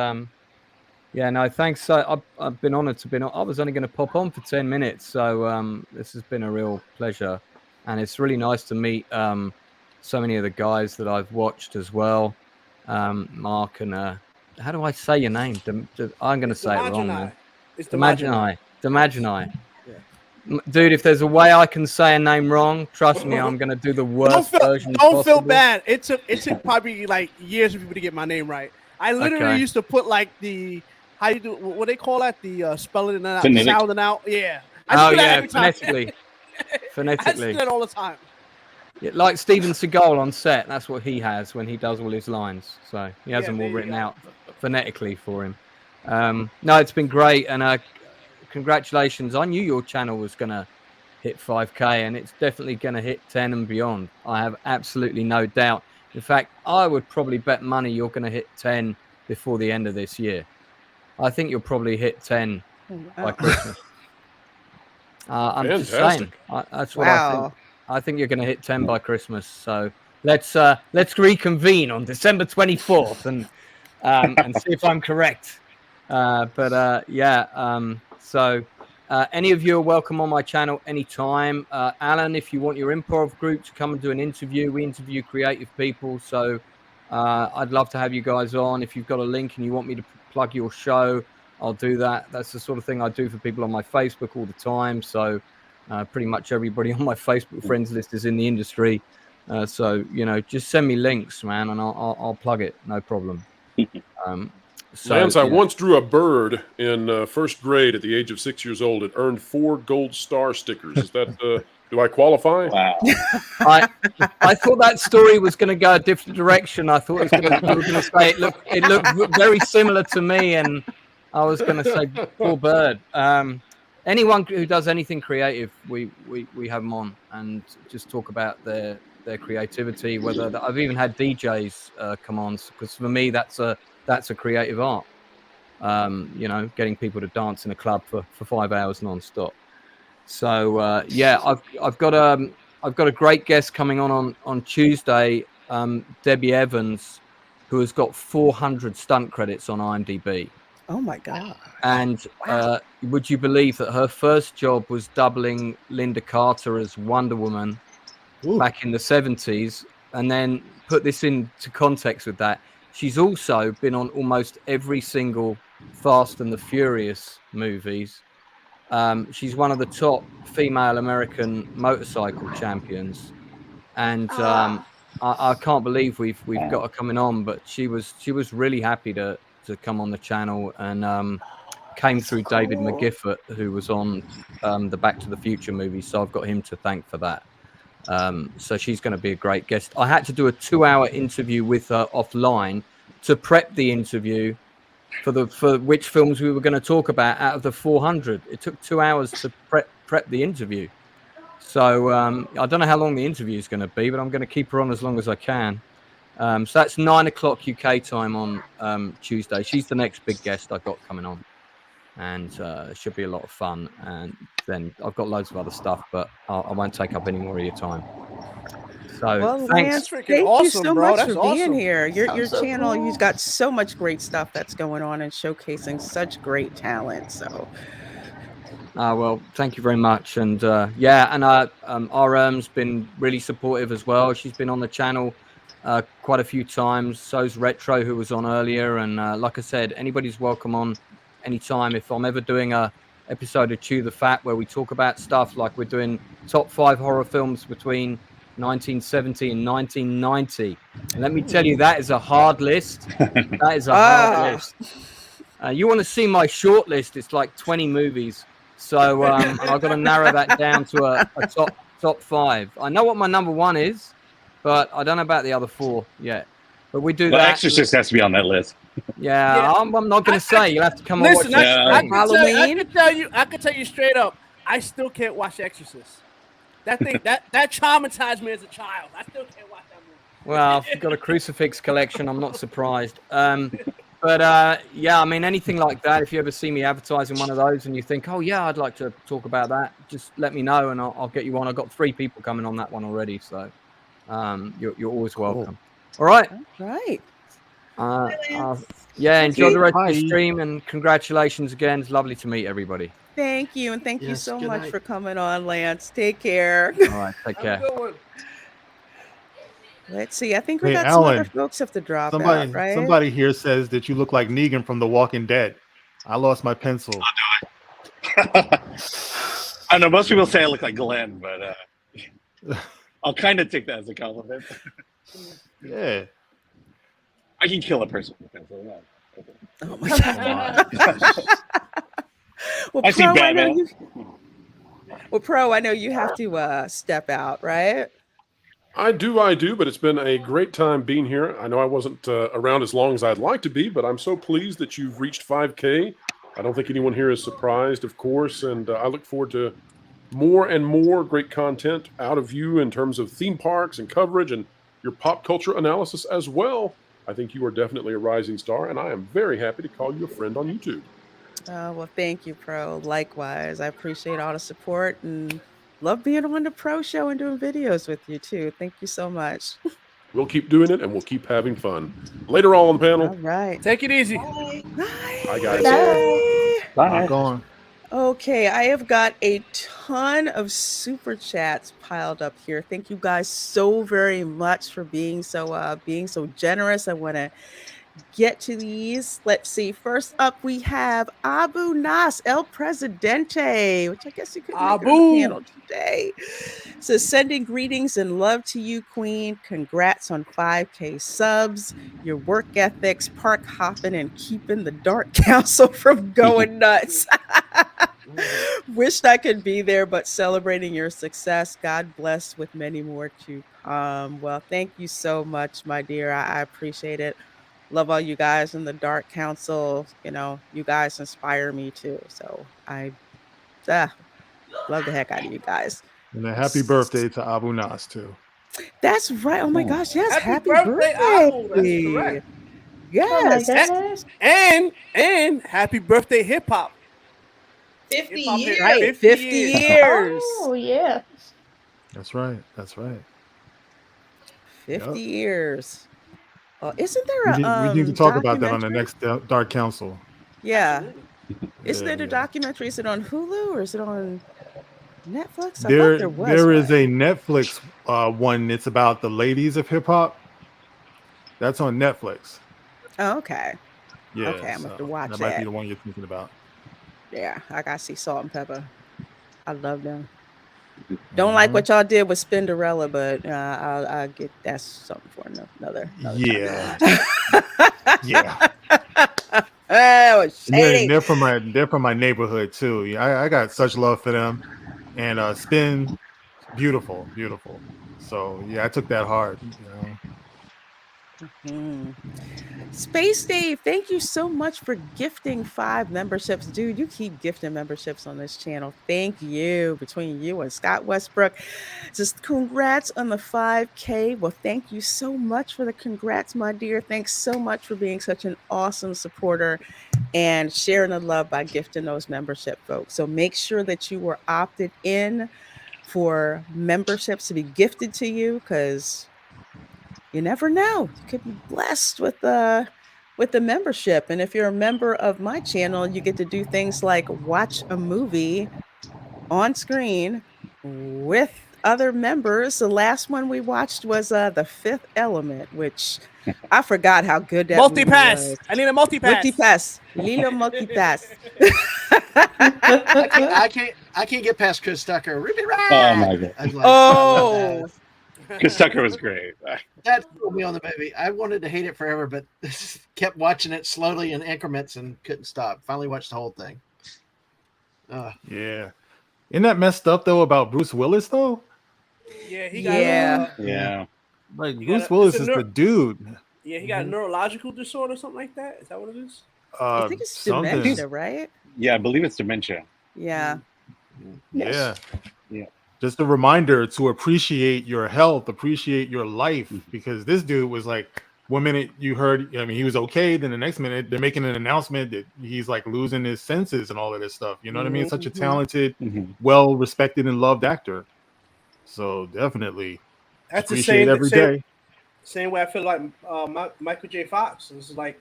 yeah, no, thanks. So I've been honored to be on. I was only going to pop on for 10 minutes, so this has been a real pleasure, and it's really nice to meet so many of the guys that I've watched as well. Mark and how do I say your name? I'm going to say it wrong, man. It's Damagini. Dude, if there's a way I can say a name wrong, trust me, I'm going to do the worst version Don't feel possible. bad. It took probably like years for people to get my name right. I literally used to put like the what they call that, the spelling it out, sounding out. Yeah. Phonetically. I do that all the time. Yeah, like Steven Seagal on set, that's what he has when he does all his lines. So he has them all written out phonetically for him. No, it's been great, and congratulations. I knew your channel was going to hit 5K, and it's definitely going to hit 10 and beyond. I have absolutely no doubt. In fact, I would probably bet money you're going to hit 10 before the end of this year. I think you'll probably hit 10 by Christmas. I'm just saying. That's what I think. I think you're going to hit 10 by Christmas. So let's reconvene on December 24th and see if I'm correct. So any of you are welcome on my channel anytime. Alan, if you want your improv group to come and do an interview, we interview creative people. So I'd love to have you guys on. If you've got a link and you want me to plug your show, I'll do that. That's the sort of thing I do for people on my Facebook all the time. So pretty much everybody on my Facebook friends list is in the industry. So, just send me links, man, and I'll plug it. No problem. Lance, I once drew a bird in first grade at the age of 6 years old. It earned 4 gold star stickers. Is that, do I qualify? Wow. I thought that story was going to go a different direction. I thought it was going to say it looked very similar to me, and I was going to say poor bird. Anyone who does anything creative, we have them on and just talk about their creativity. I've even had DJs come on, because for me that's a creative art. Getting people to dance in a club for 5 hours non-stop. So I've got a great guest coming on Tuesday, Debbie Evans, who has got 400 stunt credits on IMDb. Oh my God. And would you believe that her first job was doubling Linda Carter as Wonder Woman, back in the 70s, and then put this into context with that. She's also been on almost every single Fast and the Furious movies. She's one of the top female American motorcycle champions, and I can't believe we've got her coming on. But she was really happy to come on the channel, and came through David McGiffert, who was on the Back to the Future movie. So I've got him to thank for that. So she's going to be a great guest. I had to do a 2-hour interview with her offline to prep the interview for which films we were going to talk about out of the 400. It took 2 hours to prep the interview. So I don't know how long the interview is going to be, but I'm going to keep her on as long as I can. So that's 9 o'clock UK time on Tuesday. She's the next big guest I've got coming on, and it should be a lot of fun. And then I've got loads of other stuff, but I won't take up any more of your time. So Well, thanks. Lance, thank awesome, you so bro. much That's for being awesome. here. Your so channel, cool. you've got so much great stuff that's going on and showcasing such great talent. So, Well, thank you very much. And RM's been really supportive as well. She's been on the channel quite a few times. So's Retro, who was on earlier. And like I said, anybody's welcome on anytime. If I'm ever doing a episode of Chew the Fat where we talk about stuff like we're doing top 5 horror films between 1970 and 1990. And let me tell you, that is a hard list. That is a hard list. You want to see my short list? It's like 20 movies. So I've got to narrow that down to a top 5. I know what my number 1 is, but I don't know about the other 4 yet. But we do that. Exorcist has to be on that list. Yeah. I'm not going to say. You'll have to come Listen, and watch it. I can tell you straight up, I still can't watch Exorcist. That thing that traumatized me as a child. I still can't watch that movie. Well, I've got a crucifix collection. I'm not surprised. But yeah, I mean, anything like that. If you ever see me advertising one of those and you think, oh yeah, I'd like to talk about that, just let me know and I'll get you on. I've got 3 people coming on that one already, so you're always welcome. All right. Right. Yeah, enjoy the rest of the stream and congratulations again. It's lovely to meet everybody. Thank you, and thank you Yes, so good much night. for coming on, Lance. Take care. All right, take care. Let's see. I think we Hey, got some other Alan, folks have to drop Somebody, out, right? somebody here says that you look like Negan from The Walking Dead. I lost my pencil. I know most people say I look like Glenn, but I'll kind of take that as a compliment. Yeah. I can kill a person with a pencil. Yeah. Oh my God. Well, I see Pro, Batman. Pro, I know you have to step out, right? I do, but it's been a great time being here. I know I wasn't around as long as I'd like to be, but I'm so pleased that you've reached 5K. I don't think anyone here is surprised, of course, and I look forward to more and more great content out of you in terms of theme parks and coverage and your pop culture analysis as well. I think you are definitely a rising star, and I am very happy to call you a friend on YouTube. Well, thank you, Pro. Likewise, I appreciate all the support and love being on the Pro Show and doing videos with you too. Thank you so much. We'll keep doing it, and we'll keep having fun. Later on the panel. All right. Take it easy. Bye, guys. Bye. Going. Okay, I have got a ton of super chats piled up here. Thank you guys so very much for being so generous. I want to get to these. Let's see. First up, we have Abu Nas El Presidente, which I guess you could make it on the panel today. So sending greetings and love to you, Queen. Congrats on 5K subs. Your work ethics, park hopping, and keeping the Dark Council from going nuts. Wished I could be there, but celebrating your success. God bless with many more to come. Well, thank you so much, my dear. I appreciate it. Love all you guys in the Dark Council. You know, you guys inspire me too. So I love the heck out of you guys. And a happy birthday to Abu Nas, too. That's right. Oh my gosh. Yes. Happy birthday, Abu. That's correct. Yes. Oh my goodness. And happy birthday, hip hop. 50 Hip-hop years. Right. 50 years. Oh yeah. That's right. That's right. 50 years. Isn't there We need to talk about that on the documentary? next Dark Council. Yeah. Isn't Yeah, it a yeah. documentary? Is it on Hulu or is it on Netflix? I thought there was There is one. a Netflix one. It's about the ladies of hip hop. That's on Netflix. Oh, okay. Yeah, Okay, I'm gonna have to watch that might be that. the one you're thinking about. Yeah, I gotta see Salt and Pepper. I love them. Don't like what y'all did with Spinderella, but I'll get that's something for another Yeah, time. yeah. Oh, shady. They're from my neighborhood too. Yeah, I got such love for them, and Spin, beautiful. So yeah, I took that hard. Space Dave, thank you so much for gifting 5 memberships. Dude, you keep gifting memberships on this channel. Thank you. Between you and Scott Westbrook. Just congrats on the 5K. Well, thank you so much for the congrats, my dear. Thanks so much for being such an awesome supporter and sharing the love by gifting those membership folks. So make sure that you were opted in for memberships to be gifted to you, because you never know. You could be blessed with the membership. And if you're a member of my channel, you get to do things like watch a movie on screen with other members. The last one we watched was The Fifth Element, which I forgot how good that movie Multi-pass. was. I need a multi-pass. Multi-pass. Lilo multi-pass. I can't get past Chris Tucker. Ruby Ride. Oh my god. I was like, Oh. Chris Tucker was great. That threw me on the movie. I wanted to hate it forever, but kept watching it slowly in increments and couldn't stop. Finally watched the whole thing. Yeah. Isn't that messed up though about Bruce Willis though? Yeah, he got Yeah. Like Bruce Willis is the dude. Yeah, he got a neurological disorder or something like that. Is that what it is? I think it's dementia, right? Yeah, I believe it's dementia. Yeah. Yeah. Yeah. Just a reminder to appreciate your health, appreciate your life, because this dude was like, one minute you heard, I mean, he was okay, then the next minute they're making an announcement that he's like losing his senses and all of this stuff. You know what I mean? Such a talented, well-respected and loved actor. So definitely That's appreciate every day. Same way I feel like Michael J. Fox. This is like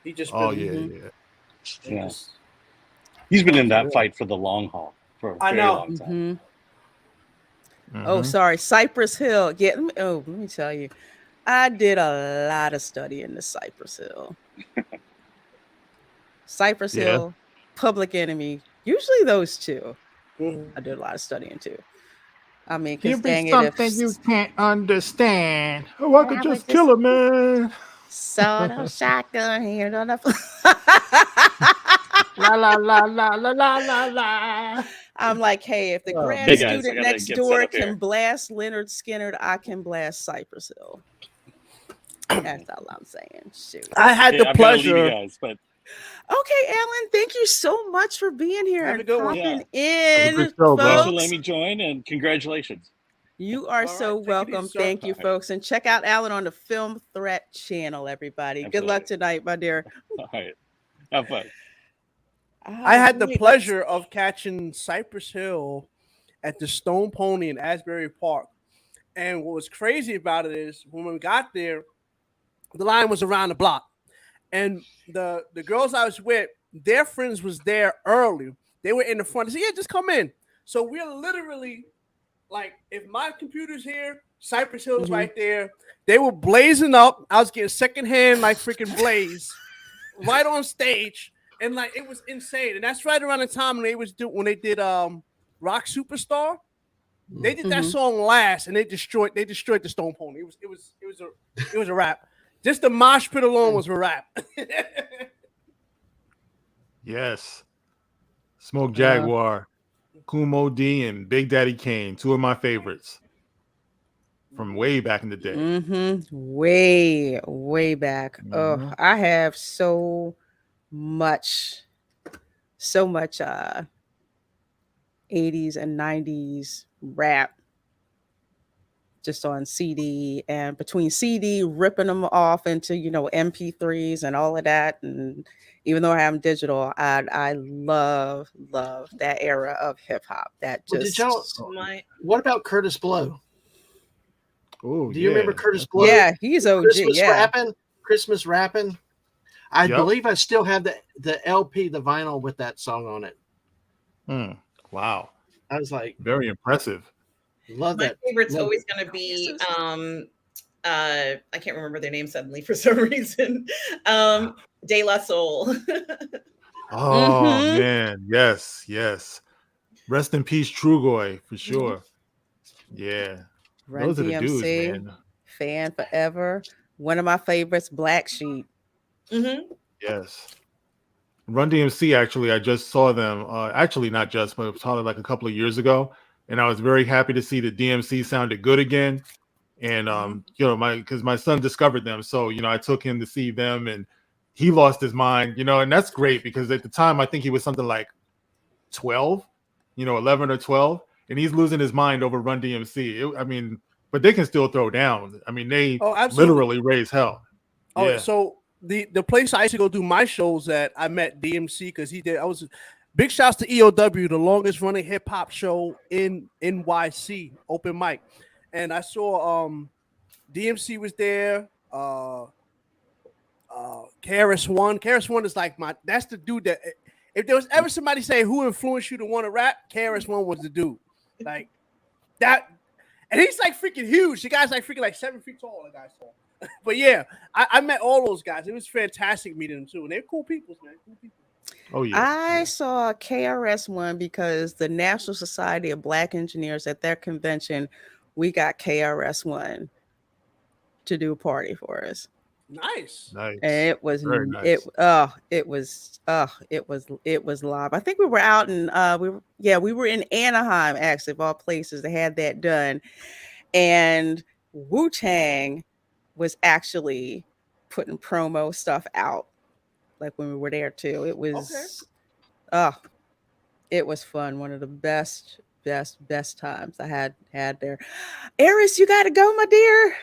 he just. Yeah. He's been in that fight for the long haul for a very long time. Oh, sorry. Cypress Hill. Yeah. Let me tell you. I did a lot of study in the Cypress Hill. Cypress Hill, Public Enemy. Usually those two. I did a lot of studying too. I mean, because dang it, if you can't understand. Oh, I could just kill a man. Sawed off shotgun here on the La la la la la la la la. I'm like, hey, if the grad student next door can blast Leonard Skinner, I can blast Cypress Hill. That's all I'm saying. Shoot. I had the pleasure. Okay, Alan, thank you so much for being here and popping in. Thanks for letting me join, and congratulations. You are so welcome. Thank you, folks. And check out Alan on the Film Threat channel, everybody. Good luck tonight, my dear. All right. Have fun. I had the pleasure of catching Cypress Hill at the Stone Pony in Asbury Park. And what was crazy about it is when we got there, the line was around the block. And the girls I was with, their friends was there early. They were in the front. They said, yeah, just come in. So we're literally like, if my computer's here, Cypress Hill's right there. They were blazing up. I was getting secondhand like freaking blaze right on stage. And like it was insane. And that's right around the time when they did Rock Superstar. They did that song last and they destroyed the Stone Pony. It was a wrap. Just the mosh pit alone was a wrap. Yes. Smoke Jaguar, Kumo D, and Big Daddy Kane, two of my favorites from way back in the day. Way back. Oh, I have so much 80s and 90s rap just on CD, and between CD ripping them off into MP3s and all of that. And even though I have them digital, I love that era of hip hop. That just what about Curtis Blow? Oh, do you remember Curtis Blow? Yeah, he's OG. Christmas rapping. I believe I still have the LP, the vinyl with that song on it. Wow. I was like, very impressive. love My that. favorite's Love always going to be I can't remember their name suddenly for some reason. De La Soul. Oh man, yes, yes. Rest in peace, Trugoy, for sure. Yeah, Run those are the dudes, DMC, man. fan forever. One of my favorites, Black Sheep. Yes. Run DMC, actually, I just saw them. Actually, not just, but it was probably like a couple of years ago, and I was very happy to see that DMC sounded good again. And you know, because my son discovered them, so you know, I took him to see them, and he lost his mind. You know, and that's great because at the time I think he was something like 12, you know, 11 or 12, and he's losing his mind over Run DMC. I mean, but they can still throw down. I mean, they literally raise hell. Oh, Yeah. so the place I used to go do my shows at, I met DMC because he did. I was big shouts to EOW, the longest running hip hop show in NYC, open mic, and I saw DMC was there. KRS-One. KRS-One is like that's the dude that if there was ever somebody say who influenced you to want to rap, KRS-One was the dude. Like that, and he's like freaking huge. The guy's like freaking like 7 feet tall. The guy's tall. But yeah, I met all those guys. It was fantastic meeting them too, and they're cool people, man. Cool people. Oh yeah. I saw KRS-One because the National Society of Black Engineers at their convention, we got KRS-One to do a party for us. Nice. Nice. And it was very nice. it was live. I think we were out in we were in Anaheim, actually, of all places, that had that done. And Wu-Tang was actually putting promo stuff out like when we were there too. It was it was fun. One of the best times I had there. Eris, you gotta go, my dear.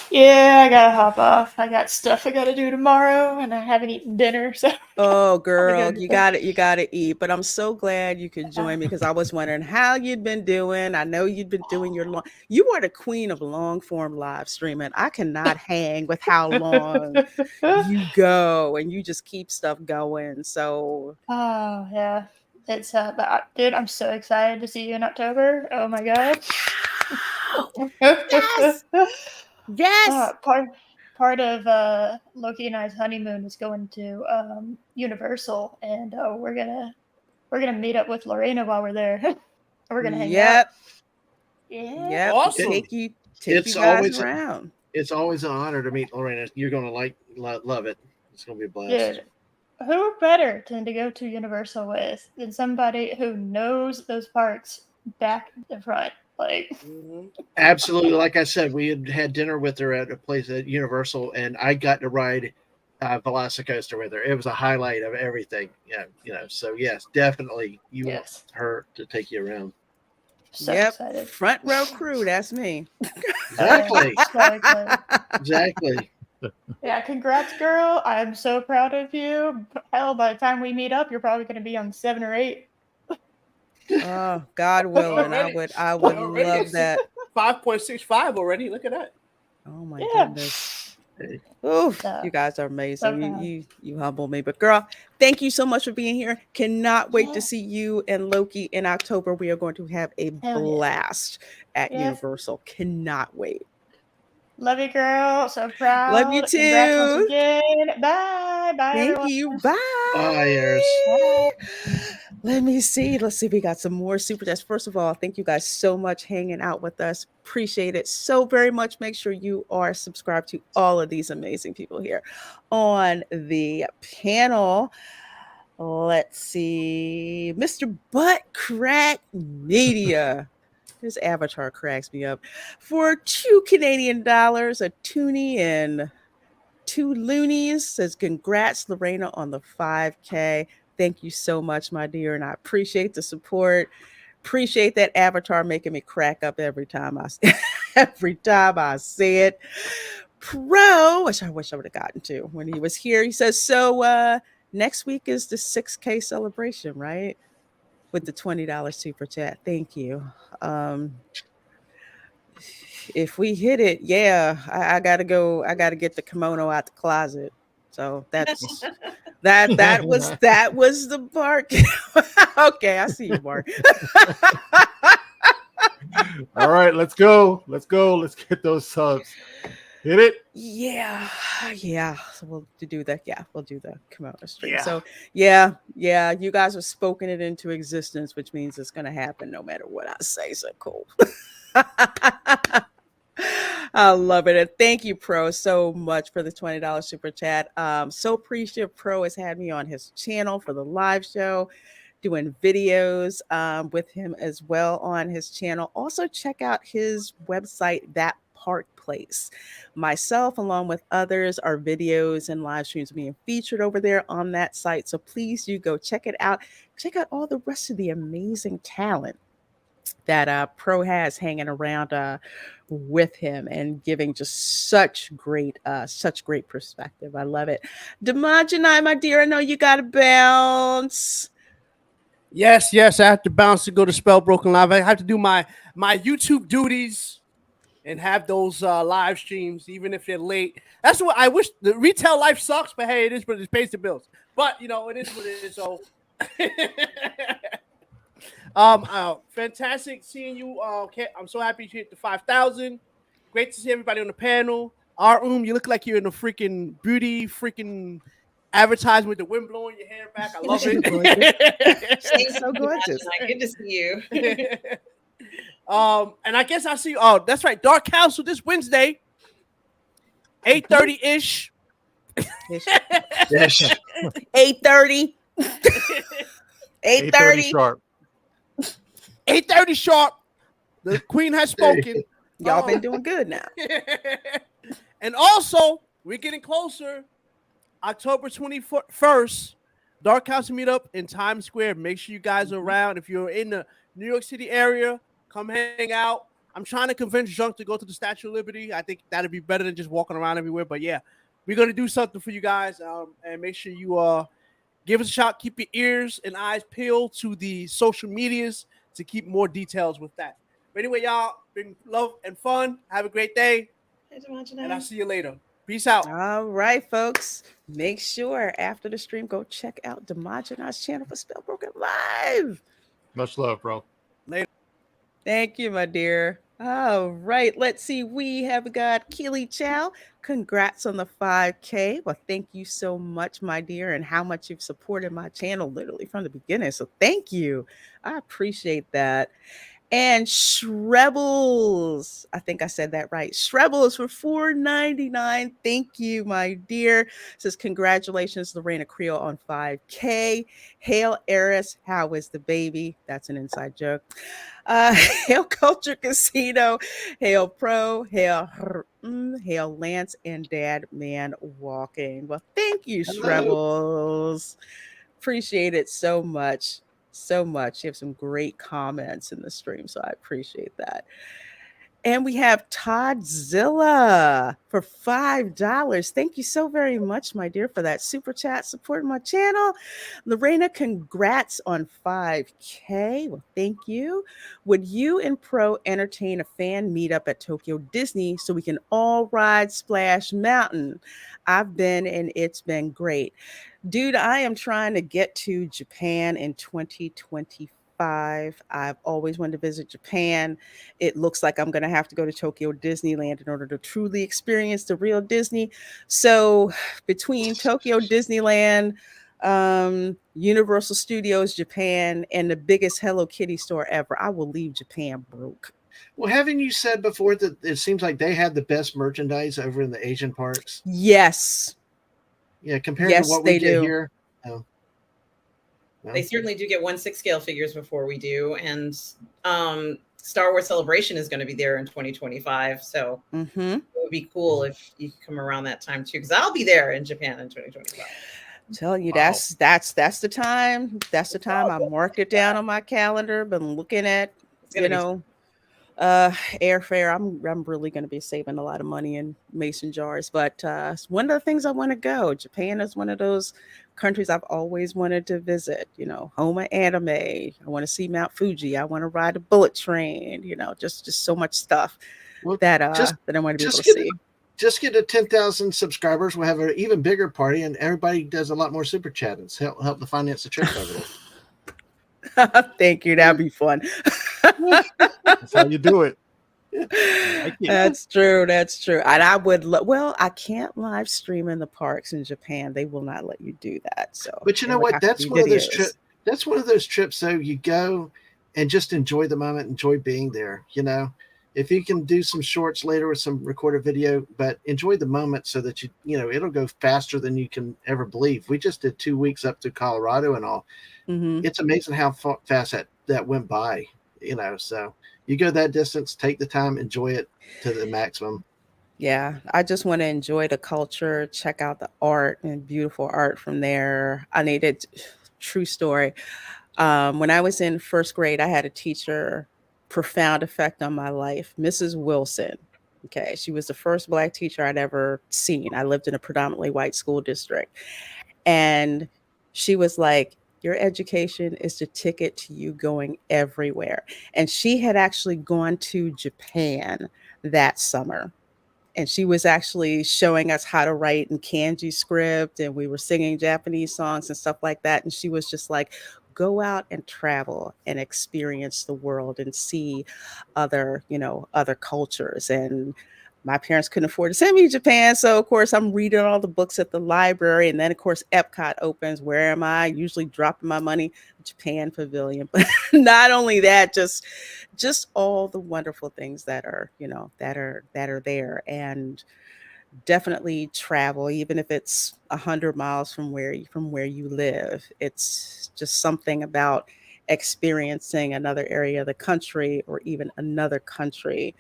Yeah, I gotta hop off. I got stuff I gotta do tomorrow, and I haven't eaten dinner. So oh, girl, you gotta eat. But I'm so glad you could join me because I was wondering how you'd been doing. I know you'd been doing your you are the queen of long form live streaming. I cannot hang with how long you go and you just keep stuff going. So oh yeah, it's but dude, I'm so excited to see you in October. Oh my god. Yes. Yes. Part of Loki and I's honeymoon is going to Universal, and we're gonna meet up with Lorena while we're there. We're gonna hang out. Yeah. Awesome. Take you guys around. It's always an honor to meet Lorena. You're gonna love it. It's gonna be a blast. Dude, who better to go to Universal with than somebody who knows those parks back to front? Like absolutely. Like I said, we had dinner with her at a place at Universal, and I got to ride Velocicoaster with her. It was a highlight of everything. Yeah, you know. So yes, definitely, you want her to take you around. So excited. Front row crew. That's me. Exactly. So exactly. Yeah, congrats, girl. I'm so proud of you. Hell, by the time we meet up, you're probably going to be on 7 or 8. Oh, God willing, I would love that. 5.65 already. Look at that. Oh my goodness. Oof, you guys are amazing. You humble me. But girl, thank you so much for being here. Cannot wait to see you and Loki in October. We are going to have a blast at Universal. Cannot wait. Love you, girl. So proud. Love you too. Congrats once again. Bye. Bye. Thank everyone. you. Bye. Bye, Eris. Bye. Let's see if we got some more super chats. First of all, thank you guys so much hanging out with us. Appreciate it so very much. Make sure you are subscribed to all of these amazing people here on the panel. Let's see. Mr. Butt Crack Media. His avatar cracks me up. For $2 Canadian, a toonie and 2 loonies, says congrats, Lorena, on the 5K. Thank you so much, my dear, and I appreciate the support. Appreciate that avatar making me crack up every time I say it. Pro, which I wish I would have gotten to when he was here. He says, so next week is the 6K celebration, right? With the $20 super chat. Thank you. If we hit it, I gotta go. I gotta get the kimono out the closet. So that's That was the Mark. Okay, I see you, Mark. All right, let's go. Let's go. Let's get those subs. Hit it. Yeah. So we'll do that. Yeah, we'll do the Kimono stream. Yeah. So yeah, you guys have spoken it into existence, which means it's gonna happen no matter what I say. So cool. I love it. And thank you, Pro, so much for the $20 super chat. So appreciative. Pro has had me on his channel for the live show, doing videos with him as well on his channel. Also, check out his website, That Park Place. Myself, along with others, our videos and live streams being featured over there on that site. So please do go check it out. Check out all the rest of the amazing talent that Pro has hanging around with him and giving just such great perspective. I love it. Demanjanai, my dear, I know you got to bounce. Yes, I have to bounce to go to Spell Broken Live. I have to do my YouTube duties and have those live streams, even if they're late. That's what I wish. The retail life sucks, but hey, it is, but it pays the bills. But you know, it is what it is. So, fantastic seeing you. I'm so happy you hit the 5,000. Great to see everybody on the panel. You look like you're in a freaking beauty advertisement with the wind blowing your hair back. I love it. She's so gorgeous. Good to see you. And I guess I'll see. Oh, that's right. Dark Council this Wednesday, 8:30 ish. Yes. 8:30. 8:30 sharp. 8:30 sharp. The Queen has spoken. Y'all been doing good now. And also, we're getting closer. October 21st, Dark Council meetup in Times Square. Make sure you guys are around. If you're in the New York City area, come hang out. I'm trying to convince Junk to go to the Statue of Liberty. I think that'd be better than just walking around everywhere. But yeah, we're gonna do something for you guys. And make sure you give us a shout. Keep your ears and eyes peeled to the social medias to keep more details with that. But anyway, y'all, been love and fun. Have a great day. And I'll see you later. Peace out. All right, folks. Make sure after the stream, go check out Demanjanai's channel for Spell Broken Live. Much love, bro. Later. Thank you, my dear. All right. Let's see. We have got Keely Chow. Congrats on the 5K. Well, thank you so much, my dear, and how much you've supported my channel literally from the beginning. So thank you. I appreciate that. And Shrebbles, I think I said that right. Shrebbles for $4.99. Thank you, my dear. Says congratulations, Lorena Creel on 5K. Hail Eris, how is the baby? That's an inside joke. Hail Culture Casino. Hail Pro. Hail Lance and Dad Man Walking. Well, thank you, Shrebbles. Appreciate it so much. So much. You have some great comments in the stream, so I appreciate that. And we have Toddzilla for $5. Thank you so very much, my dear, for that super chat supporting my channel. Lorena, congrats on 5K. Well, thank you. Would you and Pro entertain a fan meetup at Tokyo Disney so we can all ride Splash Mountain? I've been and it's been great. Dude, I am trying to get to Japan in 2025. I've always wanted to visit Japan. It looks like I'm going to have to go to Tokyo Disneyland in order to truly experience the real Disney. So between Tokyo Disneyland, Universal Studios Japan, and the biggest Hello Kitty store ever, I will leave Japan broke. Well, haven't you said before that it seems like they have the best merchandise over in the Asian parks? Yes. Yeah, compared to what we get here. No. They certainly do get 1/6 scale figures before we do. And Star Wars Celebration is going to be there in 2025. So it would be cool if you could come around that time too, because I'll be there in Japan in 2025. I'm telling you, that's the time. That's the time. I marked it down on my calendar. Been looking at, airfare. I'm really going to be saving a lot of money in mason jars, but one of the things I want to go. Japan is one of those countries I've always wanted to visit. Home of anime. I want to see Mount Fuji. I want to ride a bullet train. Just so much stuff that I want to be able to see. just get to 10,000 subscribers. We'll have an even bigger party, and everybody does a lot more super chat and help to finance the trip over there. Thank you. That'd be fun. That's how you do it. That's true. That's true. And I would, well, I can't live stream in the parks in Japan. They will not let you do that. So, but you know what? That's one of those trips. That's one of those trips. So you go and just enjoy the moment, enjoy being there. You know, if you can do some shorts later with some recorded video, but enjoy the moment so that it'll go faster than you can ever believe. We just did 2 weeks up to Colorado and all. Mm-hmm. It's amazing how fast that went by. So you go that distance, take the time, enjoy it to the maximum. Yeah, I just want to enjoy the culture, check out the art and beautiful art from there. I needed, true story. When I was in first grade, I had a teacher, profound effect on my life, Mrs. Wilson. Okay, she was the first Black teacher I'd ever seen. I lived in a predominantly white school district. And she was like, your education is the ticket to you going everywhere. And she had actually gone to Japan that summer. And she was actually showing us how to write in kanji script. And we were singing Japanese songs and stuff like that. And she was just like, go out and travel and experience the world and see other cultures. And my parents couldn't afford to send me to Japan. So, of course, I'm reading all the books at the library. And then, of course, Epcot opens. Where am I? Usually dropping my money, Japan Pavilion. But not only that, just all the wonderful things that are there. And definitely travel, even if it's 100 miles from where you live. It's just something about experiencing another area of the country or even another country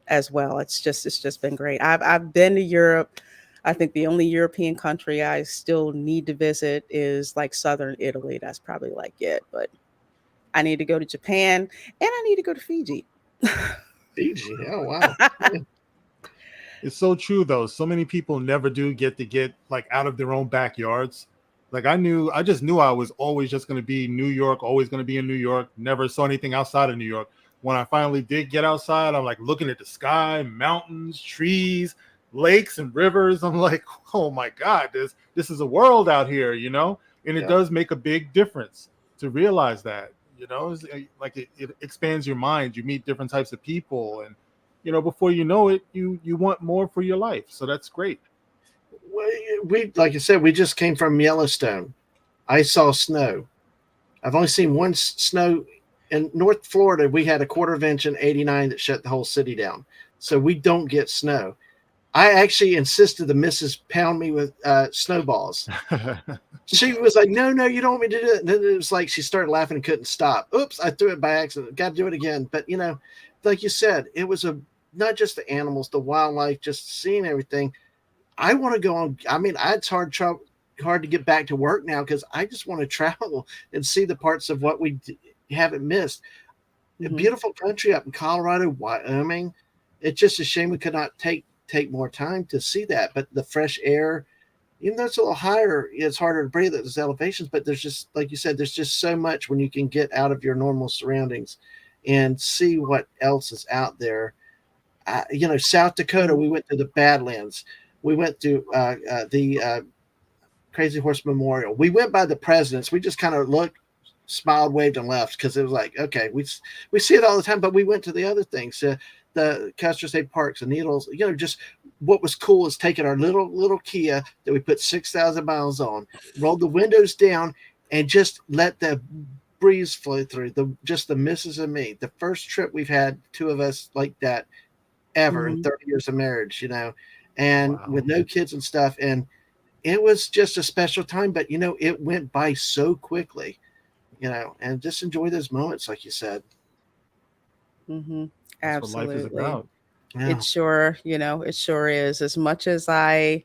as well. It's just been great. I've been to Europe. I think the only European country I still need to visit is like southern Italy. That's probably like it. But I need to go to Japan and I need to go to Fiji. Fiji, oh wow. It's so true though. So many people never do get like out of their own backyards. Like I just knew I was always just going to be New York, always going to be in New York. Never saw anything outside of New York. When I finally did get outside, I'm like looking at the sky, mountains, trees, lakes, and rivers. I'm like, oh my God, this is a world out here, And it does make a big difference to realize that, It's like it expands your mind. You meet different types of people, and before you know it, you want more for your life. So that's great. We like I said, we just came from Yellowstone. I saw snow. I've only seen one snow in North Florida. We had a quarter of inch in '89 that shut the whole city down. So we don't get snow. I actually insisted the missus pound me with snowballs. She was like, no, you don't want me to do it. And then it was like she started laughing and couldn't stop. Oops, I threw it by accident. Got to do it again. But, like you said, it was not just the animals, the wildlife, just seeing everything. I want to go on. I mean, it's hard to get back to work now because I just want to travel and see the parts of what we haven't missed. A beautiful country up in Colorado, Wyoming. It's just a shame we could not take more time to see that. But the fresh air, even though it's a little higher, it's harder to breathe at those elevations. But there's just, like you said, there's just so much when you can get out of your normal surroundings and see what else is out there. South Dakota, we went to the Badlands. We went to the Crazy Horse Memorial. We went by the presidents. We just kind of looked, smiled, waved, and left because it was like, okay, we see it all the time. But we went to the other things, the Custer State Parks, the Needles. Just what was cool is taking our little Kia that we put 6,000 miles on, rolled the windows down, and just let the breeze flow through. The missus and me. The first trip we've had, two of us like that ever in 30 years of marriage, and with no kids and stuff. And it was just a special time, but it went by so quickly, and just enjoy those moments, like you said. Absolutely. That's what life is about. Yeah. It sure is. As much as I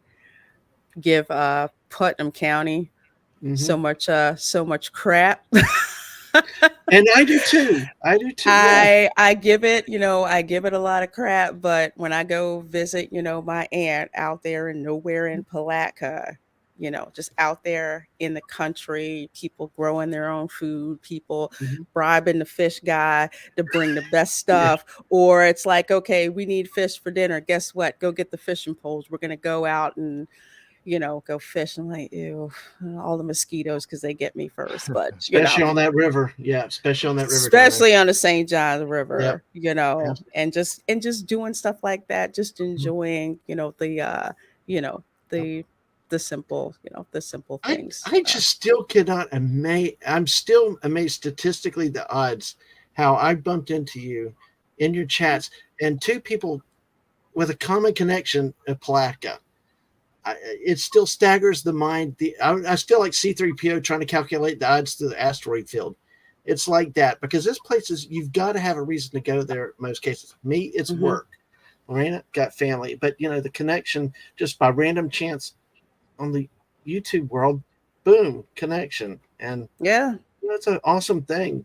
give Putnam County so much crap. And I do too. Yeah. I give it a lot of crap, but when I go visit, my aunt out there in nowhere in Palatka, just out there in the country, people growing their own food, people Mhm. bribing the fish guy to bring the best stuff. Or it's like, okay, we need fish for dinner. Guess what? Go get the fishing poles. We're going to go out and, go fish. I'm like, ew, all the mosquitoes because they get me first. But, Especially on that river. Yeah, especially on that river. especially on the St. Johns River, Yep. and just doing stuff like that, just enjoying, the simple, the simple things. I just still cannot I'm still amazed statistically the odds how I bumped into you in your chats and two people with a common connection at Palatka. It still staggers the mind. I still like C3PO trying to calculate the odds to the asteroid field. It's like that because this place you've got to have a reason to go there in most cases. Me, it's work. Lorena got family, but the connection just by random chance on the YouTube world, boom, connection. And it's an awesome thing.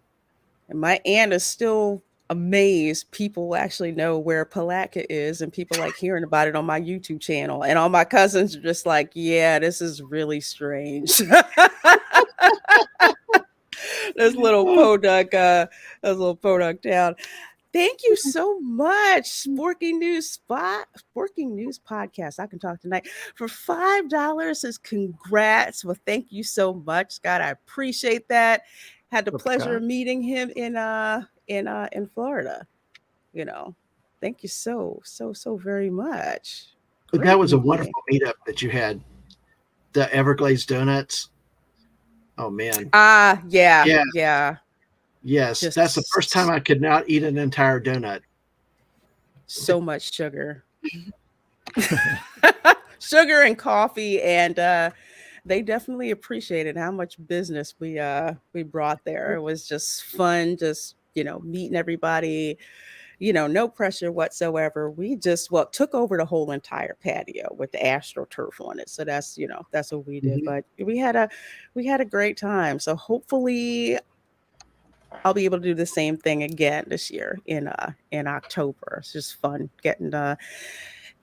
And my aunt is still amazed people actually know where Palatka is, and people like hearing about it on my YouTube channel. And all my cousins are just like, yeah, this is really strange. There's little podunk town. Thank you so much, Sporking News Podcast. I can talk tonight for $5. Says congrats. Well, thank you so much, Scott. I appreciate that. Had the pleasure of meeting him in Florida. Thank you so very much. But that was a wonderful meetup that you had. The Everglades Donuts. Oh man. Yeah. Yes, that's the first time I could not eat an entire donut. So much sugar. Sugar and coffee, and they definitely appreciated how much business we brought there. It was just fun, just meeting everybody, no pressure whatsoever. We just took over the whole entire patio with the AstroTurf on it. So that's what we did. But we had a great time. So hopefully I'll be able to do the same thing again this year in October. It's just fun getting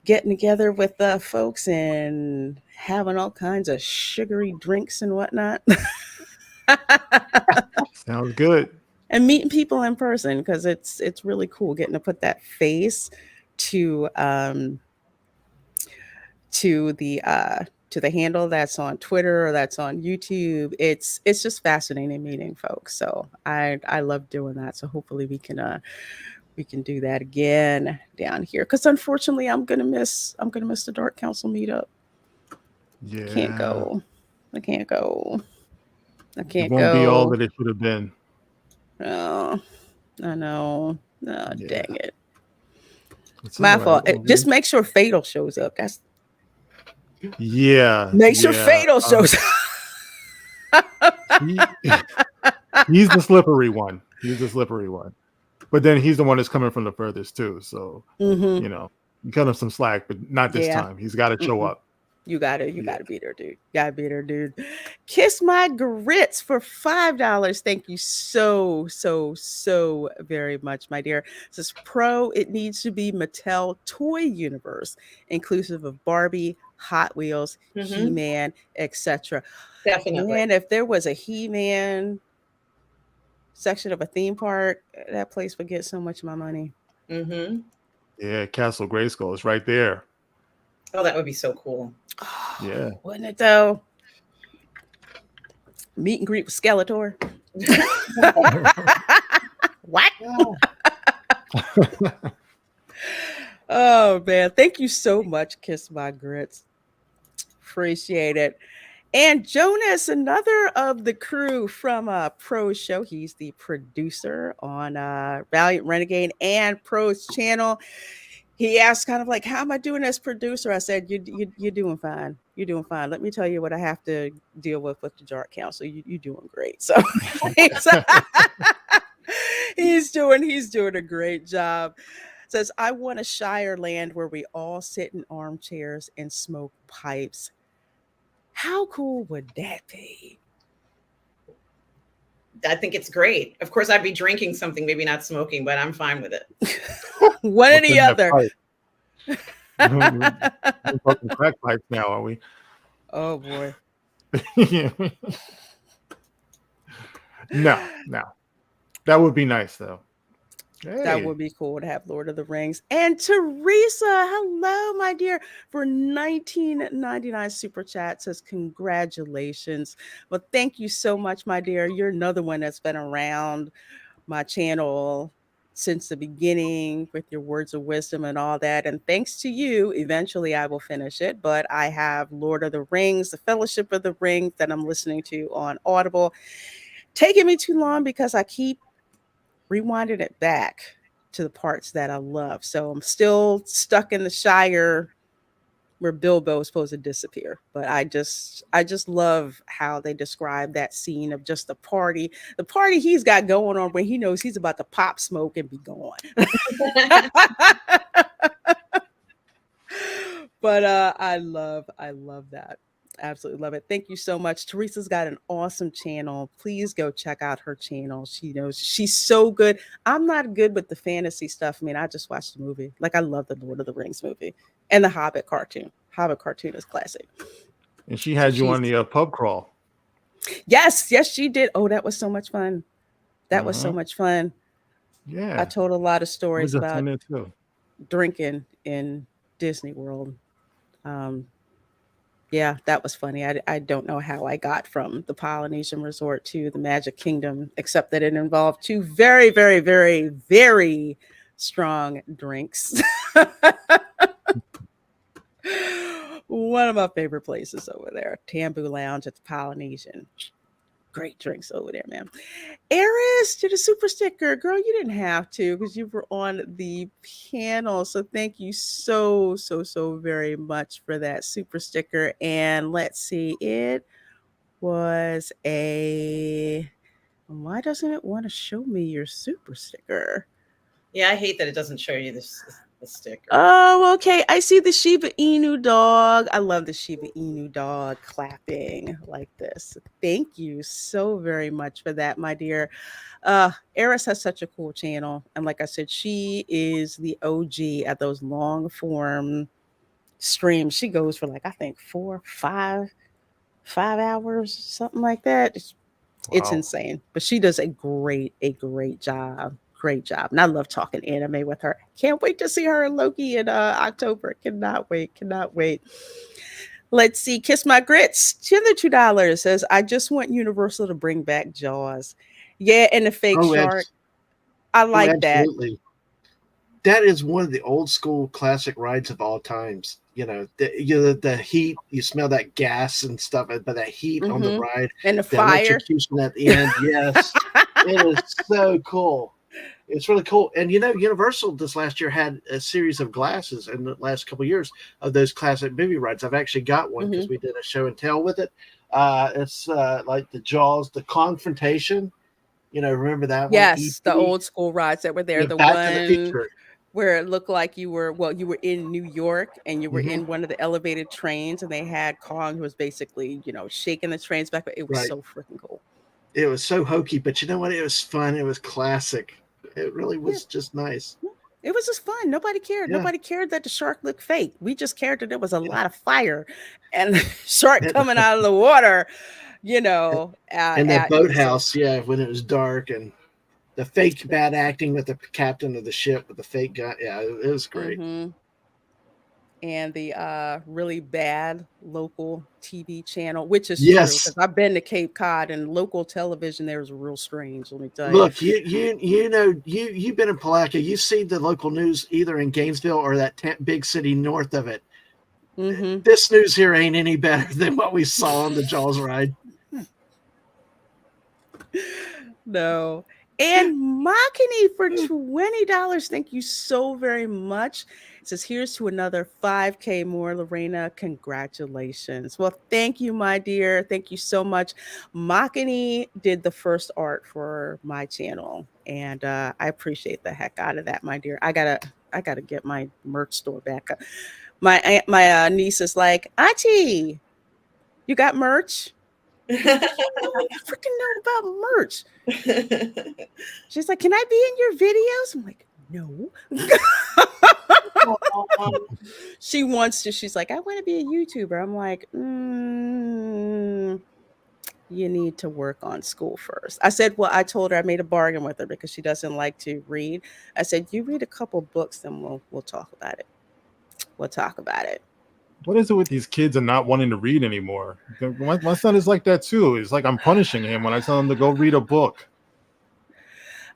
together with folks and having all kinds of sugary drinks and whatnot. Sounds good. And meeting people in person, because it's really cool getting to put that face to the handle that's on Twitter or that's on YouTube. It's just fascinating meeting folks. So I love doing that. So hopefully we can do that again down here. Because unfortunately I'm gonna miss the Dark Council meetup. Yeah. I can't go. It won't be all that it should have been. Oh, I know. Oh, Yeah. dang it. It's My all right. fault. Well, Just make sure Fatal shows up. That's Yeah. make sure Fatal shows up. He's the slippery one. But then he's the one that's coming from the furthest too. So you cut him some slack, but not this time. He's got to show up. You gotta be there, dude. Gotta be there, dude. Kiss my grits for $5. Thank you so very much, my dear. It says it needs to be Mattel Toy Universe, inclusive of Barbie, Hot Wheels, He-Man, etc. Definitely. And if there was a He-Man section of a theme park, that place would get so much of my money. Yeah, Castle Grayskull is right there. Oh, that would be so cool. Yeah. Wouldn't it though? Meet and greet with Skeletor. What? Oh man, thank you so much, Kiss My Grits. Appreciate it. And Jonas, another of the crew from Pro's show. He's the producer on Valiant Renegade and Pro's channel. He asked kind of like, how am I doing as producer? I said, you're doing fine. You're doing fine. Let me tell you what I have to deal with the Dark Council. You're doing great. So he's doing a great job. Says, I want a Shire land where we all sit in armchairs and smoke pipes. How cool would that be? I think it's great. Of course, I'd be drinking something, maybe not smoking, but I'm fine with it. One or the other. We're talking crack pipes now, are we? Oh boy. No, that would be nice though. That would be cool to have Lord of the Rings. And Teresa, hello, my dear, for 19.99 super chat says congratulations. Well, thank you so much, my dear. You're another one that's been around my channel since the beginning with your words of wisdom and all that. And thanks to you, eventually I will finish it. But I have Lord of the Rings, the Fellowship of the Ring that I'm listening to on Audible. Taking me too long because I keep rewinded it back to the parts that I love. So I'm still stuck in the Shire where Bilbo is supposed to disappear. But I just love how they describe that scene of just the party he's got going on when he knows he's about to pop smoke and be gone. But I love that. Absolutely love it. Thank you so much. Teresa's got an awesome channel. Please go check out her channel. She knows she's so good. I'm not good with the fantasy stuff. I mean, I just watched the movie. Like, I love the Lord of the Rings movie and the Hobbit cartoon. Hobbit cartoon is classic. And she had you on the pub crawl. Yes, she did. Oh, that was so much fun. That was so much fun. Yeah. I told a lot of stories about too. drinking in Disney World. Yeah, that was funny. I don't know how I got from the Polynesian resort to the Magic Kingdom, except that it involved two very, very, very, very strong drinks. One of my favorite places over there, Tambu Lounge at the Polynesian. Great drinks over there, man. Eris, to the super sticker. Girl, you didn't have to because you were on the panel. So thank you so very much for that super sticker. And let's see, it was a... Why doesn't it want to show me your super sticker? Yeah, I hate that it doesn't show you the sticker. Oh, okay. I see the Shiba Inu dog. I love the Shiba Inu dog clapping like this. Thank you so very much for that, my dear. Eris has such a cool channel. And like I said, she is the OG at those long form streams. She goes for like, I think 5 hours, something like that. It's insane. But she does a great job. Great job. And I love talking anime with her. Can't wait to see her in Loki in October. Cannot wait. Let's see. Kiss My Grits. $2 says, I just want Universal to bring back Jaws. Yeah, and the fake shark. I like that. Absolutely. That is one of the old school classic rides of all times. You know, the heat, you smell that gas and stuff, but that heat on the ride. And the fire. Electrocution at the end. Yes. It is so cool. It's really cool. And, you know, Universal this last year had a series of glasses in the last couple of years of those classic movie rides. I've actually got one because we did a show and tell with it. It's like the Jaws, the Confrontation. You know, remember that one? Yes, the old school rides that were there. Yeah, the Back one to the Future. Where it looked like you were in New York and you were in one of the elevated trains and they had Kong who was basically, you know, shaking the trains back. It was so freaking cool. It was so hokey, but you know what? It was fun. It was classic. It really was just nice. It was just fun. Nobody cared. Yeah. Nobody cared that the shark looked fake. We just cared that there was a lot of fire and the shark coming out of the water, you know. And that boathouse, when it was dark, and the fake bad acting with the captain of the ship with the fake guy. Yeah, it was great. And the really bad local TV channel, which is true because I've been to Cape Cod and local television there is real strange. Let me tell you. Look, you know you've been in Palatka. You see the local news either in Gainesville or that big city north of it. This news here ain't any better than what we saw on the Jaws ride. No. And Makini for $20. Thank you so very much. It says, here's to another 5K more, Lorena. Congratulations. Well, thank you, my dear. Thank you so much. Makini did the first art for my channel, and I appreciate the heck out of that, my dear. I gotta get my merch store back up. My niece is like, Auntie, you got merch? I freaking know about merch. She's like, can I be in your videos? I'm like, no. She wants to. She's like, I want to be a YouTuber. I'm like, you need to work on school first. I said, well, I told her I made a bargain with her because she doesn't like to read. I said, you read a couple books, then we'll talk about it. We'll talk about it. What is it with these kids and not wanting to read anymore? My son is like that too. It's like I'm punishing him when I tell him to go read a book.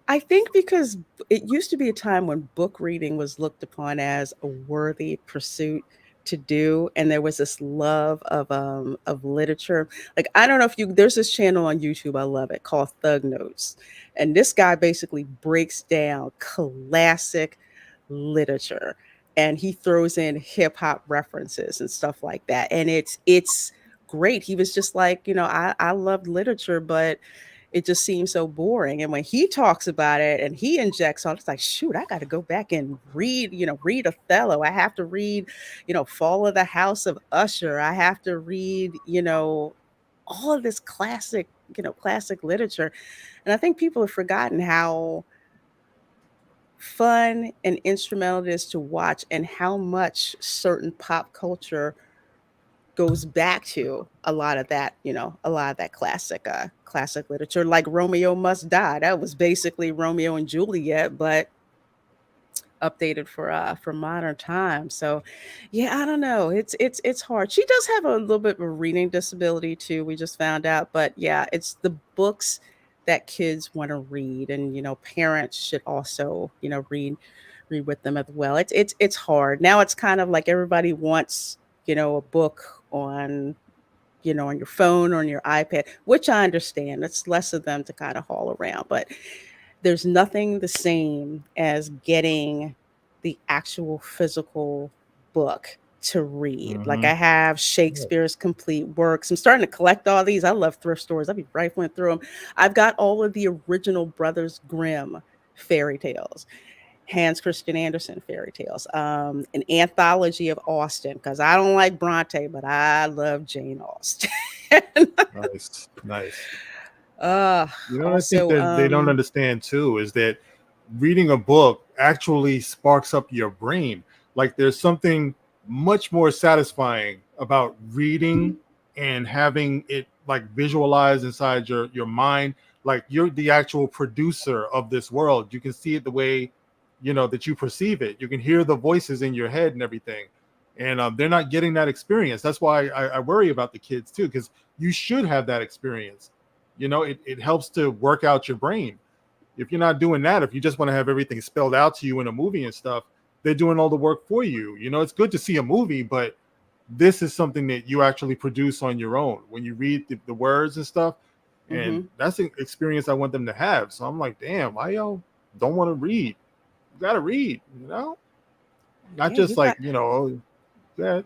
I think because it used to be a time when book reading was looked upon as a worthy pursuit to do, and there was this love of literature. Like, I don't know if you there's this channel on YouTube, I love it, called Thug Notes. And this guy basically breaks down classic literature, and he throws in hip hop references and stuff like that. And it's great. He was just like, I loved literature, but it just seems so boring. And when he talks about it and he injects on, it's like, shoot, I got to go back and read Othello. I have to read, Fall of the House of Usher. I have to read, all of this classic literature. And I think people have forgotten how fun and instrumental it is to watch, and how much certain pop culture goes back to a lot of that classic literature, like Romeo Must Die. That was basically Romeo and Juliet, but updated for modern times. So yeah, I don't know. It's hard. She does have a little bit of a reading disability too. We just found out, but yeah, it's the books that kids want to read, and parents should also read with them as well. It's hard now. It's kind of like everybody wants a book on your phone or on your iPad, which I understand. It's less of them to kind of haul around, but there's nothing the same as getting the actual physical book to read. Like, I have Shakespeare's complete works. I'm starting to collect all these. I love thrift stores. I'll be rifling through them. I've got all of the original Brothers Grimm fairy tales. Hans Christian Andersen fairy tales, an anthology of Austen, because I don't like Bronte, but I love Jane Austen. Nice. What I think Also, that they don't understand too is that reading a book actually sparks up your brain. Like, there's something much more satisfying about reading and having it like visualized inside your mind. Like, you're the actual producer of this world. You can see it the way that you perceive it. You can hear the voices in your head and everything. And they're not getting that experience. That's why I worry about the kids too, because you should have that experience. It helps to work out your brain. If you're not doing that, if you just want to have everything spelled out to you in a movie and stuff, they're doing all the work for you. It's good to see a movie, but this is something that you actually produce on your own when you read the words and stuff. And that's an experience I want them to have. So I'm like, damn, why y'all don't want to read? You gotta read, not yeah, just like that.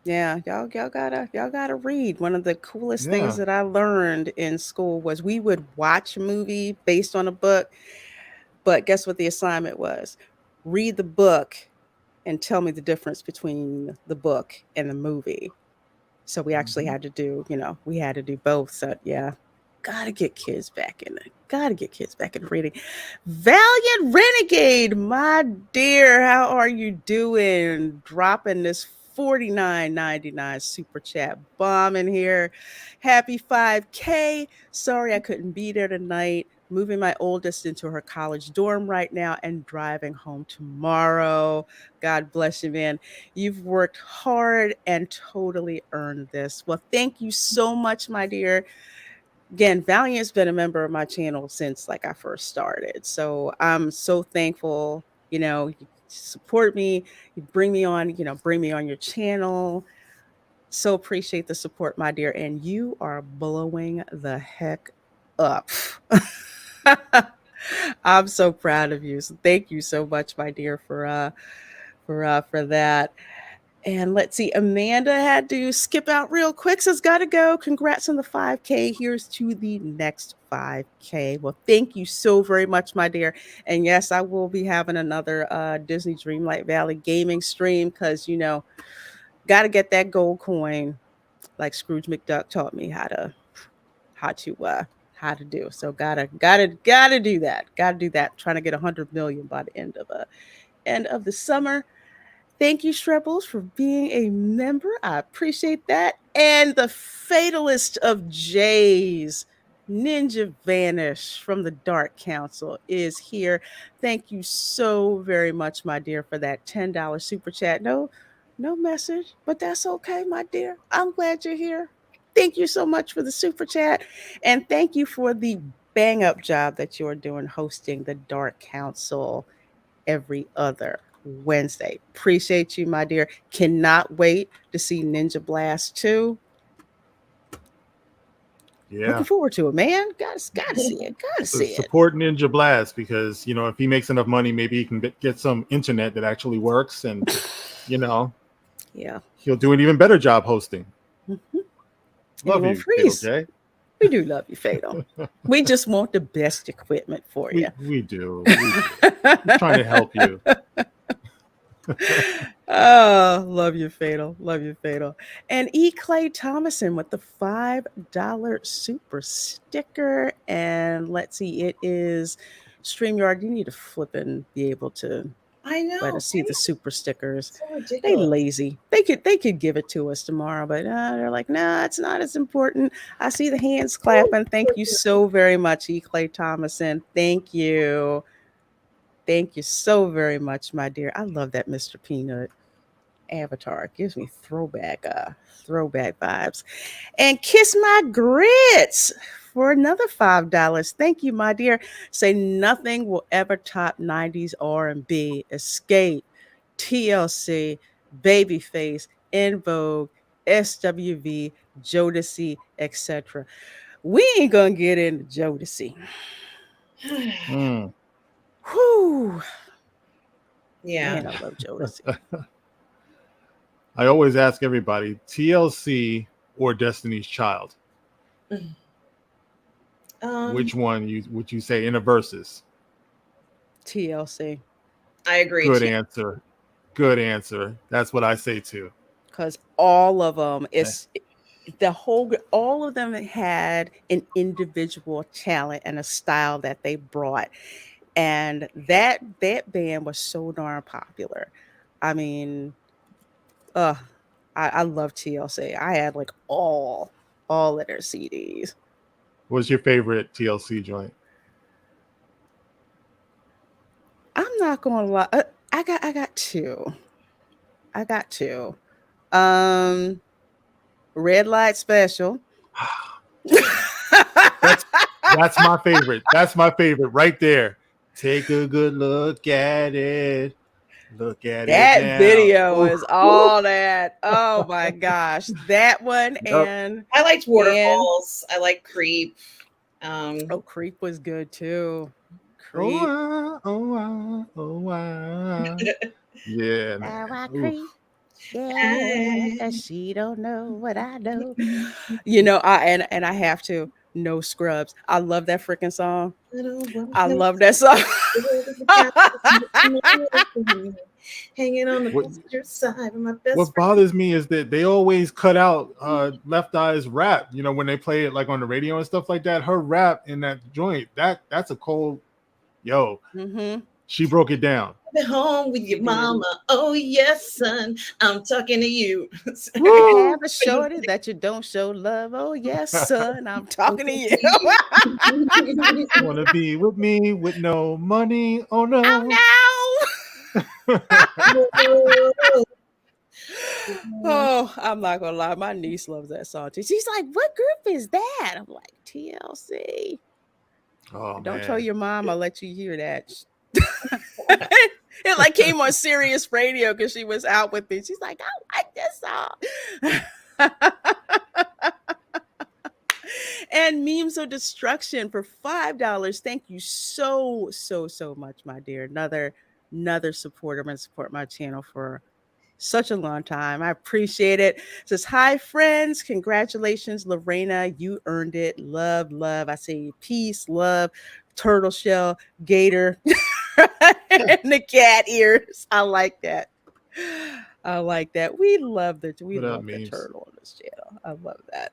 Yeah, y'all gotta read. One of the coolest things Yeah. that I learned in school was we would watch a movie based on a book, but guess what the assignment was? Read the book and tell me the difference between the book and the movie. So we actually had to do both. So yeah, gotta get kids back in it. Gotta get kids back in reading. Valiant Renegade, my dear, how are you doing? Dropping this $49.99 super chat bomb in here. Happy 5K. Sorry I couldn't be there tonight. Moving my oldest into her college dorm right now and driving home tomorrow. God bless you, man. You've worked hard and totally earned this. Well, thank you so much, my dear. Again, Valiant's been a member of my channel since like I first started. So I'm so thankful, you support me, you bring me on your channel. So appreciate the support, my dear. And you are blowing the heck up. I'm so proud of you. So thank you so much, my dear, for that. And let's see, Amanda had to skip out real quick, so it's got to go. Congrats on the 5K. Here's to the next 5K. Well, thank you so very much, my dear. And yes, I will be having another Disney Dreamlight Valley gaming stream because, got to get that gold coin like Scrooge McDuck taught me how to do. So gotta do that. Gotta do that. Trying to get 100 million by the end of the summer. Thank you, Shrebbles, for being a member. I appreciate that. And the fatalist of Jays, Ninja Vanish from the Dark Council, is here. Thank you so very much, my dear, for that $10 super chat. No message, but that's okay, my dear. I'm glad you're here. Thank you so much for the super chat. And thank you for the bang up job that you're doing hosting the Dark Council every other Wednesday. Appreciate you, my dear. Cannot wait to see Ninja Blast 2. Yeah. Looking forward to it, man. Gotta see it. Gotta see it. Support Ninja Blast because, you know, if he makes enough money, maybe he can get some internet that actually works, and, you know, yeah, he'll do an even better job hosting. Mm-hmm. Love you, okay? We do love you, Fatal. We just want the best equipment for you. We do. I'm trying to help you. Oh, love you, Fatal. Love you, Fatal. And E. Clay Thomason with the $5 super sticker. And let's see, it is StreamYard. You need to flip and be able to I know. let us see the super stickers. So ridiculous. They lazy. They could give it to us tomorrow, but they're like, nah, it's not as important. I see the hands clapping. Thank you so very much, E. Clay Thomason. Thank you. Thank you so very much, my dear. I love that Mr. Peanut avatar. It gives me throwback vibes. And Kiss My Grits for another $5. Thank you, my dear. Say nothing will ever top 90s R&B. Escape, TLC, Babyface, In Vogue, SWV, Jodeci, etc. We ain't gonna get into Jodeci. Whew. Yeah. Man, I love Jodeci. I always ask everybody, TLC or Destiny's Child? Which one would you say in a versus? TLC. I agree. Good answer. Good answer. That's what I say too. Because all of them all of them had an individual talent and a style that they brought. And that band was so darn popular. I mean, I love TLC. I had like all of their CDs. What's your favorite TLC joint? I'm not gonna lie. I got two. Red Light Special. That's my favorite. That's my favorite right there. Take a good look at it. Look at that it now. Video is all that. Oh my gosh, that one. Yep. And I liked Waterfalls. I like Creep. Creep was good too. Creep. Yeah. Now I creep. Yeah, she don't know what I know. You know, I have to. No Scrubs. I love that freaking song. I love that song. Hanging on the passenger side of my best What bothers me is that they always cut out Left Eye's rap. You know, when they play it like on the radio and stuff like that, her rap in that joint, that's a cold Mm-hmm. She broke it down. At home with your mama. Oh yes, son. I'm talking to you. Have a shorty that you don't show love. Oh yes, son. I'm talking to you. Wanna be with me with no money? Oh no. Oh, I'm not gonna lie. My niece loves that song too. She's like, "What group is that?" I'm like, "TLC." Oh, don't man. tell your mom. I'll let you hear that. It like came on Sirius Radio because she was out with me. She's like, "I like this song." And Memes of Destruction for $5. Thank you so much, my dear. Another supporter and support my channel for such a long time. I appreciate it. It says, hi friends, congratulations, Lorena, you earned it. Love. I say peace, love, turtle shell, gator, and the cat ears. I like that. We love the turtle on this channel. I love that.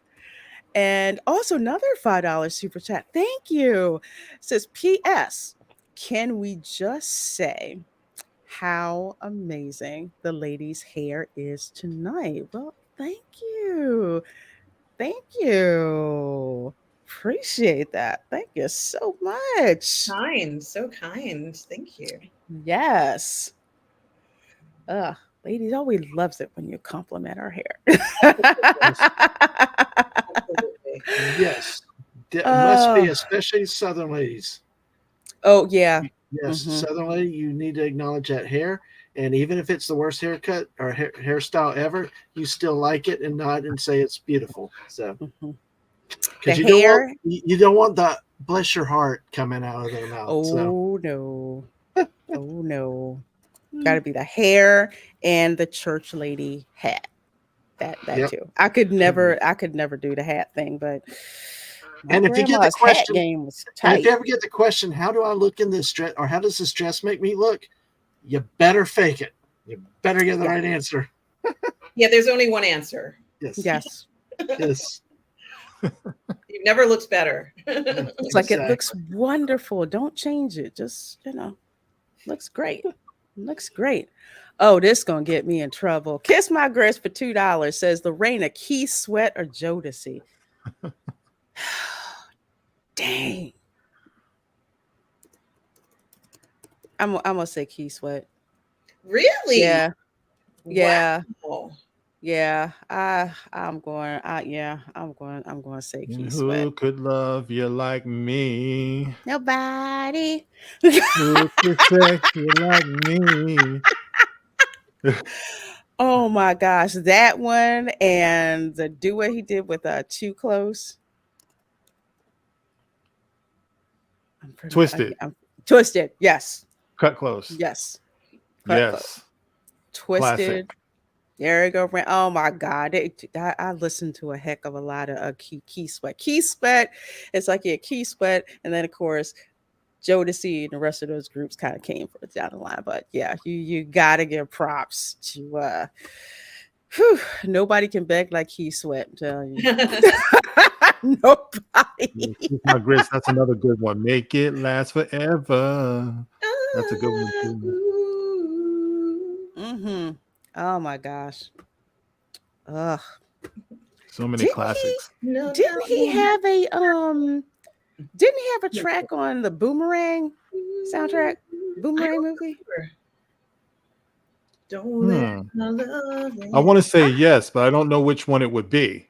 And also another $5 super chat. Thank you. It says, P.S. Can we just say how amazing the ladies' hair is tonight. Well, thank you. Thank you. Appreciate that. Thank you so much. Kind, so kind. Thank you. Yes. Ladies always loves it when you compliment our hair. Absolutely. Yes. It must be, Oh, especially Southern ladies. oh yeah. Yes, Hmm. Southern lady, you need to acknowledge that hair. And even if it's the worst haircut or hairstyle ever, you still like it and nod and say it's beautiful. So, Hmm. The because hair. you don't want the bless your heart coming out of their mouth. So, Oh no. Oh no. Got to be the hair and the church lady hat. That yep. too. I could never do the hat thing, but my And if you get the grandma's hat question, game was and if you tight. ever get the question, how do I look in this dress, or how does this dress make me look? You better fake it. You better get the Yeah. right answer. Yeah, there's only one answer. Yes. Yes. Yes. You've never looked better. It's like it looks wonderful. Don't change it. Just, looks great. Looks great. Oh, this gonna get me in trouble. Kiss my grits for $2 says Lorena, Key Sweat or Jodeci. Dang. I'm gonna say Key Sweat. Really? Yeah. Yeah. Wow. Yeah. I'm going. I'm going to say Key Sweat. Who could love you like me? Nobody. Who could sex you like me? Oh my gosh, that one and the duet he did with Too Close. Twisted. I'm Twisted. Yes. Cut close. Yes. Cut close. Yes. Twisted. Classic. There you go. Oh my God. I listened to a heck of a lot of Key Sweat. Key Sweat. It's like, yeah, Key Sweat. And then, of course, Jodeci and the rest of those groups kind of came for down the line. But yeah, you got to give props to nobody can beg like Key Sweat. I'm telling you. Nobody. Kiss my grits. That's another good one. Make it last forever. That's a good one too. Mm-hmm. Oh my gosh. Ugh. So many classics. Didn't he have a track on the Boomerang soundtrack? Boomerang movie? Don't I want to say yes, but I don't know which one it would be.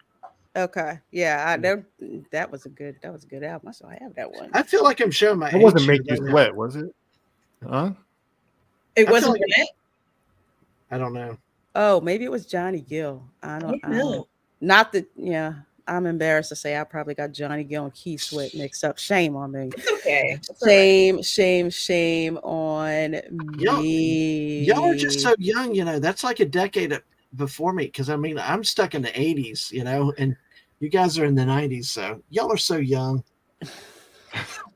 Okay. Yeah, that was a good album. So I have that one. I feel like I'm showing my It wasn't age Make here You right Sweat, now. was it? Huh? It I wasn't feel like- it? I don't know. Oh, maybe it was Johnny Gill. I don't know. know. Not that, yeah. I'm embarrassed to say I probably got Johnny Gill and Key Sweat mixed up. Shame on me. It's okay. It's all right. Shame on me. Y'all are just so young, that's like a decade before me. Because I mean, I'm stuck in the 80s, and you guys are in the 90s. So y'all are so young.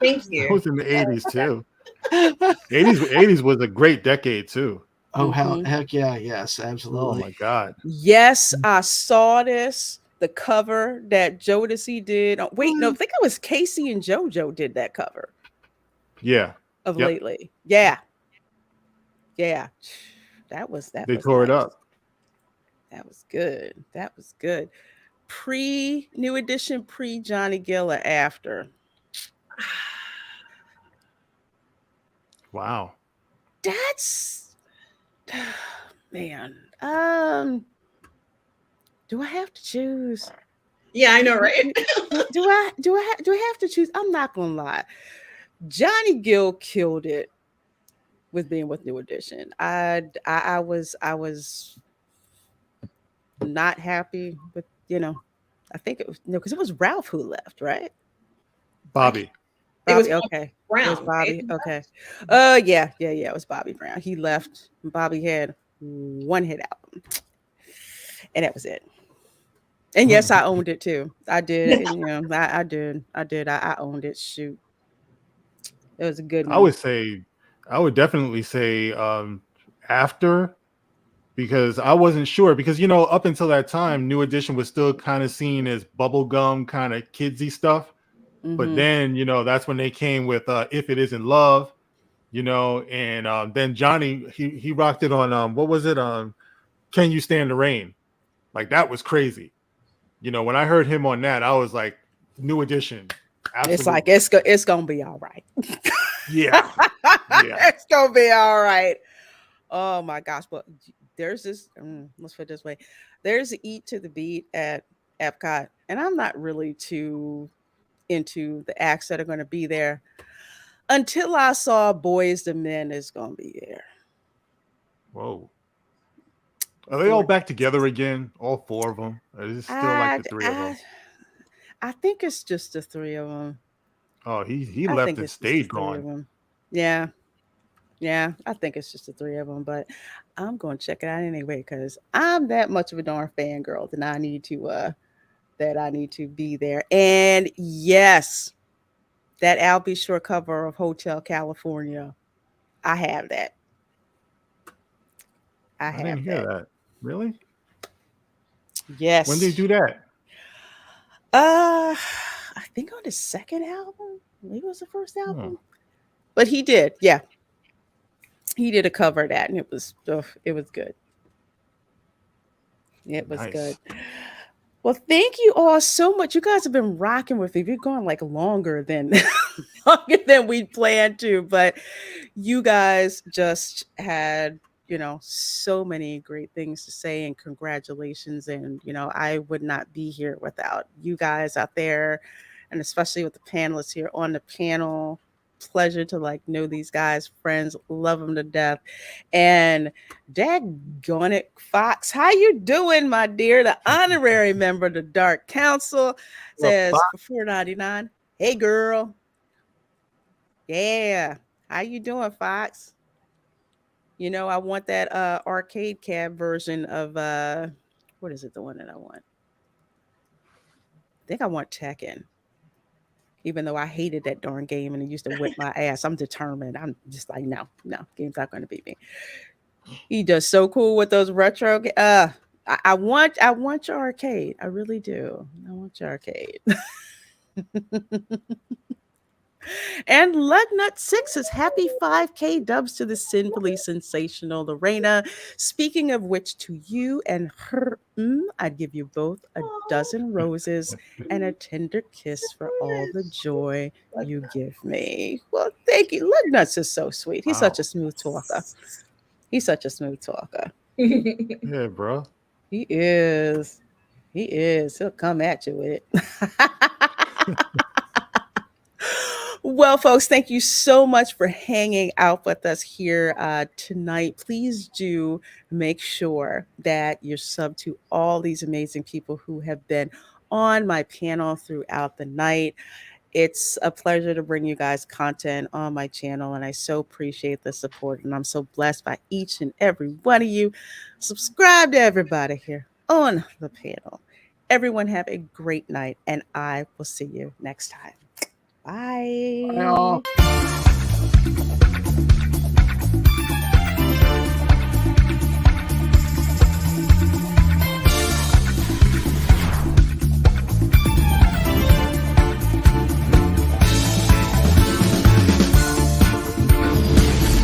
Thank I you. was in the 80s too. 80s was a great decade too. Oh, heck yeah. Yes, absolutely. Oh my God. Yes, I saw this. The cover that Jodeci did. Oh, wait, no, I think it was Casey and JoJo did that cover Yeah. of Yep. Lately. Yeah. Yeah. That was They tore it nice. up. That was good. That was good. Pre New Edition, pre Johnny Gill or after? Wow. That's man. Do I have to choose? Yeah, I know, right? Do I have to choose? I'm not gonna lie. Johnny Gill killed it with being with New Edition. I was not happy with, I think it was because it was Ralph who left, right? Bobby. It was Bobby, okay. Brown, It was Bobby. right? Okay. Yeah. It was Bobby Brown. He left. Bobby had one hit album. And that was it. And yes, I owned it too. I did. And, I did. I owned it. Shoot. It was a good one. I would definitely say after, because I wasn't sure, because up until that time, New Edition was still kind of seen as bubblegum kind of kidsy stuff. But then, that's when they came with If It Isn't Love. you know, and then Johnny he rocked it on what was it? Can You Stand the Rain? Like that was crazy. You know, when I heard him on that, I was like, new edition. Absolutely. It's like it's gonna be all right. Yeah. Yeah. It's gonna be all right. Oh my gosh! But there's this. Let's put it this way: there's a Eat to the Beat at Epcot, and I'm not really too into the acts that are going to be there until I saw Boys the Men is going to be there. Whoa. Are they all back together again? All four of them? Or is it still like the three of them? I think it's just the three of them. Oh, he left and stayed gone. Yeah. Yeah, I think it's just the three of them, but I'm going to check it out anyway because I'm that much of a darn fangirl that I need to be there. And yes, that Albie Shore cover of Hotel California, I have that. I didn't hear that. Really? Yes. When did he do that? I think on his second album. Maybe it was the first album. But he did, yeah. He did a cover of that, and it was good. It was good. Well, thank you all so much. You guys have been rocking with me. We're going like longer than we planned to, but you guys just had, so many great things to say, and congratulations. And, I would not be here without you guys out there, and especially with the panelists here on the panel. Pleasure to know these guys, friends, love them to death. And daggone it, Fox, how you doing, my dear? The honorary member of the Dark Council says for $4.99. Hey, girl. Yeah, how you doing, Fox? I want that arcade cab version of what is it? The one that I want? I think I want Tekken. Even though I hated that darn game and it used to whip my ass, I'm determined. I'm just like, no, game's not going to beat me. He does so cool with those retro. I want your arcade. I really do. I want your arcade. And Lugnut6 says happy 5K dubs to the simply sensational Lorena. Speaking of which, to you and her, I'd give you both a dozen roses and a tender kiss for all the joy you give me. Well, thank you. Lugnuts is so sweet. He's such a smooth talker. Yeah, bro. He is. He'll come at you with it. Well, folks, thank you so much for hanging out with us here tonight. Please do make sure that you're subbed to all these amazing people who have been on my panel throughout the night. It's a pleasure to bring you guys content on my channel, and I so appreciate the support, and I'm so blessed by each and every one of you. Subscribe to everybody here on the panel. Everyone have a great night, and I will see you next time. Bye. Bye all.